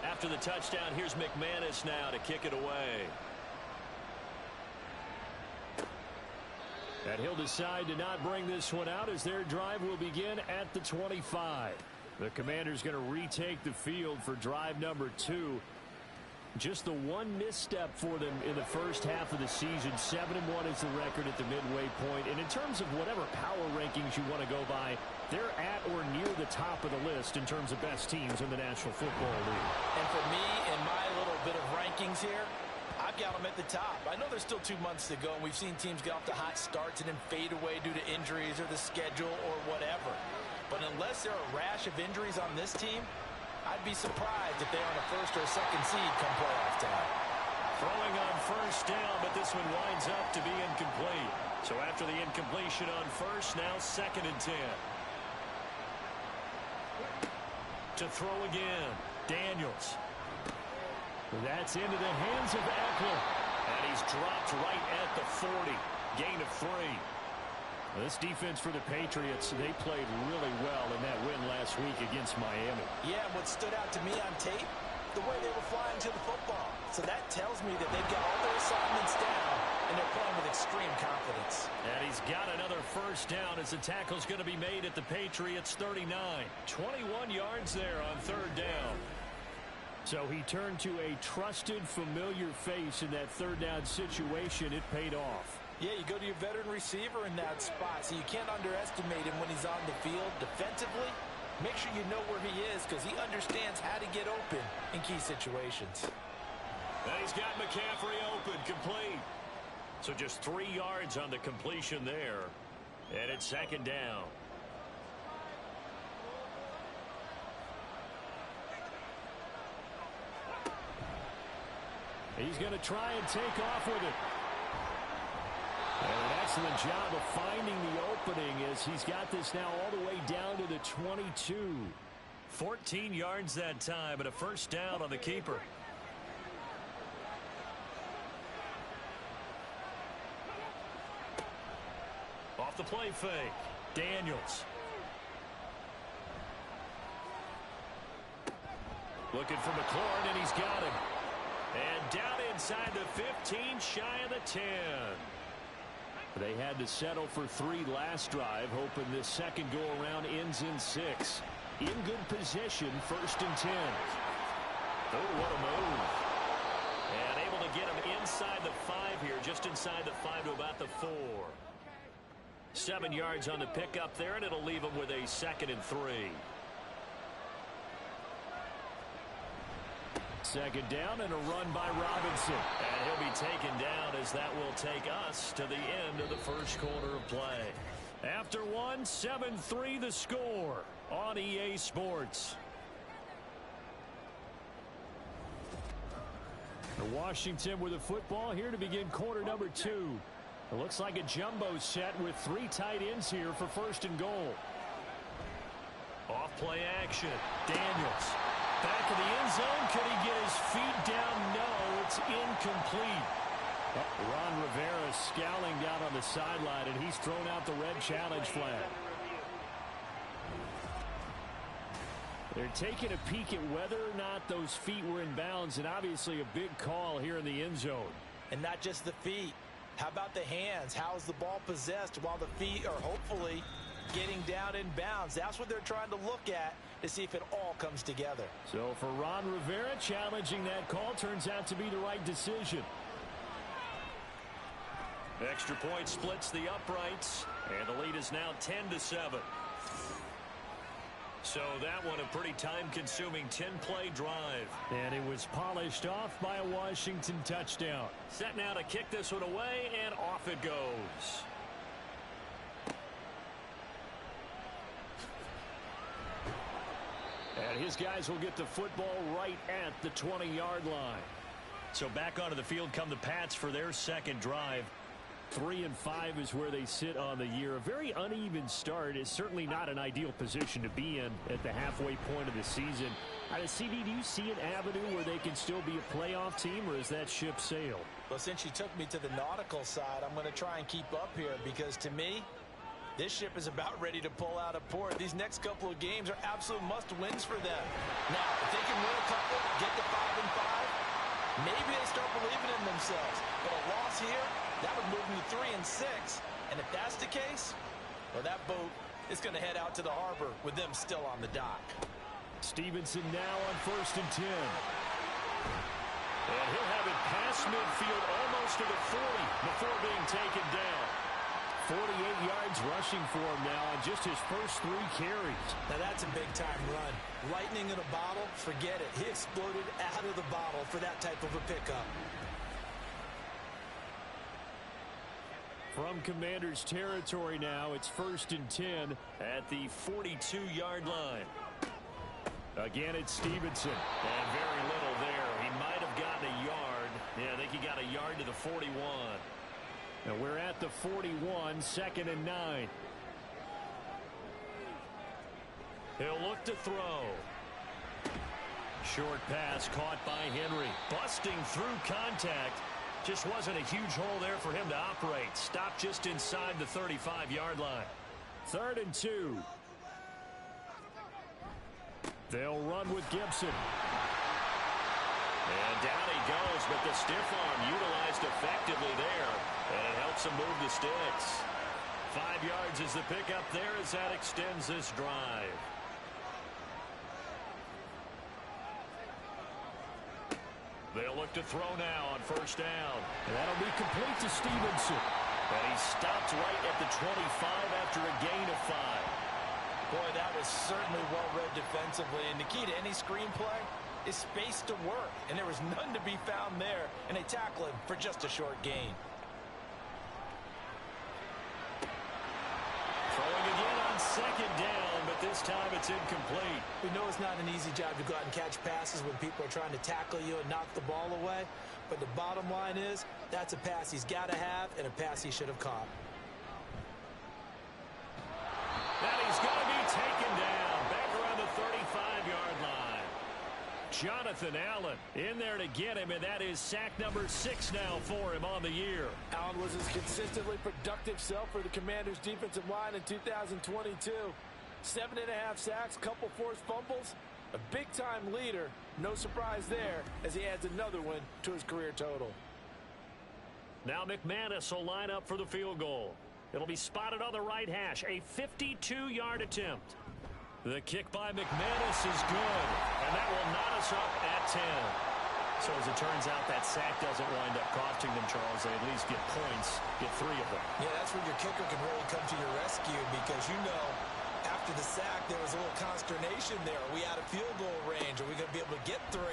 After the touchdown, here's McManus now to kick it away. And he'll decide to not bring this one out as their drive will begin at the 25. The Commanders going to retake the field for drive number 2. Just the one misstep for them in the first half of the season. 7-1 is the record at the midway point. And in terms of whatever power rankings you want to go by, they're at or near the top of the list in terms of best teams in the National Football League. And for me, in my little bit of rankings here, I've got them at the top. I know there's still 2 months to go, and we've seen teams get off to hot starts and then fade away due to injuries or the schedule or whatever. But unless there are a rash of injuries on this team, I'd be surprised if they're on a first or a second seed come playoff time. Throwing on first down, but this one winds up to be incomplete. So after the incompletion on first, now 2nd and 10. To throw again, Daniels. That's into the hands of Eckler. And he's dropped right at the 40. Gain of 3. This defense for the Patriots, they played really well in that win last week against Miami. Yeah, and what stood out to me on tape, the way they were flying to the football. So that tells me that they've got all their assignments down, and they're playing with extreme confidence. And he's got another first down as the tackle's going to be made at the Patriots 39. 21 yards there on third down. So he turned to a trusted, familiar face in that third down situation. It paid off. Yeah, you go to your veteran receiver in that spot, so you can't underestimate him when he's on the field defensively. Make sure you know where he is because he understands how to get open in key situations. And he's got McCaffrey open, complete. So just 3 yards on the completion there. And it's 2nd down. He's going to try and take off with it. And an excellent job of finding the opening as he's got this now all the way down to the 22. 14 yards that time and a first down on the keeper. Off the play fake, Daniels. Looking for McLaurin, and he's got him. And down inside the 15, shy of the 10. They had to settle for 3 last drive, hoping this second go-around ends in 6. In good position, 1st and 10. Oh, what a move. And able to get him inside the 5 here, just inside the 5 to about the 4. 7 yards on the pickup there, and it'll leave him with a 2nd and 3. 2nd down and a run by Robinson. And he'll be taken down as that will take us to the end of the first quarter of play. After one, 7-3 the score on EA Sports. Washington with the football here to begin quarter number 2. It looks like a jumbo set with 3 tight ends here for 1st and goal. Off play action. Daniels. Back of the end zone. Could he get his feet down? No, it's incomplete. Ron Rivera scowling down on the sideline, and he's thrown out the red challenge flag. They're taking a peek at whether or not those feet were in bounds, and obviously a big call here in the end zone. And not just the feet. How about the hands? How is the ball possessed while the feet are hopefully getting down in bounds? That's what they're trying to look at to see if it all comes together. So for Ron Rivera, challenging that call turns out to be the right decision. Extra point splits the uprights, and the lead is now 10-7. So that one a pretty time-consuming 10-play drive. And it was polished off by a Washington touchdown. Set now to kick this one away, and off it goes. And his guys will get the football right at the 20-yard line. So back onto the field come the Pats for their second drive. 3-5 is where they sit on the year. A very uneven start is certainly not an ideal position to be in at the halfway point of the season. CD, do you see an avenue where they can still be a playoff team, or is that ship sailed? Well, since you took me to the nautical side, I'm going to try and keep up here because to me, this ship is about ready to pull out of port. These next couple of games are absolute must-wins for them. Now, if they can win a couple, get to 5-5, maybe they start believing in themselves. But a loss here, that would move them to 3-6. And if that's the case, well, that boat is going to head out to the harbor with them still on the dock. Stevenson now on 1st and 10. And he'll have it past midfield almost to the 40 before being taken down. 48 yards rushing for him now on just his first 3 carries. Now that's a big-time run. Lightning in a bottle, forget it. He exploded out of the bottle for that type of a pickup. From Commanders territory now, it's 1st and 10 at the 42-yard line. Again, it's Stevenson. And very little there. He might have gotten a yard. Yeah, I think he got a yard to the 41. And we're at the 41, 2nd and 9. He'll look to throw. Short pass caught by Henry. Busting through contact. Just wasn't a huge hole there for him to operate. Stopped just inside the 35-yard line. 3rd and 2. They'll run with Gibson. And down he goes, but the stiff arm utilized effectively there. And it helps him move the sticks. 5 yards is the pickup there as that extends this drive. They'll look to throw now on 1st down. And that'll be complete to Stevenson. And he stopped right at the 25 after a gain of 5. Boy, that was certainly well-read defensively. And the key to any screenplay is space to work. And there was none to be found there. And they tackle him for just a short gain. Throwing again on 2nd down, but this time it's incomplete. We know it's not an easy job to go out and catch passes when people are trying to tackle you and knock the ball away. But the bottom line is, that's a pass he's got to have and a pass he should have caught. And he's going to be taken down back around the 35-yard line. Jonathan Allen in there to get him, and that is sack number 6 now for him on the year. Allen was his consistently productive self for the Commanders' defensive line in 2022. 7.5 sacks, couple forced fumbles, a big-time leader. No surprise there as he adds another one to his career total. Now McManus will line up for the field goal. It'll be spotted on the right hash. A 52-yard attempt. The kick by McManus is good, and that will knot us up at 10. So as it turns out, that sack doesn't wind up costing them, Charles. They at least get points, get 3 of them. Yeah, that's where your kicker can really come to your rescue because, you know, after the sack, there was a little consternation there. Are we out of field goal range? Are we going to be able to get 3?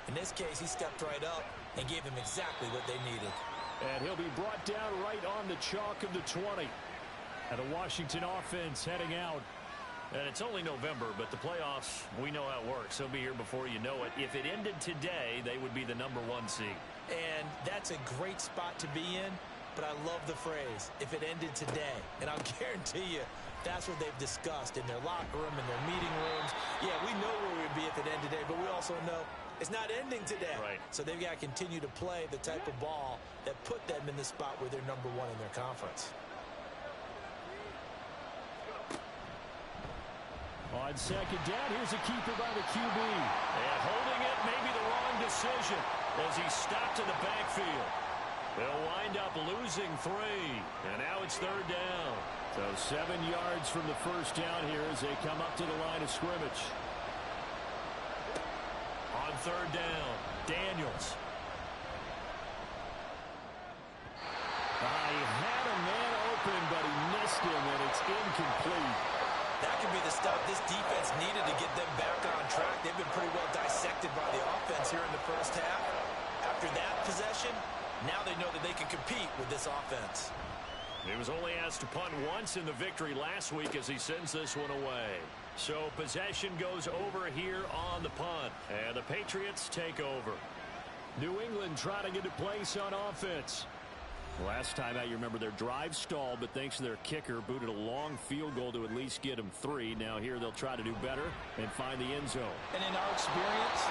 In this case, he stepped right up and gave them exactly what they needed. And he'll be brought down right on the chalk of the 20. And the Washington offense heading out. And it's only November, but the playoffs, we know how it works. They'll be here before you know it. If it ended today, they would be the #1 seed. And that's a great spot to be in, but I love the phrase, if it ended today. And I'll guarantee you, that's what they've discussed in their locker room, in their meeting rooms. Yeah, we know where we would be if it ended today, but we also know it's not ending today. Right. So they've got to continue to play the type of ball that put them in the spot where they're #1 in their conference. On second down, here's a keeper by the QB. And holding it may be the wrong decision as he stopped in the backfield. They'll wind up losing 3. And now it's 3rd down. So 7 yards from the first down here as they come up to the line of scrimmage. On 3rd down, Daniels. He had a man open, but he missed him, and it's incomplete. That could be the stop this defense needed to get them back on track. They've been pretty well dissected by the offense here in the first half. After that possession, now they know that they can compete with this offense. He was only asked to punt once in the victory last week as he sends this one away. So possession goes over here on the punt. And the Patriots take over. New England trying to get a place on offense. Last time out, you remember their drive stalled, but thanks to their kicker, booted a long field goal to at least get them 3. Now here they'll try to do better and find the end zone. And in our experience,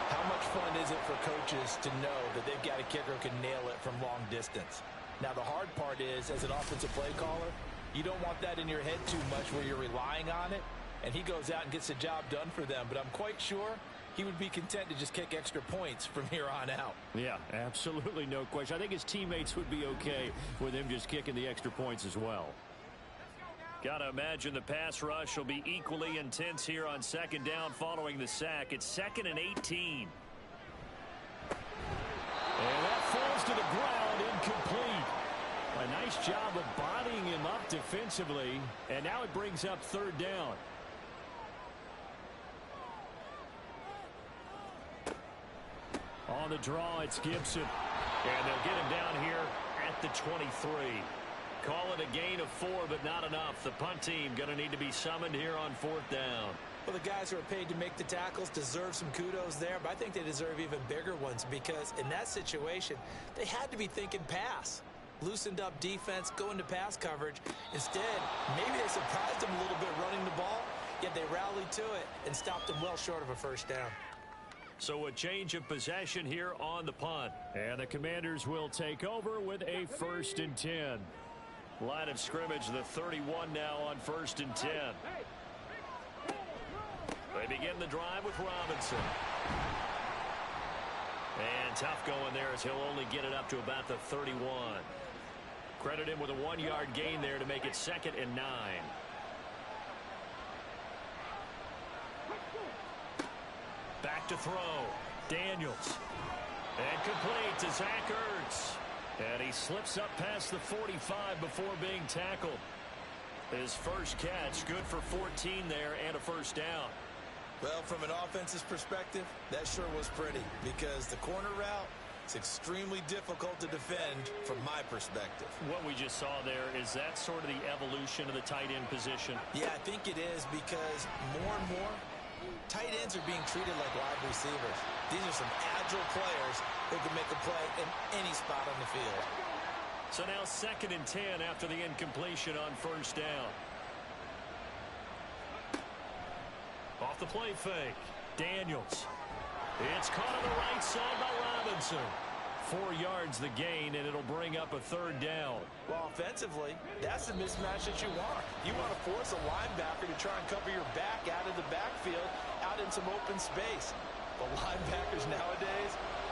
how much fun is it for coaches to know that they've got a kicker who can nail it from long distance? Now the hard part is, as an offensive play caller, you don't want that in your head too much where you're relying on it, and he goes out and gets the job done for them. But I'm quite sure he would be content to just kick extra points from here on out. Yeah, absolutely no question. I think his teammates would be okay with him just kicking the extra points as well. Gotta imagine the pass rush will be equally intense here on second down following the sack. It's 2nd and 18. And that falls to the ground, incomplete. A nice job of bodying him up defensively, and now it brings up 3rd down. On the draw, it's Gibson. And they'll get him down here at the 23. Call it a gain of 4, but not enough. The punt team going to need to be summoned here on 4th down. Well, the guys who are paid to make the tackles deserve some kudos there, but I think they deserve even bigger ones because in that situation, they had to be thinking pass. Loosened up defense, going to pass coverage. Instead, maybe they surprised them a little bit running the ball, yet they rallied to it and stopped them well short of a first down. So a change of possession here on the punt. And the Commanders will take over with a 1st and 10. Line of scrimmage, the 31 now on 1st and 10. They begin the drive with Robinson. And tough going there as he'll only get it up to about the 31. Credit him with a 1-yard gain there to make it 2nd and 9. Back to throw. Daniels. And complete to Zach Ertz. And he slips up past the 45 before being tackled. His first catch, good for 14 there and a first down. Well, from an offensive perspective, that sure was pretty because the corner route is extremely difficult to defend from my perspective. What we just saw there, is that sort of the evolution of the tight end position? Yeah, I think it is because more and more, tight ends are being treated like wide receivers. These are some agile players who can make a play in any spot on the field. So now 2nd and 10 after the incompletion on first down. Off the play fake. Daniels. It's caught on the right side by Robinson. 4 yards the gain, and it'll bring up a 3rd down. Well, offensively, that's the mismatch that you want. You want to force a linebacker to try and cover your back out of the backfield, out in some open space. But linebackers nowadays,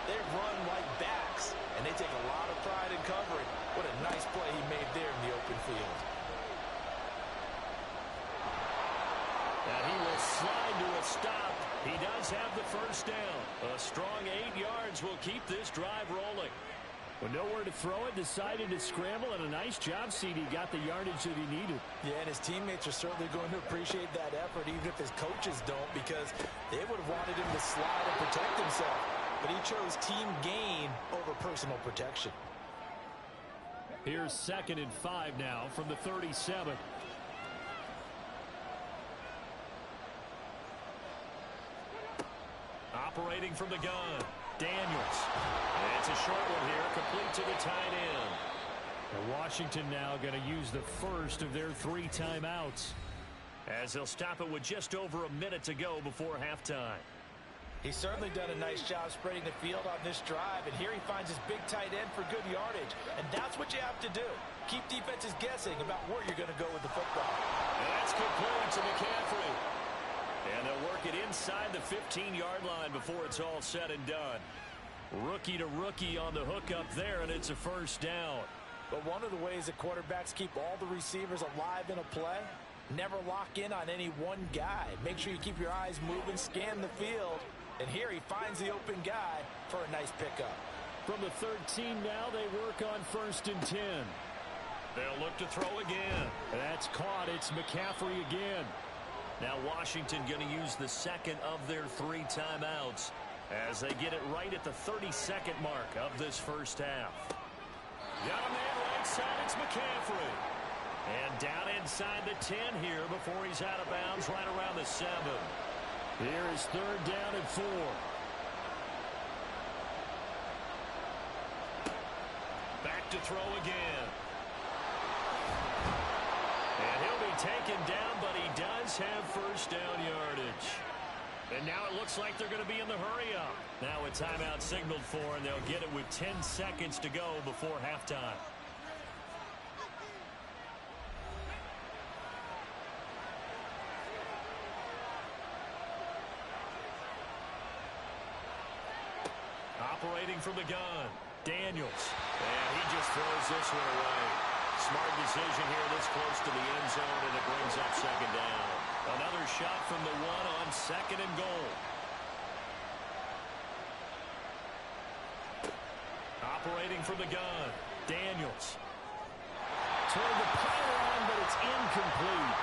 they run like backs, and they take a lot of pride in covering. What a nice play he made there in the open field. And he will slide to a stop. He does have the first down. A strong 8 yards will keep this drive rolling. With nowhere to throw it, decided to scramble, and a nice job, CD. Got the yardage that he needed. Yeah, and his teammates are certainly going to appreciate that effort, even if his coaches don't, because they would have wanted him to slide and protect himself. But he chose team gain over personal protection. Here's 2nd and 5 now from the 37. Operating from the gun, Daniels. And it's a short one here, complete to the tight end. And Washington now going to use the first of their 3 timeouts, as they'll stop it with just over a minute to go before halftime. He's certainly done a nice job spreading the field on this drive, and here he finds his big tight end for good yardage. And that's what you have to do. Keep defenses guessing about where you're going to go with the football. And that's complete to McCaffrey. And they'll work it inside the 15-yard line before it's all said and done. Rookie to rookie on the hook up there, and it's a first down. But one of the ways that quarterbacks keep all the receivers alive in a play, never lock in on any one guy. Make sure you keep your eyes moving, scan the field. And here he finds the open guy for a nice pickup. From the 13 now, they work on 1st and 10. They'll look to throw again. That's caught. It's McCaffrey again. Now Washington going to use the second of their 3 timeouts as they get it right at the 32nd mark of this first half. Got a man right side. It's McCaffrey. And down inside the 10 here before he's out of bounds right around the 7. Here is 3rd down and 4. Back to throw again. And he'll be taken down, but he does have first down yardage. And now it looks like they're going to be in the hurry-up. Now a timeout signaled for, and they'll get it with 10 seconds to go before halftime. Operating from the gun, Daniels. And he just throws this one away. Smart decision here this close to the end zone, and it brings up 2nd down. Another shot from the 1 on 2nd and goal. Operating from the gun, Daniels. Toward the pylon, but it's incomplete.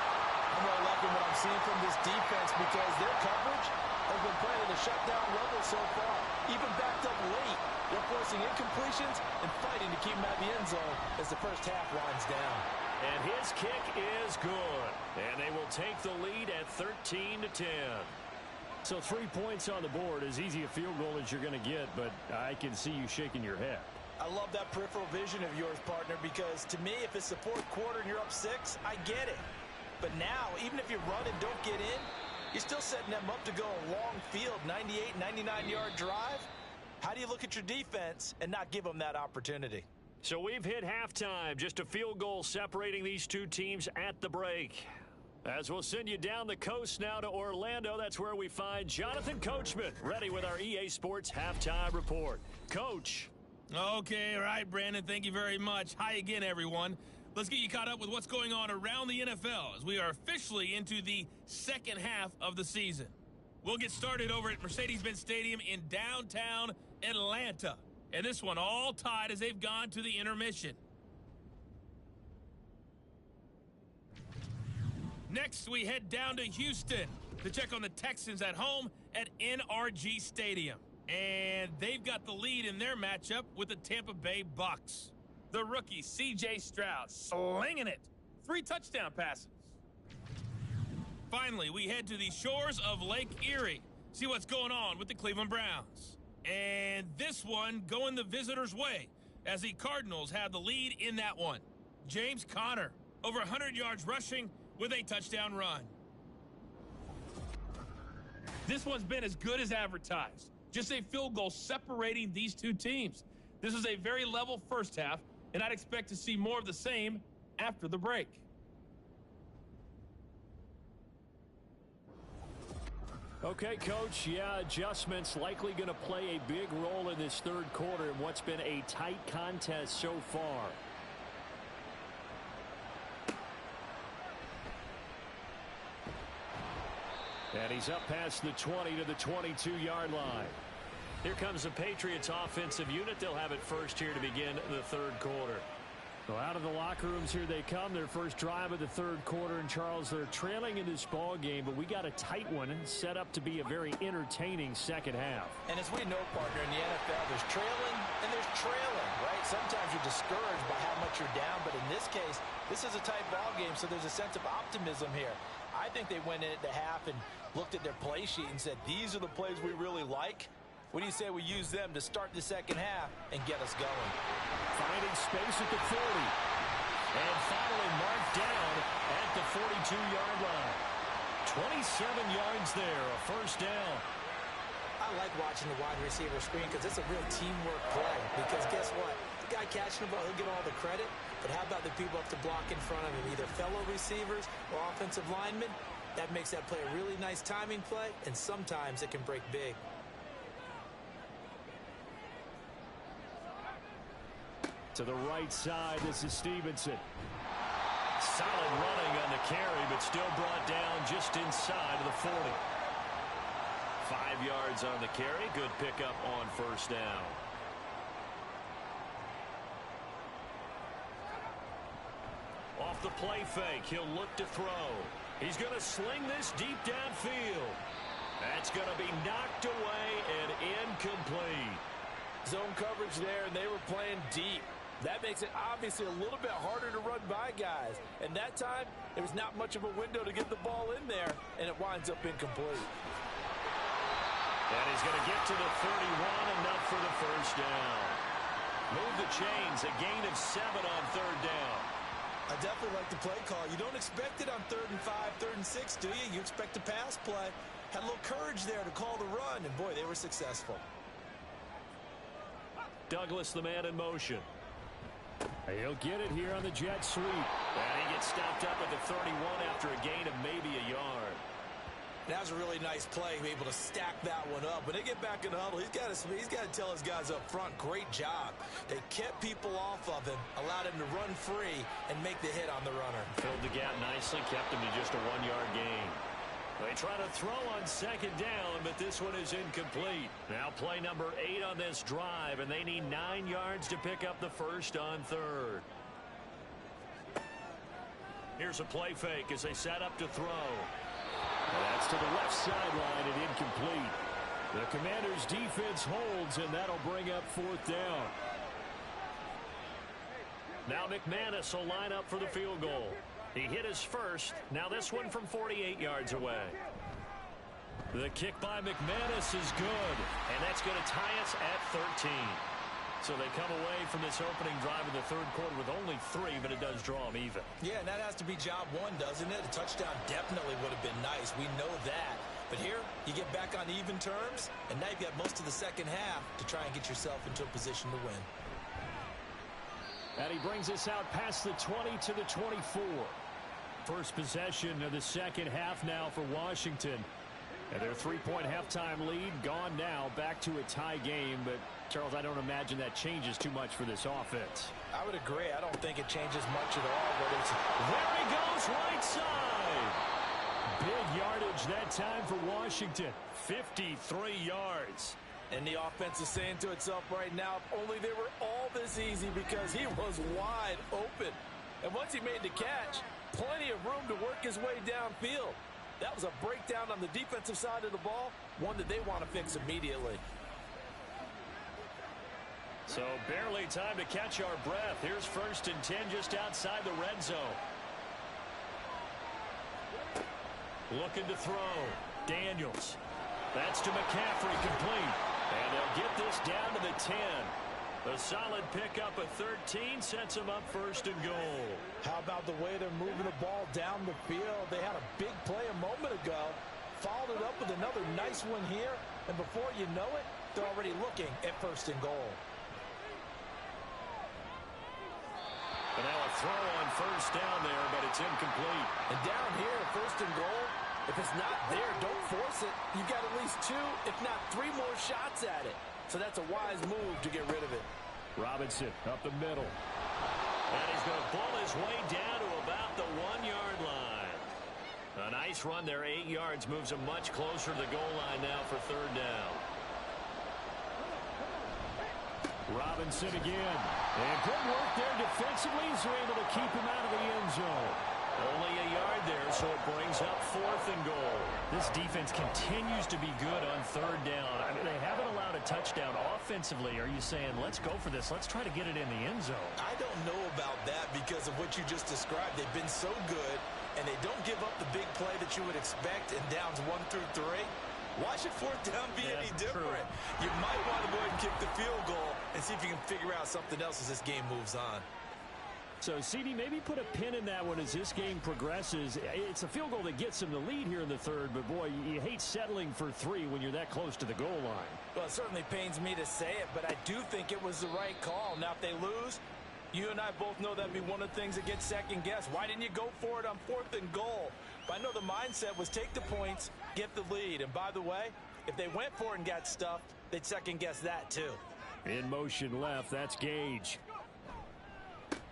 I'm really liking what I'm seeing from this defense because their coverage has been playing at a shutdown level so far. Even backed up late, they're forcing incompletions and fighting to keep them out of the end zone as the first half winds down. And his kick is good. And they will take the lead at 13-10. So 3 points on the board, as easy a field goal as you're going to get, but I can see you shaking your head. I love that peripheral vision of yours, partner, because to me, if it's the 4th quarter and you're up 6, I get it. But now, even if you run and don't get in, you're still setting them up to go a long field, 98, 99-yard drive. How do you look at your defense and not give them that opportunity? So we've hit halftime, just a field goal separating these 2 teams at the break. As we'll send you down the coast now to Orlando, that's where we find Jonathan Coachman, ready with our EA Sports Halftime Report. Coach. Okay, all right, Brandon, thank you very much. Hi again, everyone. Let's get you caught up with what's going on around the NFL as we are officially into the second half of the season. We'll get started over at Mercedes-Benz Stadium in downtown Atlanta. And this one all tied as they've gone to the intermission. Next, we head down to Houston to check on the Texans at home at NRG Stadium. And they've got the lead in their matchup with the Tampa Bay Bucks. The rookie, C.J. Stroud, slinging it. 3 touchdown passes. Finally, we head to the shores of Lake Erie. See what's going on with the Cleveland Browns. And this one going the visitors' way as the Cardinals have the lead in that one. James Conner, over 100 yards rushing with a touchdown run. This one's been as good as advertised. Just a field goal separating these 2 teams. This is a very level first half, and I'd expect to see more of the same after the break. Okay, Coach, yeah, adjustments likely going to play a big role in this third quarter in what's been a tight contest so far. And he's up past the 20 to the 22-yard line. Here comes the Patriots offensive unit. They'll have it first here to begin the third quarter. Well, out of the locker rooms here they come. Their first drive of the third quarter. And, Charles, they're trailing in this ball game, but we got a tight one set up to be a very entertaining second half. And as we know, partner, in the NFL, there's trailing and there's trailing, right? Sometimes you're discouraged by how much you're down, but in this case, this is a tight ball game, so there's a sense of optimism here. I think they went in at the half and looked at their play sheet and said, these are the plays we really like. What do you say we use them to start the second half and get us going? Finding space at the 40. And finally marked down at the 42-yard line. 27 yards there, a first down. I like watching the wide receiver screen because it's a real teamwork play. Because guess what? The guy catching the ball, he'll get all the credit. But how about the people up to block in front of him, either fellow receivers or offensive linemen? That makes that play a really nice timing play, and sometimes it can break big. To the right side, this is Stevenson. Solid running on the carry, but still brought down just inside of the 40. 5 yards on the carry. Good pickup on first down. Off the play fake, he'll look to throw. He's going to sling this deep downfield. That's going to be knocked away and incomplete. Zone coverage there, and they were playing deep. That makes it obviously a little bit harder to run by guys. And that time, there was not much of a window to get the ball in there, and it winds up incomplete. And he's going to get to the 31, enough for the first down. Move the chains, a gain of 7 on third down. I definitely like the play call. You don't expect it on 3rd and 5, 3rd and 6, do you? You expect a pass play. Had a little courage there to call the run, and boy, they were successful. Douglas, the man in motion. He'll get it here on the jet sweep. And he gets stopped up at the 31 after a gain of maybe a yard. That was a really nice play, able to stack that one up. When they get back in the huddle, he's got to tell his guys up front, great job. They kept people off of him, allowed him to run free, and make the hit on the runner. Filled the gap nicely, kept him to just a 1-yard gain. They try to throw on second down, but this one is incomplete. Now play number 8 on this drive, and they need 9 yards to pick up the first on third. Here's a play fake as they set up to throw. That's to the left sideline and incomplete. The Commanders' defense holds, and that'll bring up 4th down. Now McManus will line up for the field goal. He hit his first. Now this one from 48 yards away. The kick by McManus is good, and that's going to tie us at 13. So they come away from this opening drive of the third quarter with only 3, but it does draw them even. Yeah, and that has to be job 1, doesn't it? A touchdown definitely would have been nice. We know that. But here, you get back on even terms, and now you've got most of the second half to try and get yourself into a position to win. And he brings us out past the 20 to the 24. First possession of the second half now for Washington. And their 3-point halftime lead gone now, back to a tie game. But, Charles, I don't imagine that changes too much for this offense. I would agree. I don't think it changes much at all. But it's... There he goes, right side. Big yardage that time for Washington. 53 yards. And the offense is saying to itself right now, if only they were all this easy, because he was wide open. And once he made the catch, plenty of room to work his way downfield. That was a breakdown on the defensive side of the ball, one that they want to fix immediately. So barely time to catch our breath. Here's 1st and 10 just outside the red zone. Looking to throw. Daniels. That's to McCaffrey, complete. And they'll get this down to the 10. A solid pickup of 13 sets them up 1st and goal. How about the way they're moving the ball down the field? They had a big play a moment ago, followed it up with another nice one here, and before you know it, they're already looking at 1st and goal. And now a throw on 1st down there, but it's incomplete. And down here, 1st and goal, If it's not there, don't force it. You've got at least 2, if not 3 more shots at it. So that's a wise move to get rid of it. Robinson up the middle. And he's going to pull his way down to about the 1-yard line. A nice run there, 8 yards, moves him much closer to the goal line now for 3rd down. Robinson again. And good work there defensively as they're able to keep him out of the end zone. Only a yard there, so it brings up 4th and goal. This defense continues to be good on 3rd down. I mean, they haven't allowed a touchdown offensively. Are you saying, let's go for this? Let's try to get it in the end zone. I don't know about that because of what you just described. They've been so good, and they don't give up the big play that you would expect in downs 1 through 3. Why should 4th down be any different? True. You might want to go ahead and kick the field goal and see if you can figure out something else as this game moves on. So, CD, maybe put a pin in that one as this game progresses. It's a field goal that gets them the lead here in the 3rd, but, boy, you hate settling for 3 when you're that close to the goal line. Well, it certainly pains me to say it, but I do think it was the right call. Now, if they lose, you and I both know that'd be one of the things that gets second-guessed. Why didn't you go for it on 4th and goal? But I know the mindset was take the points, get the lead. And, by the way, if they went for it and got stuffed, they'd second-guess that, too. In motion left, that's Gage.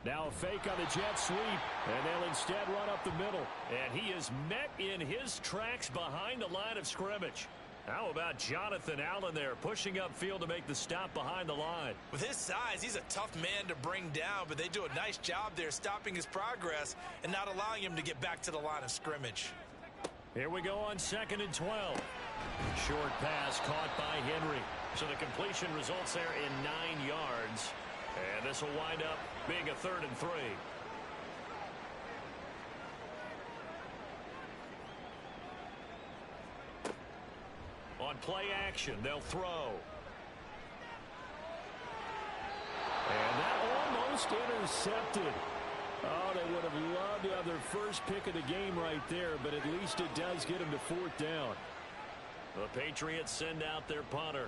Now a fake on the jet sweep, and they'll instead run up the middle. And he is met in his tracks behind the line of scrimmage. How about Jonathan Allen there, pushing upfield to make the stop behind the line? With his size, he's a tough man to bring down, but they do a nice job there stopping his progress and not allowing him to get back to the line of scrimmage. Here we go on 2nd and 12. Short pass caught by Henry. So the completion results there in 9 yards. And this will wind up being a 3rd and 3. On play action, they'll throw. And that almost intercepted. Oh, they would have loved to have their first pick of the game right there, but at least it does get them to 4th down. The Patriots send out their punter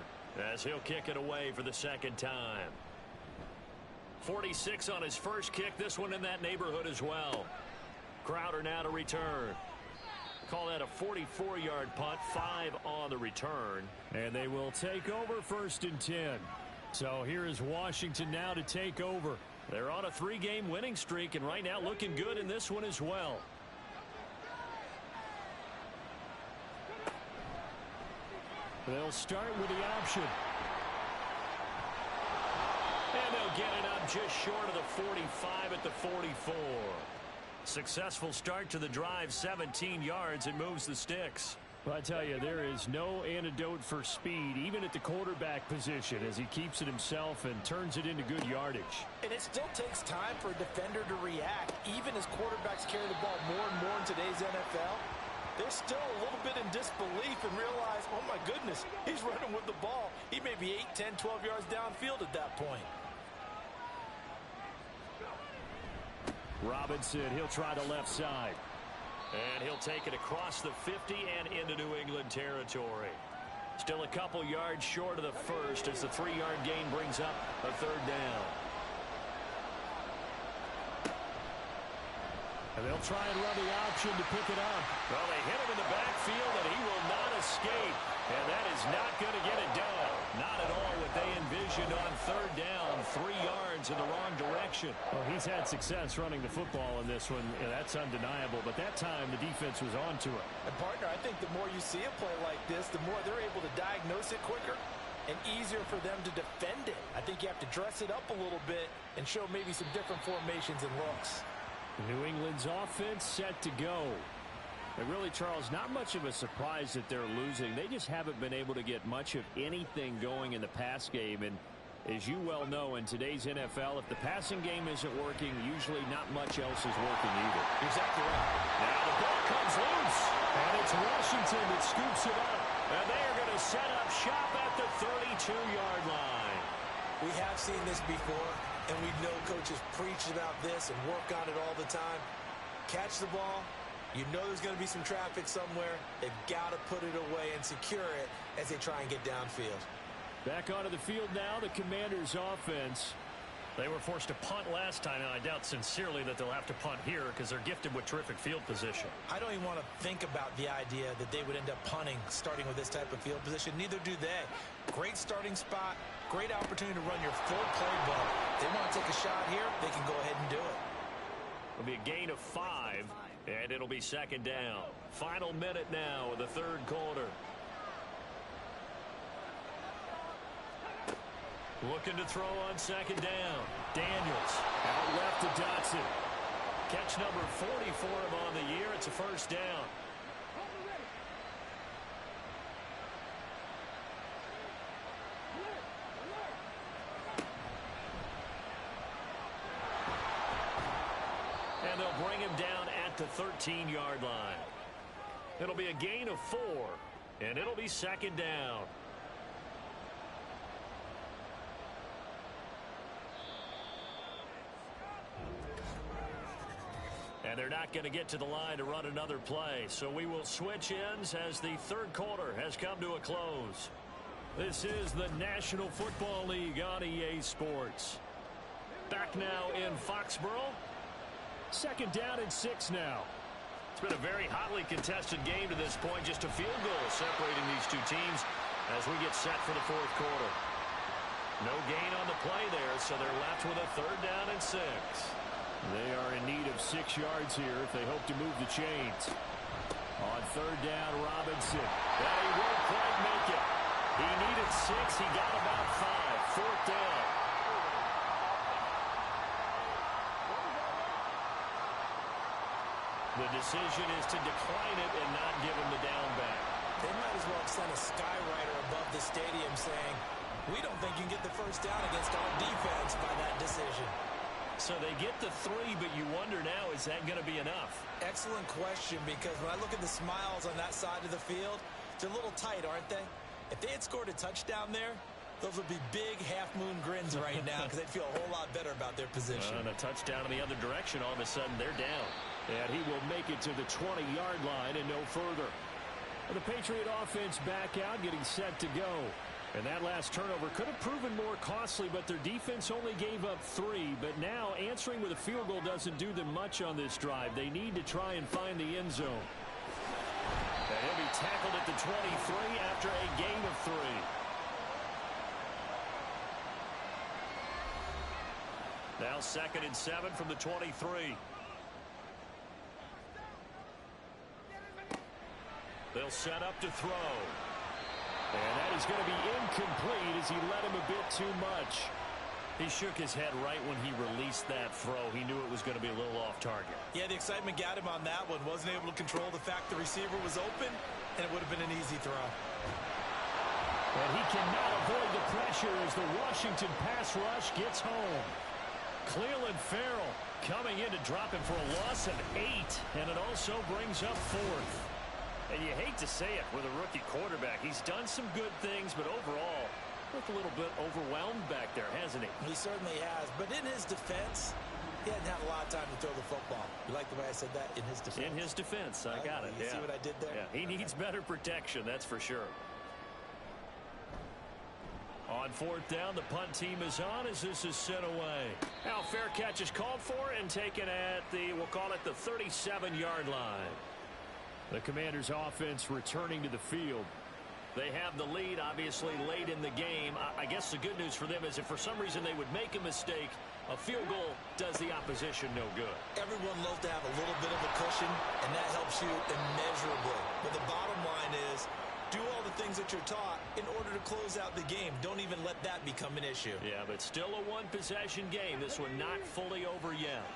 as he'll kick it away for the 2nd time. 46 on his first kick, this one in that neighborhood as well. Crowder now to return. Call that a 44-yard punt, 5 on the return. And they will take over 1st and 10. So here is Washington now to take over. They're on a 3-game winning streak, and right now looking good in this one as well. They'll start with the option. And they'll get it up just short of the 45 at the 44. Successful start to the drive, 17 yards. It moves the sticks. Well, I tell you, there is no antidote for speed, even at the quarterback position, as he keeps it himself and turns it into good yardage. And it still takes time for a defender to react, even as quarterbacks carry the ball more and more in today's NFL. They're still a little bit in disbelief and realize, oh, my goodness, he's running with the ball. He may be 8, 10, 12 yards downfield at that point. Robinson, he'll try the left side. And he'll take it across the 50 and into New England territory. Still a couple yards short of the first as the 3-yard gain brings up a 3rd down. And they'll try and run the option to pick it up. Well, they hit him in the backfield, and he will not escape. And that is not going to get it done. Not at all what they envisioned on 3rd down. 3 yards in the wrong direction. Well, he's had success running the football in this one. And that's undeniable. But that time, the defense was on to it. And, partner, I think the more you see a play like this, the more they're able to diagnose it quicker and easier for them to defend it. I think you have to dress it up a little bit and show maybe some different formations and looks. New England's offense set to go. And really, Charles, not much of a surprise that they're losing. They just haven't been able to get much of anything going in the pass game. And as you well know, in today's NFL, if the passing game isn't working, usually not much else is working either. Exactly right. Now the ball comes loose. And it's Washington that scoops it up. And they are going to set up shop at the 32-yard line. We have seen this before, and we know coaches preach about this and work on it all the time. Catch the ball. You know there's going to be some traffic somewhere. They've got to put it away and secure it as they try and get downfield. Back onto the field now, the Commanders' offense. They were forced to punt last time, and I doubt sincerely that they'll have to punt here because they're gifted with terrific field position. I don't even want to think about the idea that they would end up punting starting with this type of field position. Neither do they. Great starting spot, great opportunity to run your full playbook. If they want to take a shot here, they can go ahead and do it. It'll be a gain of 5, and it'll be second down. Final minute now of the third quarter. Looking to throw on second down. Daniels out left to Dotson. Catch number 40 for him on the year. It's a first down. And they'll bring him down at the 13-yard line. It'll be a gain of 4, and it'll be second down. And they're not going to get to the line to run another play. So we will switch ends as the third quarter has come to a close. This is the National Football League on EA Sports. Back now in Foxborough. Second down and 6 now. It's been a very hotly contested game to this point. Just a field goal separating these two teams as we get set for the fourth quarter. No gain on the play there, so they're left with a third down and 6. They are in need of 6 yards here if they hope to move the chains. On third down, Robinson. And he won't quite make it. He needed 6. He got about 5. Fourth down. The decision is to decline it and not give him the down back. They might as well have sent a skywriter above the stadium saying, we don't think you can get the first down against our defense by that decision. So they get the 3, but you wonder now, is that going to be enough? Excellent question, because when I look at the smiles on that side of the field, they're a little tight, aren't they? If they had scored a touchdown there, those would be big half-moon grins right now because they'd feel a whole lot better about their position. And a touchdown in the other direction, all of a sudden they're down. And he will make it to the 20-yard line and no further. The Patriot offense back out, getting set to go. And that last turnover could have proven more costly, but their defense only gave up 3. But now answering with a field goal doesn't do them much on this drive. They need to try and find the end zone. And he'll be tackled at the 23 after a gain of 3. Now 2nd and 7 from the 23. They'll set up to throw. And that is going to be incomplete as he led him a bit too much. He shook his head right when he released that throw. He knew it was going to be a little off target. Yeah, the excitement got him on that one. Wasn't able to control the fact the receiver was open, and it would have been an easy throw. And he cannot avoid the pressure as the Washington pass rush gets home. Cleveland Farrell coming in to drop him for a loss of 8, and it also brings up 4th. And you hate to say it with a rookie quarterback. He's done some good things, but overall, looked a little bit overwhelmed back there, hasn't he? He certainly has. But in his defense, he hadn't had a lot of time to throw the football. You like the way I said that? In his defense. In his defense. I got it. You see what I did there? Yeah. He needs better protection, that's for sure. On 4th down, the punt team is on as this is sent away. Now fair catch is called for and taken at the, we'll call it the 37-yard line. The Commanders' offense returning to the field. They have the lead, obviously, late in the game. I guess the good news for them is if for some reason they would make a mistake, a field goal does the opposition no good. Everyone loves to have a little bit of a cushion, and that helps you immeasurably. But the bottom line is, do all the things that you're taught in order to close out the game. Don't even let that become an issue. Yeah, but still a one-possession game. This one not fully over yet.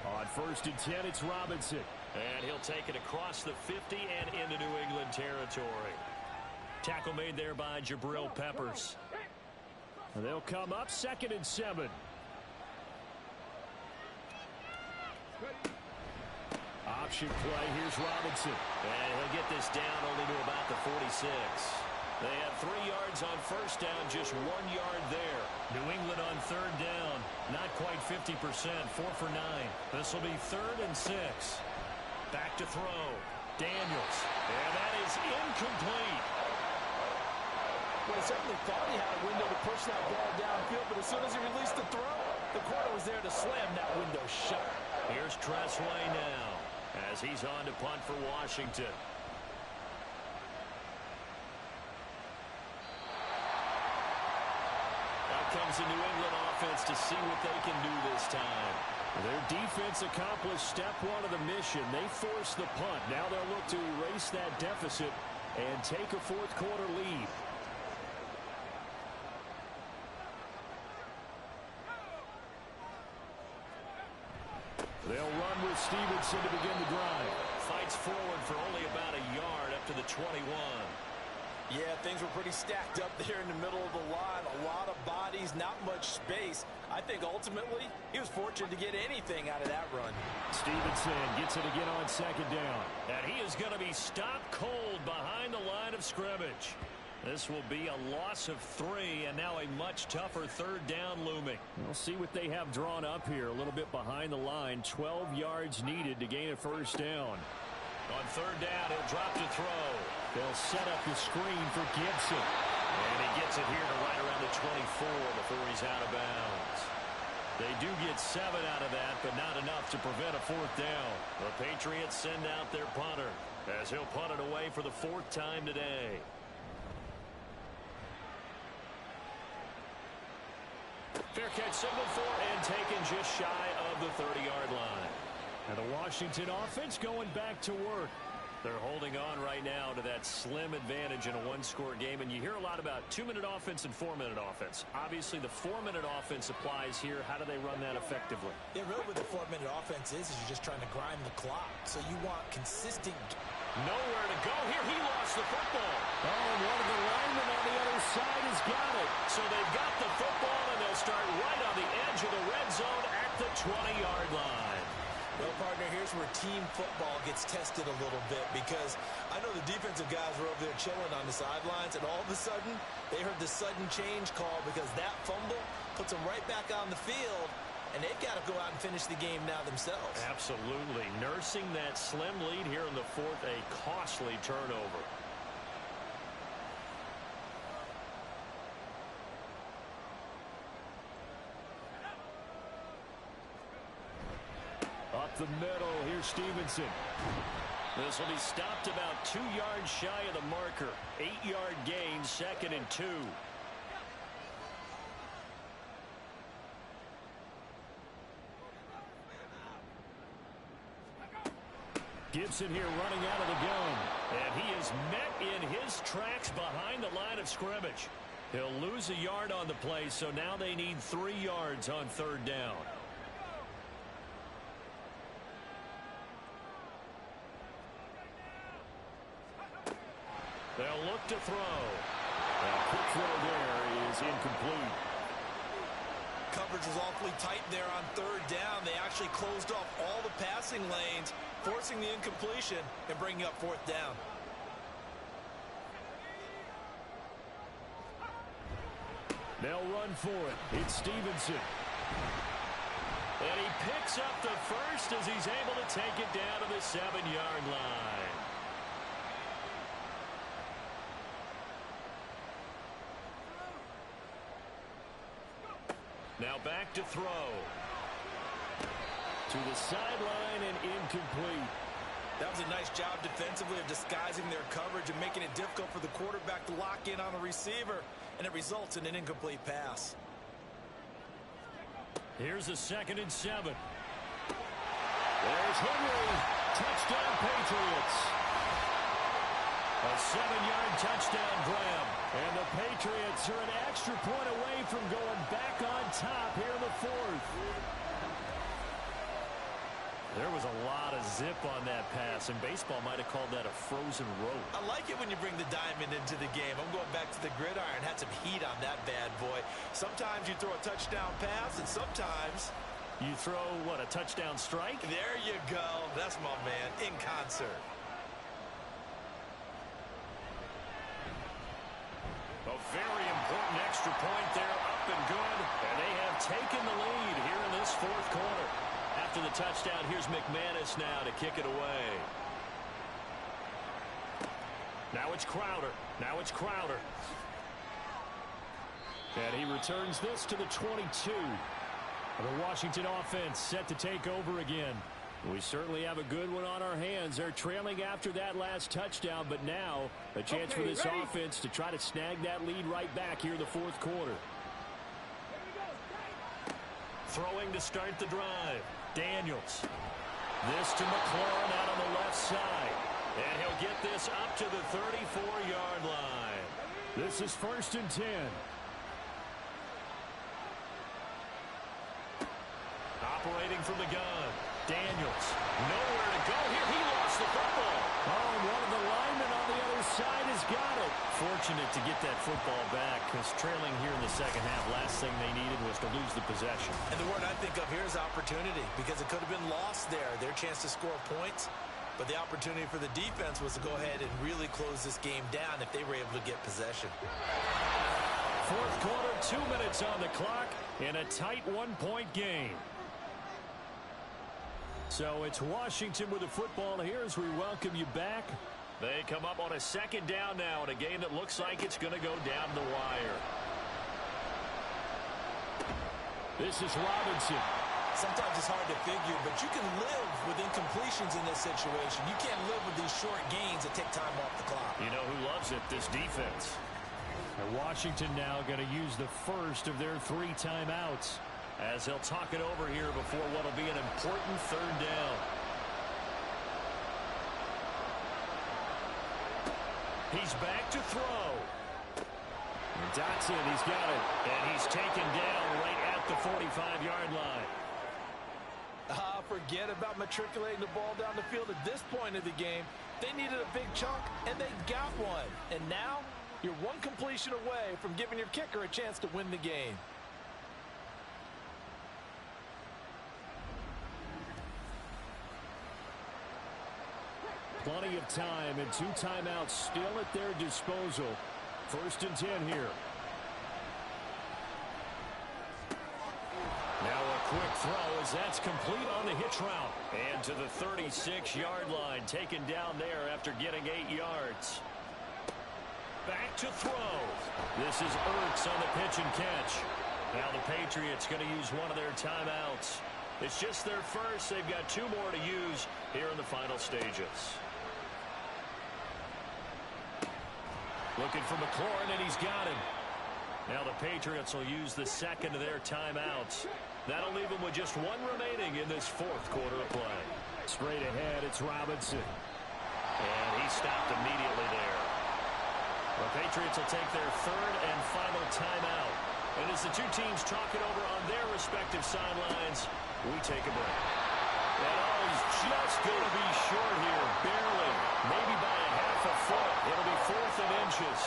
On 1st and 10, it's Robinson. And he'll take it across the 50 and into New England territory. Tackle made there by Jabril Peppers. They'll come up 2nd and 7. Option play. Here's Robinson. And he'll get this down only to about the 46. They had 3 yards on 1st down, just 1 yard there. New England on 3rd down, not quite 50%, 4 for 9. This will be 3rd and 6. Back to throw. Daniels. And that is incomplete. Well, he certainly thought he had a window to push that ball downfield, but as soon as he released the throw, the corner was there to slam that window shut. Here's Tressway now as he's on to punt for Washington. Out comes the New England offense to see what they can do this time. Their defense accomplished step one of the mission. They forced the punt. Now they'll look to erase that deficit and take a fourth quarter lead. They'll run with Stevenson to begin the drive. Fights forward for only about a yard up to the 21. Yeah, things were pretty stacked up there in the middle of the line. A lot of bodies, not much space. I think ultimately he was fortunate to get anything out of that run. Stevenson gets it again on second down. And he is going to be stopped cold behind the line of scrimmage. This will be a loss of 3, and now a much tougher third down looming. We'll see what they have drawn up here. A little bit behind the line. 12 yards needed to gain a first down. On third down, he'll drop to throw. They'll set up the screen for Gibson. And he gets it here to right around the 24 before he's out of bounds. They do get 7 out of that, but not enough to prevent a fourth down. The Patriots send out their punter as he'll punt it away for the 4th time today. Fair catch signal for and taken just shy of the 30-yard line. And the Washington offense going back to work. They're holding on right now to that slim advantage in a one-score game. And you hear a lot about 2-minute offense and 4-minute offense. Obviously, the 4-minute offense applies here. How do they run that effectively? Yeah, really what the 4-minute offense is you're just trying to grind the clock. So you want consistent. Nowhere to go here. He lost the football. Oh, and one of the linemen on the other side has got it. So they've got the football, and they'll start right on the edge of the red zone at the 20-yard line. Well, partner, here's where team football gets tested a little bit because I know the defensive guys were over there chilling on the sidelines, and all of a sudden, they heard the sudden change call because that fumble puts them right back on the field, and they've got to go out and finish the game now themselves. Absolutely. Nursing that slim lead here in the 4th, a costly turnover. Up the middle, here's Stevenson. This will be stopped about 2 yards shy of the marker. 8-yard gain, 2nd and 2. Gibson here running out of the gun. And he is met in his tracks behind the line of scrimmage. He'll lose a yard on the play, so now they need 3 yards on third down. They'll look to throw. That quick throw there is incomplete. Coverage was awfully tight there on third down. They actually closed off all the passing lanes, forcing the incompletion and bringing up fourth down. They'll run for it. It's Stevenson. And he picks up the first as he's able to take it down to the 7-yard line. Now back to throw. To the sideline and incomplete. That was a nice job defensively of disguising their coverage and making it difficult for the quarterback to lock in on a receiver, and it results in an incomplete pass. Here's a 2nd and 7. There's Henry. Touchdown, Patriots. A 7-yard touchdown grab. And the Patriots are an extra point away from going back on top here in the 4th. There was a lot of zip on that pass, and baseball might have called that a frozen rope. I like it when you bring the diamond into the game. I'm going back to the gridiron. Had some heat on that bad boy. Sometimes you throw a touchdown pass, and sometimes you throw, what, a touchdown strike? There you go. That's my man, in concert. A very important extra point there, up and good. And they have taken the lead here in this 4th quarter. After after the touchdown. Here's McManus now to kick it away. Now it's Crowder. Now it's Crowder. And he returns this to the 22. The Washington offense set to take over again. We certainly have a good one on our hands. They're trailing after that last touchdown, but now a chance for this offense to try to snag that lead right back here in the fourth quarter. Throwing to start the drive. Daniels. This to McLaurin out on the left side. And he'll get this up to the 34-yard line. This is 1st and 10. Operating from the gun. Daniels. Nowhere to go here. He lost the football. Oh, and one of the linemen on the other side has got it. Fortunate to get that football back because trailing here in the second half, last thing they needed was to lose the possession. And the word I think of here is opportunity because it could have been lost there. Their chance to score points. But the opportunity for the defense was to go ahead and really close this game down if they were able to get possession. Fourth quarter, 2 minutes on the clock in a tight one-point game. So it's Washington with the football here as we welcome you back. They come up on a second down now in a game that looks like it's going to go down the wire. This is Robinson. Sometimes it's hard to figure, but you can live with incompletions in this situation. You can't live with these short gains that take time off the clock. You know who loves it? This defense. And Washington now going to use the first of their 3 timeouts as he'll talk it over here before what will be an important third down. He's back to throw. And Dotson, he's got it. And he's taken down right at the 45-yard line. Forget about matriculating the ball down the field at this point of the game. They needed a big chunk, and they got one. And now, you're one completion away from giving your kicker a chance to win the game. Plenty of time and 2 timeouts still at their disposal. 1st and 10 here. Now a quick throw as that's complete on the hitch route. And to the 36-yard line, taken down there after getting 8 yards. Back to throw. This is Ertz on the pitch and catch. Now the Patriots going to use one of their timeouts. It's just their first. They've got 2 more to use here in the final stages. Looking for McLaurin, and he's got him. Now the Patriots will use the second of their timeouts. That'll leave them with just 1 remaining in this fourth quarter of play. Straight ahead, it's Robinson. And he stopped immediately there. The Patriots will take their 3rd and final timeout. And as the 2 teams talk it over on their respective sidelines, we take a break. And he's just going to be short here, barely, maybe by a half a foot. It'll be 4th and inches.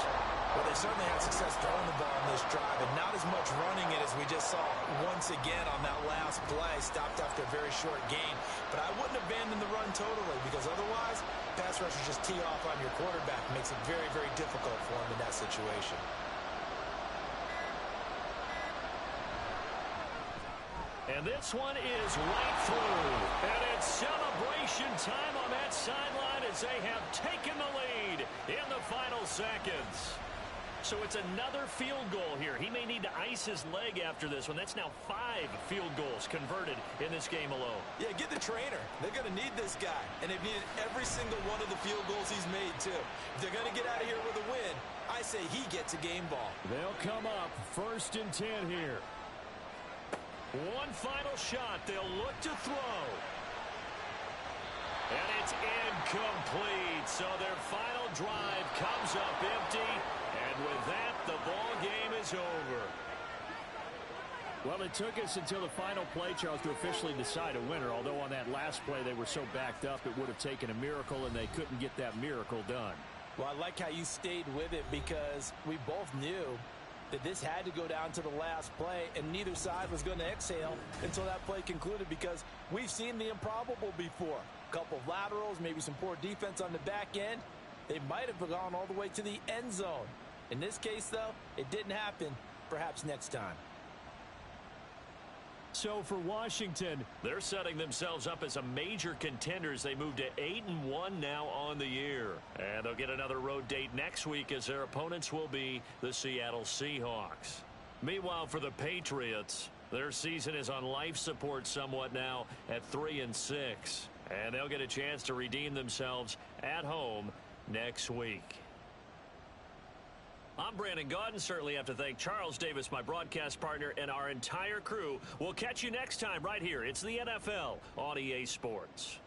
Well, they certainly had success throwing the ball on this drive, and not as much running it as we just saw once again on that last play. Stopped after a very short gain. But I wouldn't abandon the run totally, because otherwise, pass rushers just tee off on your quarterback. It makes it very, very difficult for him in that situation. And this one is right through. And it's celebration time on that sideline as they have taken the lead in the final seconds. So it's another field goal here. He may need to ice his leg after this one. That's now 5 field goals converted in this game alone. Yeah, get the trainer. They're going to need this guy. And they've needed every single one of the field goals he's made, too. If they're going to get out of here with a win, I say he gets a game ball. They'll come up 1st and 10 here. One final shot. They'll look to throw. And it's incomplete. So their final drive comes up empty. And with that, the ball game is over. Well, it took us until the final play, Charles, to officially decide a winner. Although on that last play they were so backed up, it would have taken a miracle, and they couldn't get that miracle done. Well, I like how you stayed with it because we both knew that this had to go down to the last play, and neither side was going to exhale until that play concluded because we've seen the improbable before. A couple of laterals, maybe some poor defense on the back end. They might have gone all the way to the end zone. In this case, though, it didn't happen. Perhaps next time. so for Washington. They're setting themselves up as a major contender as they move to 8-1 now on the year. And they'll get another road date next week as their opponents will be the Seattle Seahawks. Meanwhile, for the Patriots, their season is on life support somewhat now at 3-6. And they'll get a chance to redeem themselves at home next week. I'm Brandon Gaudin. Certainly have to thank Charles Davis, my broadcast partner, and our entire crew. We'll catch you next time right here. It's the NFL on EA Sports.